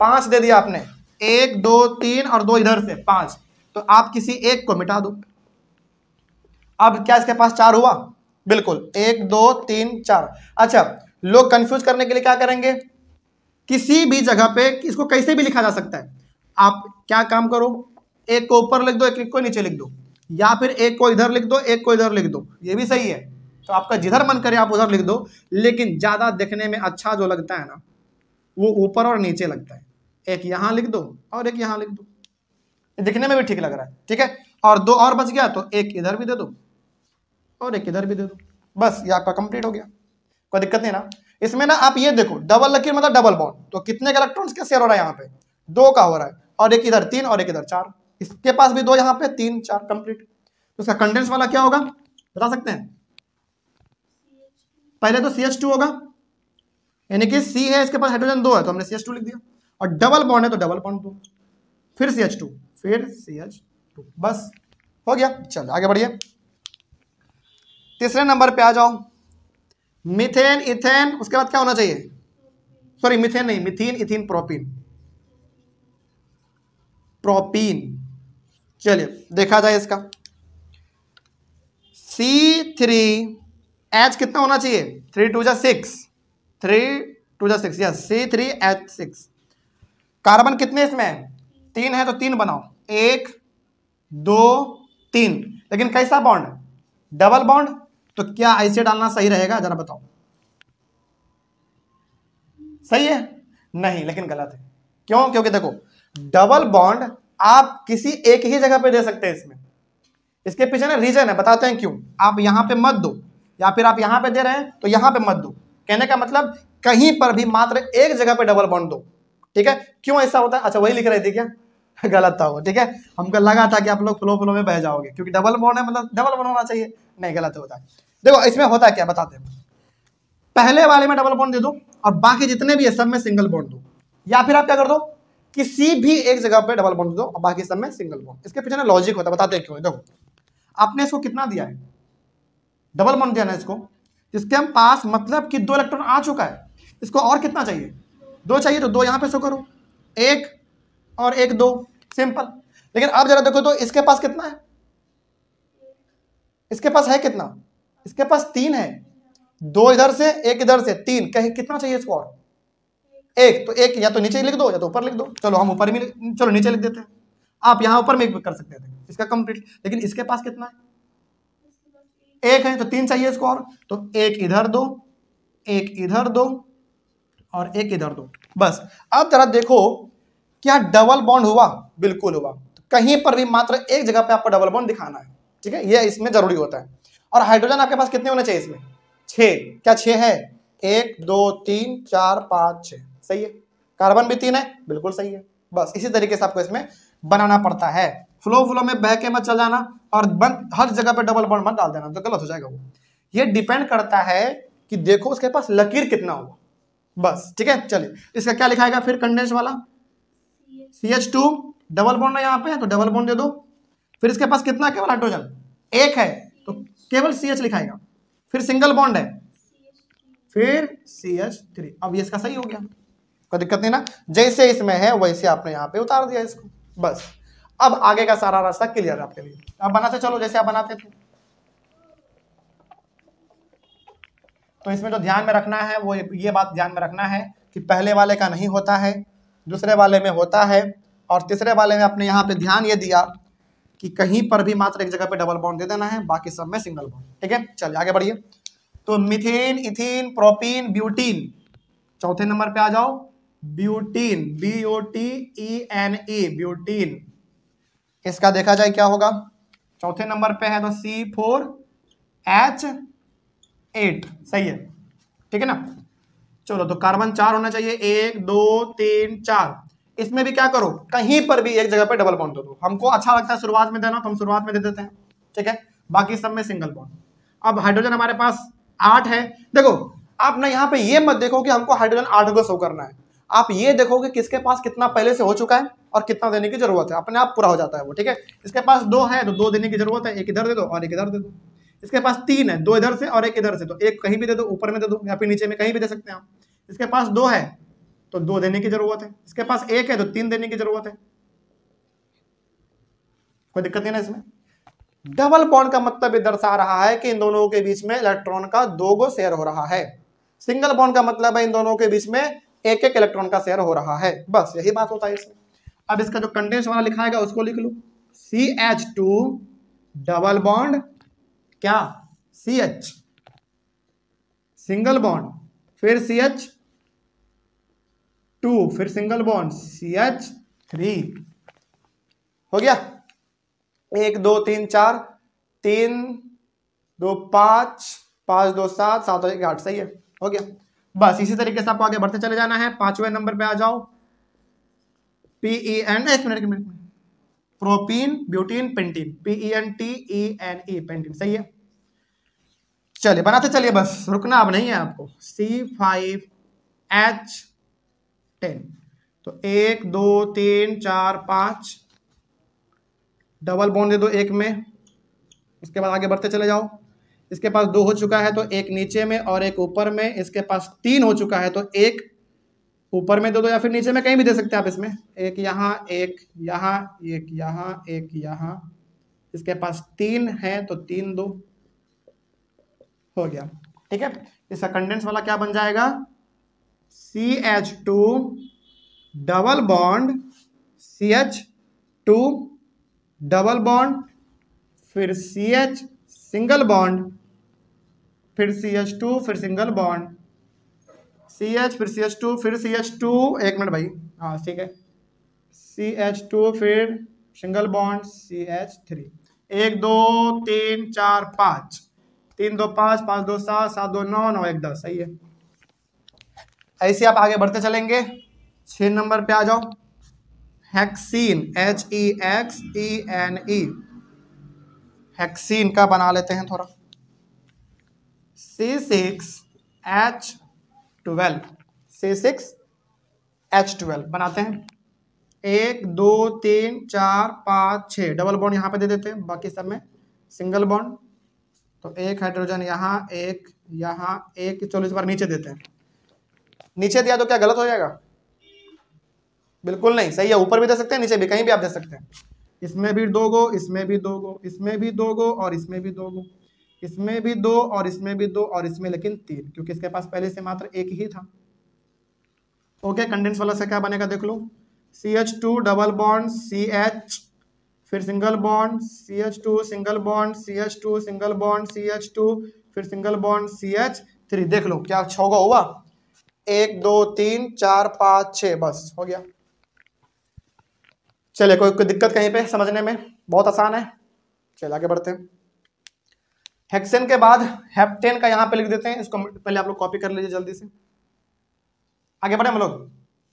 5 दे दिया आपने, 1 2 3 और 2 इधर से 5, तो आप किसी एक को मिटा दो। अब क्या इसके पास 4 हुआ, बिल्कुल, 1 2 3 4। अच्छा, लोग कंफ्यूज करने के लिए क्या करेंगे, किसी भी जगह पे इसको कैसे भी लिखा जा सकता है। आप क्या काम करो, एक को ऊपर लिख दो, एक को नीचे लिख दो, या फिर एक को इधर लिख दो, एक को इधर लिख दो, ये भी सही है। तो आपका जिधर मन करे आप उधर लिख दो, लेकिन ज्यादा देखने में अच्छा जो लगता है ना, वो ऊपर और नीचे लगता है। एक यहां लिख दो और एक यहां लिख दो, दिखने में भी ठीक लग रहा है, ठीक है। और 2 और बच गया, तो एक इधर भी दे दो और एक इधर भी दे दो, बस ये आपका कंप्लीट हो गया, कोई दिक्कत नहीं ना। इसमें ना आप ये देखो, डबल लकीर मतलब डबल बॉन्ड, तो कितने का इलेक्ट्रॉन्स का शेयर हो रहा है, यहाँ पे 2 का हो रहा है, और एक इधर 3 और एक इधर 4, इसके पास भी 2, यहाँ पे 3 4 कंप्लीट। तो इसका कंडेंस वाला क्या होगा, बता सकते हैं, पहले तो CH2 होगा, यानी कि C है, इसके पास हाइड्रोजन 2 है, तो हमने CH2 लिख दिया, और डबल बॉन्ड है तो डबल बॉन्ड 2, फिर CH2, फिर CH2, बस हो गया। चलो आगे बढ़िए, तीसरे नंबर पे आ जाओ, मीथेन इथेन, उसके बाद क्या होना चाहिए, सॉरी मीथेन नहीं, मीथीन इथीन प्रोपीन, प्रोपीन। चलिए देखा जाए इसका, C3H कितना होना चाहिए, 3 2 6, 3 2 6, यस, C3H6। कार्बन कितने इसमें है, 3 है, तो 3 बनाओ, 1 2 3, लेकिन कैसा बॉन्ड, डबल बॉन्ड। तो क्या ऐसे डालना सही रहेगा, जरा बताओ, सही है, नहीं, लेकिन गलत है। क्यों, क्योंकि देखो डबल बॉन्ड आप किसी एक ही जगह पे दे सकते हैं, इसमें इसके पीछे ना रीजन है, बताते हैं क्यों। आप यहां पे मत दो, या फिर आप यहां पे दे रहे हैं तो यहां पे मत दो, कहने का मतलब कहीं पर भी मात्र एक जगह पे डबल बॉन्ड दो, ठीक है। क्यों ऐसा होता है, अच्छा वही लिख रहे थे क्या, गलत था वो, ठीक है। हमको लगा था कि आप लोग फ्लो में बह जाओगे, क्योंकि डबल बॉन्ड है मतलब डबल बॉन्ड होना चाहिए, नहीं, गलत होता है। देखो इसमें होता है क्या, बताते हैं, पहले वाले में डबल बॉन्ड दे दो और बाकी जितने भी है सब में सिंगल बॉन्ड दो, या फिर आप क्या कर दो, किसी भी एक जगह पे डबल बॉन्ड दो और बाकी सब में सिंगल बॉन्ड। इसके पीछे ना लॉजिक होता है, बताते हैं क्यों। देखो आपने इसको कितना दिया है, डबल बॉन्ड दिया ना इसको, इसके हम पास मतलब कि 2 इलेक्ट्रॉन आ चुका है, इसको और कितना चाहिए, 2 चाहिए, तो 2 यहां पे शो करो, 1 और 1 2, सिंपल। लेकिन अब जरा देखो तो इसके पास कितना है, इसके पास है कितना, इसके पास 3 है, 2 इधर से 1 इधर से 3, कहीं कितना चाहिए इसको और, 1, तो 1 या तो नीचे लिख दो या तो ऊपर लिख दो, चलो हम ऊपर में, चलो नीचे लिख देते हैं, आप यहां ऊपर में कर सकते थे, इसका कंप्लीट। लेकिन इसके पास कितना है, 1 है, तो 3 चाहिए इसको और, तो 1 इधर दो, 1 इधर दो और 1 इधर दो, बस। अब जरा देखो क्या डबल बॉन्ड हुआ, बिल्कुल हुआ। तो कहीं पर भी मात्र एक जगह पे आपको डबल बॉन्ड दिखाना है, ठीक है, ये इसमें जरूरी होता है। और हाइड्रोजन आपके पास कितने होने चाहिए इसमें, 6, क्या 6 है, 1 2 3 4 5 6, सही है। कार्बन भी 3 है, बिल्कुल सही है। बस इसी तरीके से आपको इसमें बनाना पड़ता है, फ्लो में बह के मत चल जाना और बंद हर जगह पे डबल बॉन्ड मत डाल देना, तो गलत हो जाएगा वो। ये डिपेंड करता है कि देखो उसके पास लकीर कितना हुआ, बस, ठीक है। चलिए इसका क्या लिखाएगा फिर, कंडेंस वाला CH2, डबल बॉन्ड है यहाँ पे, तो डबल बॉन्ड दे दो। फिर इसके पास कितना केवल हाइड्रोजन 1 है, तो केवल CH लिखाएगा। फिर सिंगल बॉन्ड है, फिर CH3। अब ये इसका सही हो गया, कोई दिक्कत नहीं ना, जैसे इसमें है वैसे आपने यहाँ पे उतार दिया इसको, बस। अब आगे का सारा रास्ता क्लियर है आपके लिए, अब बनाते चलो जैसे आप बनाते थे। तो इसमें जो ध्यान में रखना है वो ये बात ध्यान में रखना है कि पहले वाले का नहीं होता है, दूसरे वाले में होता है, और तीसरे वाले में आपने यहाँ पे ध्यान ये दिया कि कहीं पर भी मात्र एक जगह पे डबल बॉन्ड दे देना है, बाकी सब में सिंगल बॉन्ड, ठीक है। चलिए आगे बढ़िए। तो मीथेन इथीन प्रोपीन ब्यूटीन, चौथे नंबर पे आ जाओ, ब्यूटीन, BUTENE, ब्यूटीन। इसका देखा जाए क्या होगा, चौथे नंबर पे है तो C4H8, सही है, ठीक है ना। चलो तो कार्बन 4 होना चाहिए, 1 2 3 4। इसमें भी क्या करो, कहीं पर भी एक जगह पर डबल बॉन्ड दे दो। हमको अच्छा लगता है शुरुआत में देना, तो हम शुरुआत में दे देते हैं, ठीक है। बाकी सब में सिंगल बॉन्ड। अब हाइड्रोजन हमारे पास 8 है। देखो आप ना यहाँ पे ये मत देखो कि हमको हाइड्रोजन 8 को शो करना है, आप ये देखो कि किसके पास कितना पहले से हो चुका है और कितना देने की जरूरत है, अपने आप पूरा हो जाता है वो, ठीक है। इसके पास 2 है तो 2 देने की जरूरत है, एक इधर दे दो और एक इधर दे दो। इसके पास 3 है, 2 इधर से और एक इधर से, तो एक कहीं भी दे दो, ऊपर में दे दो या फिर नीचे में कहीं भी दे सकते हैं आप। इसके पास 2 है तो 2 देने की जरूरत है, इसके पास 1 है तो 3 देने की जरूरत है। कोई दिक्कत नहीं ना इसमें। डबल बॉन्ड का मतलब ये दर्शा रहा है कि इन दोनों के बीच में इलेक्ट्रॉन का 2 शेयर हो रहा है। सिंगल बॉन्ड का मतलब है इन दोनों के बीच में एक एक इलेक्ट्रॉन का शेयर हो रहा है, बस यही बात होता है इसमें। अब इसका जो कंडेंस वाला लिखा है उसको लिख लो, CH2 डबल बॉन्ड क्या CH, सिंगल बॉन्ड फिर CH2 फिर सिंगल बॉन्ड CH3। हो गया, 1 2 3 4, 3 2 5, 5 2 7, 7 2 1 8, सही है, हो गया। बस इसी तरीके से आपको आगे बढ़ते चले जाना है। 5वें नंबर पे आ जाओ, PEN, एक minute, propene butene pentene, PENTENE pentene, सही है। चलिए बनाते चलिए, बस रुकना अब नहीं है आपको। C5H10, तो 1 2 3 4 5 डबल बॉन्ड दे दो एक में, उसके बाद आगे बढ़ते चले जाओ। इसके पास 2 हो चुका है तो एक नीचे में और एक ऊपर में। इसके पास 3 हो चुका है तो एक ऊपर में दे दो या फिर नीचे में कहीं भी दे सकते हैं आप। इसमें एक यहाँ, एक यहाँ, एक यहाँ, एक यहाँ। इसके पास 3 है तो 3 दो, हो गया, ठीक है। इसका कंडेंस वाला क्या बन जाएगा, CH2 double bond CH2 double bond फिर CH सिंगल बॉन्ड फिर CH2 फिर सिंगल बॉन्ड CH फिर CH2 फिर CH2, एक मिनट भाई, हाँ ठीक है, CH2 फिर सिंगल बॉन्ड CH3। 1 2 3 4 5, 3 2 5, 5 2 7, 7 2 9, 9 1 10, सही है। ऐसे आप आगे बढ़ते चलेंगे। 6 नंबर पे आ जाओ, हेक्सीन, HEXENE, हेक्सीन का बना लेते हैं थोड़ा, C6H12, C6H12 बनाते हैं। 1 2 3 4 5 6 डबल बॉन्ड यहाँ पे दे देते हैं, बाकी सब में सिंगल बॉन्ड। तो एक हाइड्रोजन यहाँ, एक यहाँ, एक, चलो इस बार नीचे देते हैं। नीचे दिया तो क्या गलत हो जाएगा, बिल्कुल नहीं, सही है। ऊपर भी दे सकते हैं, नीचे भी, कहीं भी आप दे सकते हैं। इसमें भी 2 गो, इसमें भी 2 गो, इसमें भी 2 गो और इसमें भी 2 गो, इसमें भी 2 और इसमें भी 2 और इसमें लेकिन 3, क्योंकि इसके पास पहले से मात्र एक ही था। ओके, कंडेंस वाला से क्या बनेगा देख लो, CH2 डबल बॉन्ड CH फिर single bond CH2 single bond CH2 single bond CH2 फिर सिंगल बॉन्ड CH3। देख लो क्या 6 गो हुआ, 1 2 3 4 5 6, बस हो गया। चलिए, कोई दिक्कत कहीं पे समझने में, बहुत आसान है। चलिए आगे बढ़ते हैं। हेक्सेन के बाद हेप्टेन का यहाँ पे लिख देते हैं, इसको पहले आप लोग कॉपी कर लीजिए जल्दी से। आगे बढ़े हम लोग।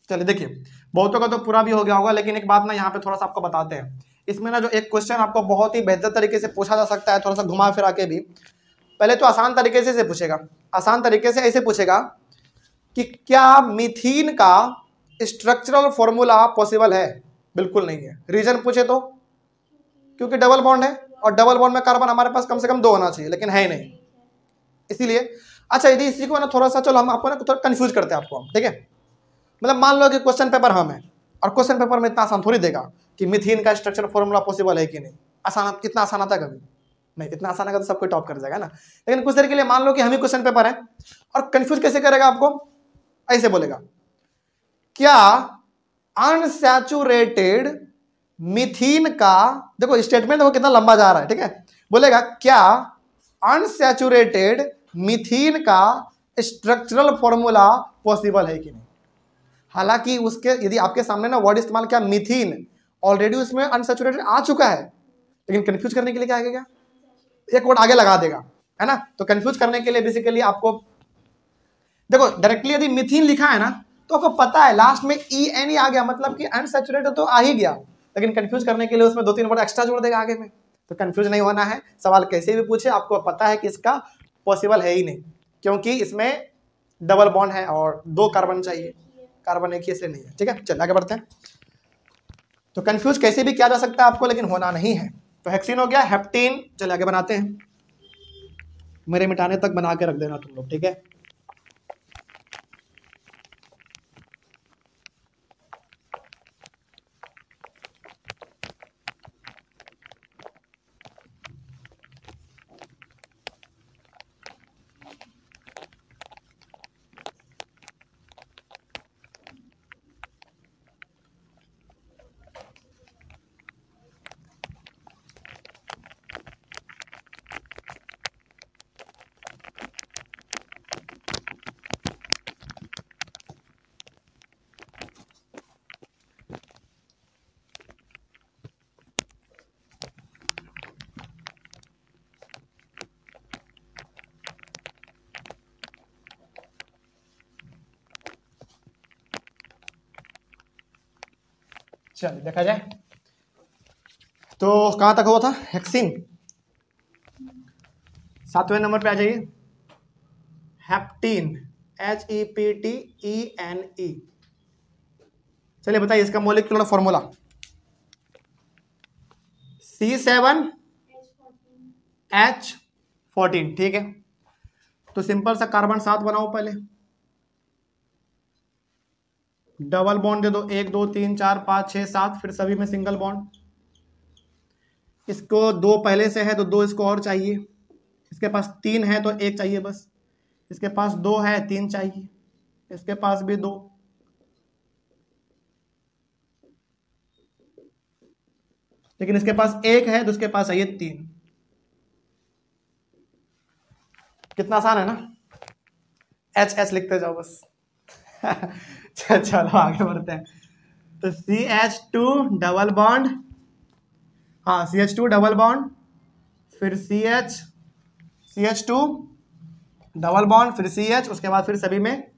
चलिए देखिए, बहुतों का तो पूरा भी हो गया होगा, लेकिन एक बात ना यहाँ पे थोड़ा सा आपको बताते हैं। इसमें ना जो एक क्वेश्चन आपको बहुत ही बेहतर तरीके से पूछा जा सकता है, थोड़ा सा घुमा फिरा के भी। पहले तो आसान तरीके से पूछेगा, आसान तरीके से ऐसे पूछेगा कि क्या मीथीन का स्ट्रक्चरल फॉर्मूला पॉसिबल है। बिल्कुल नहीं है। रीजन पूछे तो क्योंकि डबल बॉन्ड है, और डबल बॉन्ड में कार्बन हमारे पास कम से कम 2 होना चाहिए, लेकिन है नहीं, इसीलिए। अच्छा, यदि इसी को ना थोड़ा सा, चलो हम आपको ना थोड़ा कंफ्यूज करते हैं आपको हम, ठीक है। मतलब मान लो कि क्वेश्चन पेपर हम है, और क्वेश्चन पेपर में इतना आसान थोड़ी देगा कि मीथेन का स्ट्रक्चर फॉर्मूला पॉसिबल है कि नहीं। आसान, कितना आसान आता है कभी नहीं, इतना आसान है तो सब कोई टॉप कर जाएगा ना। लेकिन कुछ देर के लिए मान लो कि हम ही क्वेश्चन पेपर है, और कंफ्यूज कैसे करेगा आपको, ऐसे बोलेगा, क्या अनसैचुरेटेड मीथेन का, देखो स्टेटमेंट वो कितना लंबा जा रहा है, ठीक है। बोलेगा क्या अनसैचुरेटेड मीथेन का स्ट्रक्चरल फॉर्मूला पॉसिबल है कि नहीं। हालांकि उसके, यदि आपके सामने ना वर्ड इस्तेमाल किया मीथेन, ऑलरेडी उसमें अनसैचुरेटेड आ चुका है, लेकिन कंफ्यूज करने के लिए क्या आएगा, एक वर्ड आगे लगा देगा, है ना। तो कंफ्यूज करने के लिए बेसिकली आपको देखो डायरेक्टली यदि मिथीन लिखा है ना तो आपको पता है लास्ट में ENE आ गया, मतलब कि अनसैचुरेटेड तो आ ही गया, लेकिन कंफ्यूज करने के लिए उसमें 2-3 वर्ड एक्स्ट्रा जोड़ देगा आगे में। तो कंफ्यूज नहीं होना है, सवाल कैसे भी पूछे आपको पता है कि इसका पॉसिबल है ही नहीं, क्योंकि इसमें डबल बॉन्ड है और 2 कार्बन चाहिए, कार्बन एक ही इसलिए नहीं है। ठीक है, चलिए आगे बढ़ते हैं। तो कंफ्यूज कैसे भी किया जा सकता है आपको, लेकिन होना नहीं है। तो हेक्सीन हो गया, हेप्टेन। चलिए आगे बनाते हैं, मेरे मिटाने तक बना के रख देना तुम लोग, ठीक है। चलिए देखा जाए, तो कहां तक हुआ था हेक्सीन। 7वें नंबर पे आ जाइए, हेप्टीन, HEPTENE। चलिए बताइए इसका मॉलिक्यूलर फॉर्मूला, C7H14। ठीक है, तो सिंपल सा कार्बन 7 बनाओ पहले, डबल बॉन्ड दे दो, 1 2 3 4 5 6 7, फिर सभी में सिंगल बॉन्ड। इसको 2 पहले से है तो 2 इसको और चाहिए, इसके पास 3 है तो 1 चाहिए बस, इसके पास 2 है 3 चाहिए, इसके पास भी 2, लेकिन इसके पास 1 है तो इसके पास चाहिए 3। कितना आसान है ना, H लिखते जाओ बस। चलो आगे बढ़ते हैं। तो CH2 डबल बॉन्ड, हाँ CH2 डबल बॉन्ड, फिर CH2 डबल बॉन्ड, फिर CH, उसके बाद फिर सभी में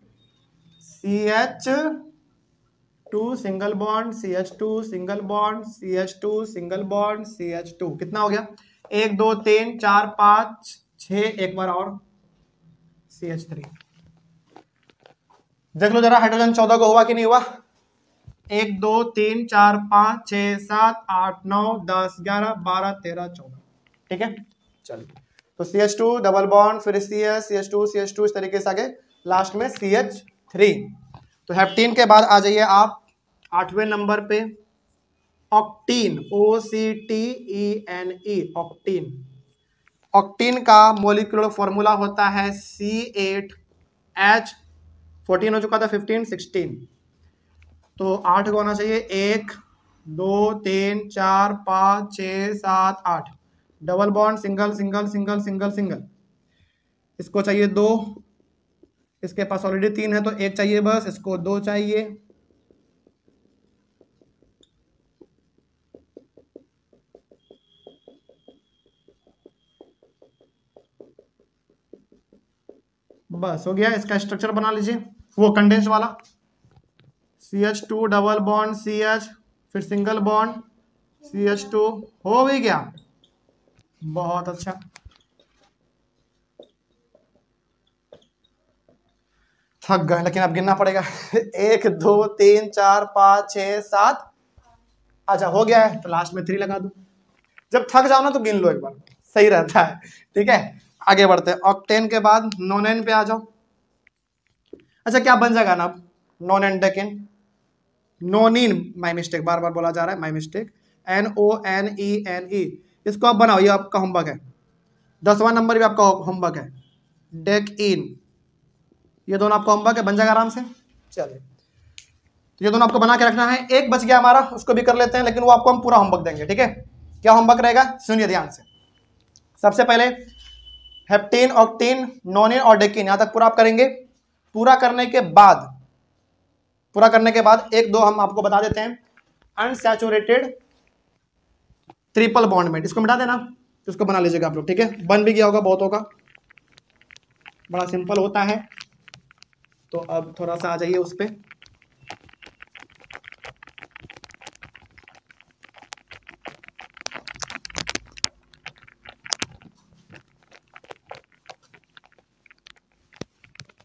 CH2 single bond, CH2 single bond, CH2 single bond, CH2। कितना हो गया, 1 2 3 4 5 6, एक बार और CH3। देख लो जरा हाइड्रोजन 14 को हुआ कि नहीं हुआ। 1 2 3 4 5 6 7 8 9 10 11 12 13 14। ठीक है, चलिए तो CH2 डबल बॉन्ड, फिर CH2 इस तरीके से आगे लास्ट में CH3। तो हेप्टीन के बाद आ जाइए आप 8वें नंबर पे, ऑक्टीन, OCTENE, ऑक्टीन। ऑक्टीन का मोलिकुलर फॉर्मूला होता है C8H14 हो चुका था, 15 16, तो 8 को होना चाहिए, 1 2 3 4 5 6 7 8, double bond single single single single single, इसको चाहिए 2, इसके पास ऑलरेडी 3 है तो 1 चाहिए बस, इसको 2 चाहिए, बस हो गया। इसका स्ट्रक्चर बना लीजिए, वो कंडेंस वाला, CH2 डबल बॉन्ड CH, फिर सिंगल बॉन्ड CH2, हो भी गया, बहुत अच्छा। थक गए लेकिन अब गिनना पड़ेगा। 1 2 3 4 5 6 7, अच्छा हो गया है तो लास्ट में 3 लगा दो। जब थक जाओ ना तो गिन लो एक बार, सही रहता है। ठीक है, आगे बढ़ते हैं। ऑक्टेन के बाद नोनेन पे आ जाओ। अच्छा क्या बन जाएगा ना, नोनेन डेकेन, नोनिन, माई मिस्टेक, बार बार बोला जा रहा है, माई मिस्टेक, NONENE। इसको आप बनाओ, ये आपका होमवर्क है, 10वां नंबर भी आपका होमवर्क है, डेक इन, ये दोनों आपका होमवर्क है, बन जाएगा आराम से। चलिए तो ये दोनों आपको बना के रखना है। एक बच गया हमारा, उसको भी कर लेते हैं, लेकिन वो आपको हम पूरा होमवर्क देंगे। ठीक है, क्या होमवर्क रहेगा सुनिए ध्यान से। सबसे पहले हेप्टेन, ऑक्टेन, नोनिन और डेकिन, यहां तक पूरा आप करेंगे। पूरा करने के बाद एक दो हम आपको बता देते हैं, अनसैचुरेटेड ट्रिपल बॉन्डमेट, इसको मिटा देना, तो इसको बना लीजिएगा आप लोग। ठीक है, बन भी गया होगा बहुतों का, बड़ा सिंपल होता है। तो अब थोड़ा सा आ जाइए उस पे।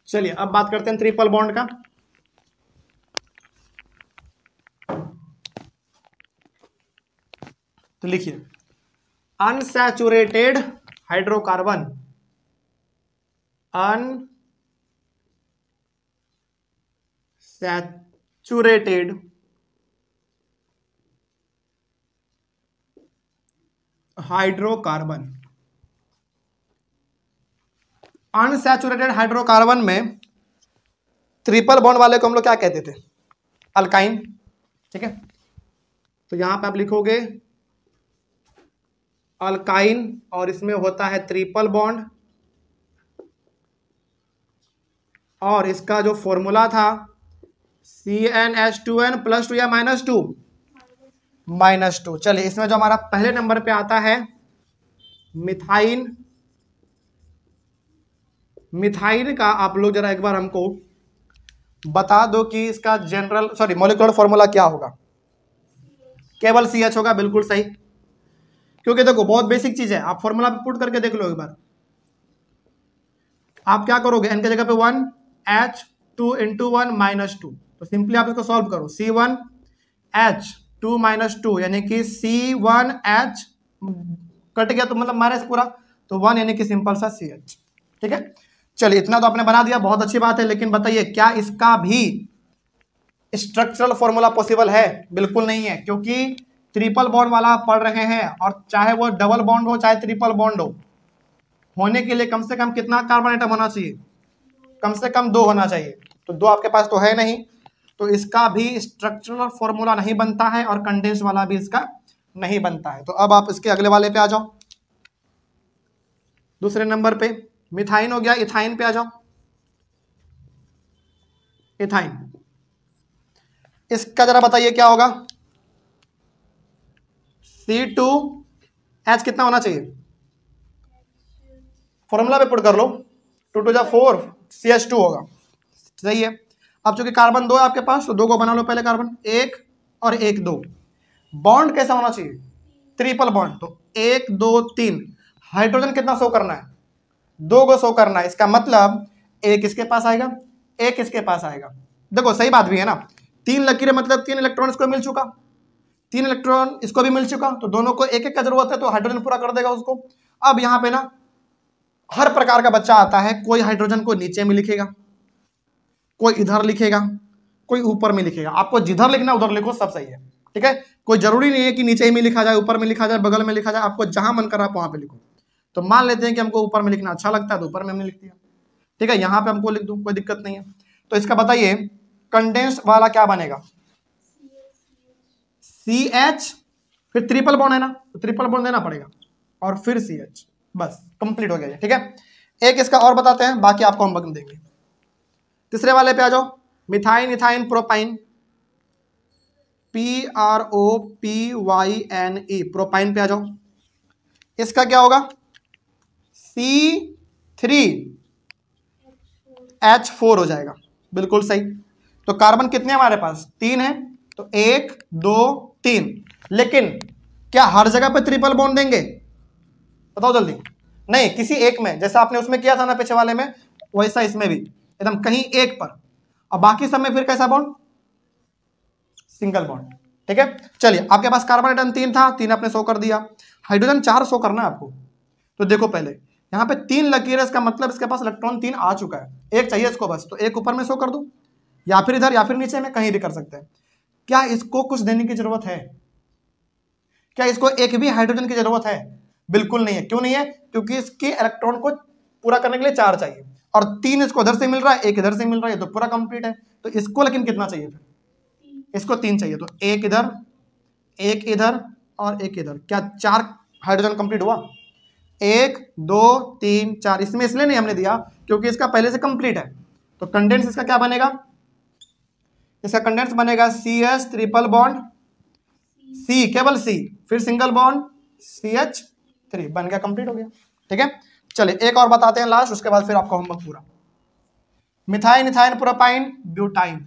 चलिए अब बात करते हैं ट्रिपल बॉन्ड का। तो लिखिए unsaturated hydrocarbon, unsaturated hydrocarbon, unsaturated hydrocarbon में ट्रिपल बॉन्ड वाले को हम लोग क्या कहते थे? अल्काइन। ठीक है, तो यहां पे आप लिखोगे अल्काइन और इसमें होता है ट्रिपल बॉन्ड, और इसका जो फॉर्मूला था CnH2n+2 या -2? -2। चलिए इसमें जो हमारा पहले नंबर पे आता है मिथाइन, मिथाइन का आप लोग जरा एक बार हमको बता दो कि इसका मॉलिक्यूलर फॉर्मूला क्या होगा? केवल CH होगा, बिल्कुल सही। क्योंकि देखो बहुत बेसिक चीज है, आप फॉर्मूला पे पुट करके देख लो एक बार। आप क्या करोगे, n की जगह पे 1 H2 × 1 -2, तो सिंपली आप इसको सॉल्व करो। C1H2 -2 यानी कि C1H कट गया तो मतलब माइनस पूरा, तो 1 यानी कि सिंपल सा CH। ठीक है, चलिए इतना तो आपने बना दिया, बहुत अच्छी बात है। लेकिन बताइए क्या इसका भी स्ट्रक्चरल फॉर्मूला पॉसिबल है? बिल्कुल नहीं है, क्योंकि ट्रिपल बॉन्ड वाला आप पढ़ रहे हैं, और चाहे वो डबल बॉन्ड हो चाहे ट्रिपल बॉन्ड हो, होने के लिए कम से कम कितना कार्बन एटम होना चाहिए? कम से कम 2 होना चाहिए। तो 2 आपके पास तो है नहीं, तो इसका भी स्ट्रक्चरल फॉर्मूला नहीं बनता है, और कंडेंस वाला भी इसका नहीं बनता है। तो अब आप इसके अगले वाले पे आ जाओ, दूसरे नंबर पे मिथाइन हो गया, इथाइन पे आ जाओ। इथाइन, इसका जरा बताइए क्या होगा? C2H कितना होना चाहिए? फॉर्मूला पे पुट कर लो, 2 2 4 CH2 होगा, सही है। अब चूंकि कार्बन 2 है आपके पास, तो 2 को बना लो पहले, कार्बन 1 और 1 2। बॉन्ड कैसा होना चाहिए? ट्रिपल बॉन्ड, तो 1 2 3। हाइड्रोजन कितना शो करना है? 2 को शो करना है। इसका मतलब एक इसके पास आएगा, एक इसके पास आएगा। देखो सही बात भी है ना, 3 लकीरें मतलब 3 इलेक्ट्रॉन इसको मिल चुका, 3 इलेक्ट्रॉन इसको भी मिल चुका, तो दोनों को एक एक का जरूरत है, तो हाइड्रोजन पूरा कर देगा उसको। अब यहाँ पे ना हर प्रकार का बच्चा आता है, कोई हाइड्रोजन को नीचे में लिखेगा, कोई इधर लिखेगा, कोई ऊपर में लिखेगा। आपको जिधर लिखना उधर लिखो, सब सही है। ठीक है, कोई जरूरी नहीं है कि नीचे में लिखा जाए, ऊपर में लिखा जाए, बगल में लिखा जाए, आपको जहां मन कर रहा है वहां पे लिखो। तो मान लेते हैं कि हमको ऊपर में लिखना अच्छा लगता है, तो ऊपर में हमने लिख दिया। ठीक है, यहाँ पे हमको लिख दूं, कोई दिक्कत नहीं है। तो इसका बताइए कंडेंस वाला क्या बनेगा? CH, फिर ट्रिपल बॉन्ड है ना, तो ट्रिपल बॉन्ड देना पड़ेगा, और फिर CH, बस कंप्लीट हो गया। ठीक है, एक इसका और बताते हैं, बाकी आपको हम बता देंगे। तीसरे वाले पे आ जाओ, मिथाइन इथाइन प्रोपाइन, PROPYNE, प्रोपाइन पे आ जाओ। इसका क्या होगा? C3H4 हो जाएगा, बिल्कुल सही। तो कार्बन कितने हमारे पास? 3 है, तो 1 2 3। लेकिन क्या हर जगह पे ट्रिपल बॉन्ड देंगे? बताओ जल्दी। नहीं, किसी एक में, जैसा आपने उसमें किया था ना पीछे वाले में, वैसा इसमें भी एकदम कहीं एक पर, और बाकी सब में फिर कैसा बॉन्ड? Single bond. ठीक है, चलिए आपके पास कार्बन एटम 3 था, 3 आपने शो कर दिया। हाइड्रोजन 4 शो करना है आपको। तो देखो पहले यहाँ पे 3 लकीर, इसका मतलब इसके पास इलेक्ट्रॉन 3 आ चुका है, एक चाहिए इसको बस, तो एक ऊपर में शो कर दो, या फिर इधर या फिर नीचे में, कहीं भी कर सकते हैं। क्या इसको कुछ देने की जरूरत है? क्या इसको एक भी हाइड्रोजन की जरूरत है? बिल्कुल नहीं है। क्यों नहीं है? क्योंकि इसके इलेक्ट्रॉन को पूरा करने के लिए 4 चाहिए, और 3 इसको इधर से मिल रहा है, एक इधर से मिल रहा है, तो पूरा कंप्लीट है। तो इसको लेकिन कितना चाहिए फिर? इसको 3 चाहिए, तो एक इधर, एक इधर और एक इधर। क्या 4 हाइड्रोजन कंप्लीट हुआ? 1 2 3 4। इसमें इसलिए नहीं हमने दिया क्योंकि इसका पहले से कंप्लीट है। तो कंडेंस इसका क्या बनेगा? इसका कंडेंस बनेगा CH ट्रिपल बॉन्ड C, केवल C, फिर सिंगल बॉन्ड CH3, बन गया, कंप्लीट हो गया। ठीक है, चलिए एक और बताते हैं लास्ट, उसके बाद फिर आपको होमवर्क पूरा। Methyne, ethyne, propyne, butyne,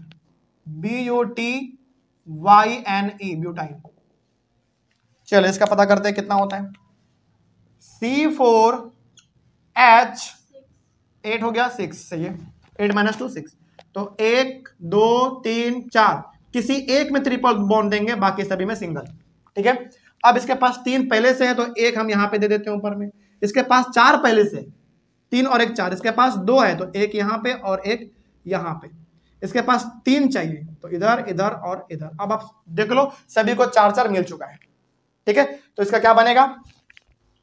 BUTYNE, butyne. चलो इसका पता करते हैं कितना होता है। C4H8 हो गया 6, सही है, 8 - 2 6। तो 1 2 3 4, किसी एक में ट्रिपल बॉन्ड देंगे, बाकी सभी में सिंगल। ठीक है, अब इसके पास 3 पहले से है तो एक हम यहां पे दे देते हैं ऊपर में। इसके पास 4 पहले से, 3 और 1 4। इसके पास 2 है तो एक यहां पे और एक यहां पे। इसके पास 3 चाहिए तो इधर, इधर और इधर। अब आप देख लो सभी को 4 4 मिल चुका है। ठीक है, तो इसका क्या बनेगा,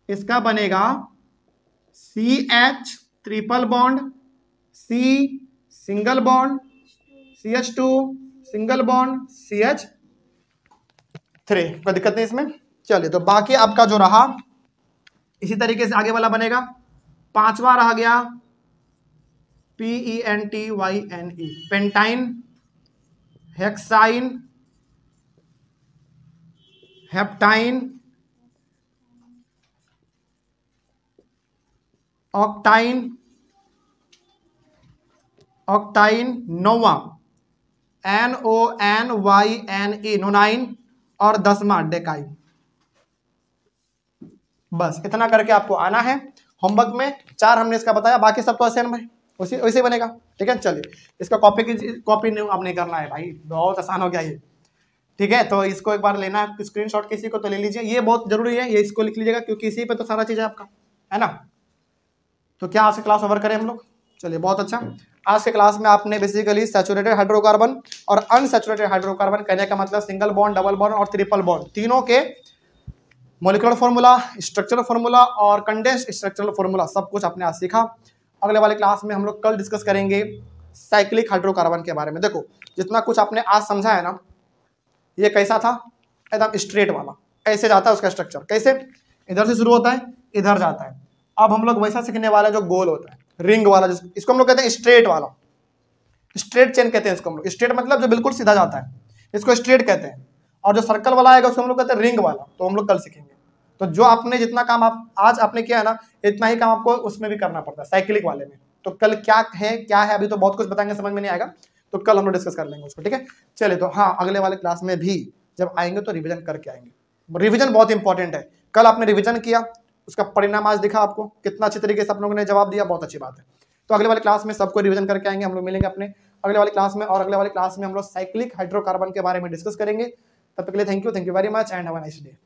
इसका बनेगा CH triple bond, C single bond, CH2 single bond, CH3। कोई दिक्कत नहीं इसमें। चलिए तो बाकी आपका जो रहा इसी तरीके से आगे वाला बनेगा। 5वां रह गया PENTYNE, पेंटाइन, हेक्साइन, हेप्टाइन, ऑक्टाइन, ऑक्टाइन, नोवा NONYNE, नोनाइन, और 10वां डेकाइन। बस इतना करके आपको आना है। होमवर्क में 4 हमने इसका बताया, बाकी सब तो आसान भाई वैसे बनेगा। ठीक है, चलिए इसका कॉपी अब नहीं करना है भाई, बहुत आसान हो गया ये। ठीक है, तो इसको एक बार लेना है स्क्रीनशॉट किसी को तो ले लीजिए, ये बहुत जरूरी है, ये इसको लिख लीजिएगा क्योंकि इसी पे तो सारा चीज है आपका, है ना। तो क्या आज की क्लास ओवर करें हम लोग। चलिए बहुत अच्छा। आज के क्लास में आपने बेसिकली सैचुरेटेड हाइड्रोकार्बन और अनसैचुरेटेड हाइड्रोकार्बन, कहने का मतलब सिंगल बॉन्ड, डबल बॉन्ड और ट्रिपल बॉन्ड, तीनों के मॉलिक्यूलर फॉर्मूला, स्ट्रक्चरल फॉर्मूला और कंडेंस्ड स्ट्रक्चरल फॉर्मूला सब कुछ आपने आज सीखा। अगले वाले क्लास में हम लोग कल डिस्कस करेंगे साइक्लिक हाइड्रोकार्बन के बारे में। देखो जितना कुछ आपने आज समझा है ना, ये कैसा था, एकदम स्ट्रेट वाला, ऐसे जाता है उसका स्ट्रक्चर, कैसे इधर से शुरू होता है इधर जाता है। अब हम लोग वैसा सीखने वाले जो गोल होता है, रिंग वाला, इसको हम लोग कहते हैं स्ट्रेट वाला, स्ट्रेट चेन कहते हैं इसको हम लोग। स्ट्रेट मतलब जो बिल्कुल सीधा जाता है, इसको स्ट्रेट कहते हैं। और जो सर्कल वाला आएगा उसको हम लोग कहते हैं रिंग वाला, तो हम लोग कल सीखेंगे। तो जो आपने जितना काम आप आज आपने किया है ना, इतना ही काम आपको उसमें भी करना पड़ता है साइक्लिक वाले में। तो कल क्या है अभी तो बहुत कुछ बताएंगे, समझ में नहीं आएगा, तो कल हम लोग डिस्कस कर लेंगे उसको। ठीक है, चलिए तो हाँ, अगले वाले क्लास में भी जब आएंगे तो रिवीजन करके आएंगे। रिवीजन बहुत इंपॉर्टेंट है। कल आपने रिवीजन किया, उसका परिणाम आज दिखा आपको, कितना अच्छी तरीके से आप लोगों ने जवाब दिया, बहुत अच्छी बात है। तो अगले वाले क्लास में सबको रिवीजन करके आएंगे, हम लोग मिलेंगे अपने अगले वाले क्लास में। और अगले वाले क्लास में हम लोग साइक्लिक हाइड्रोकार्बन के बारे में डिस्कस करेंगे। तब तक के लिए thank you very much and have a nice day.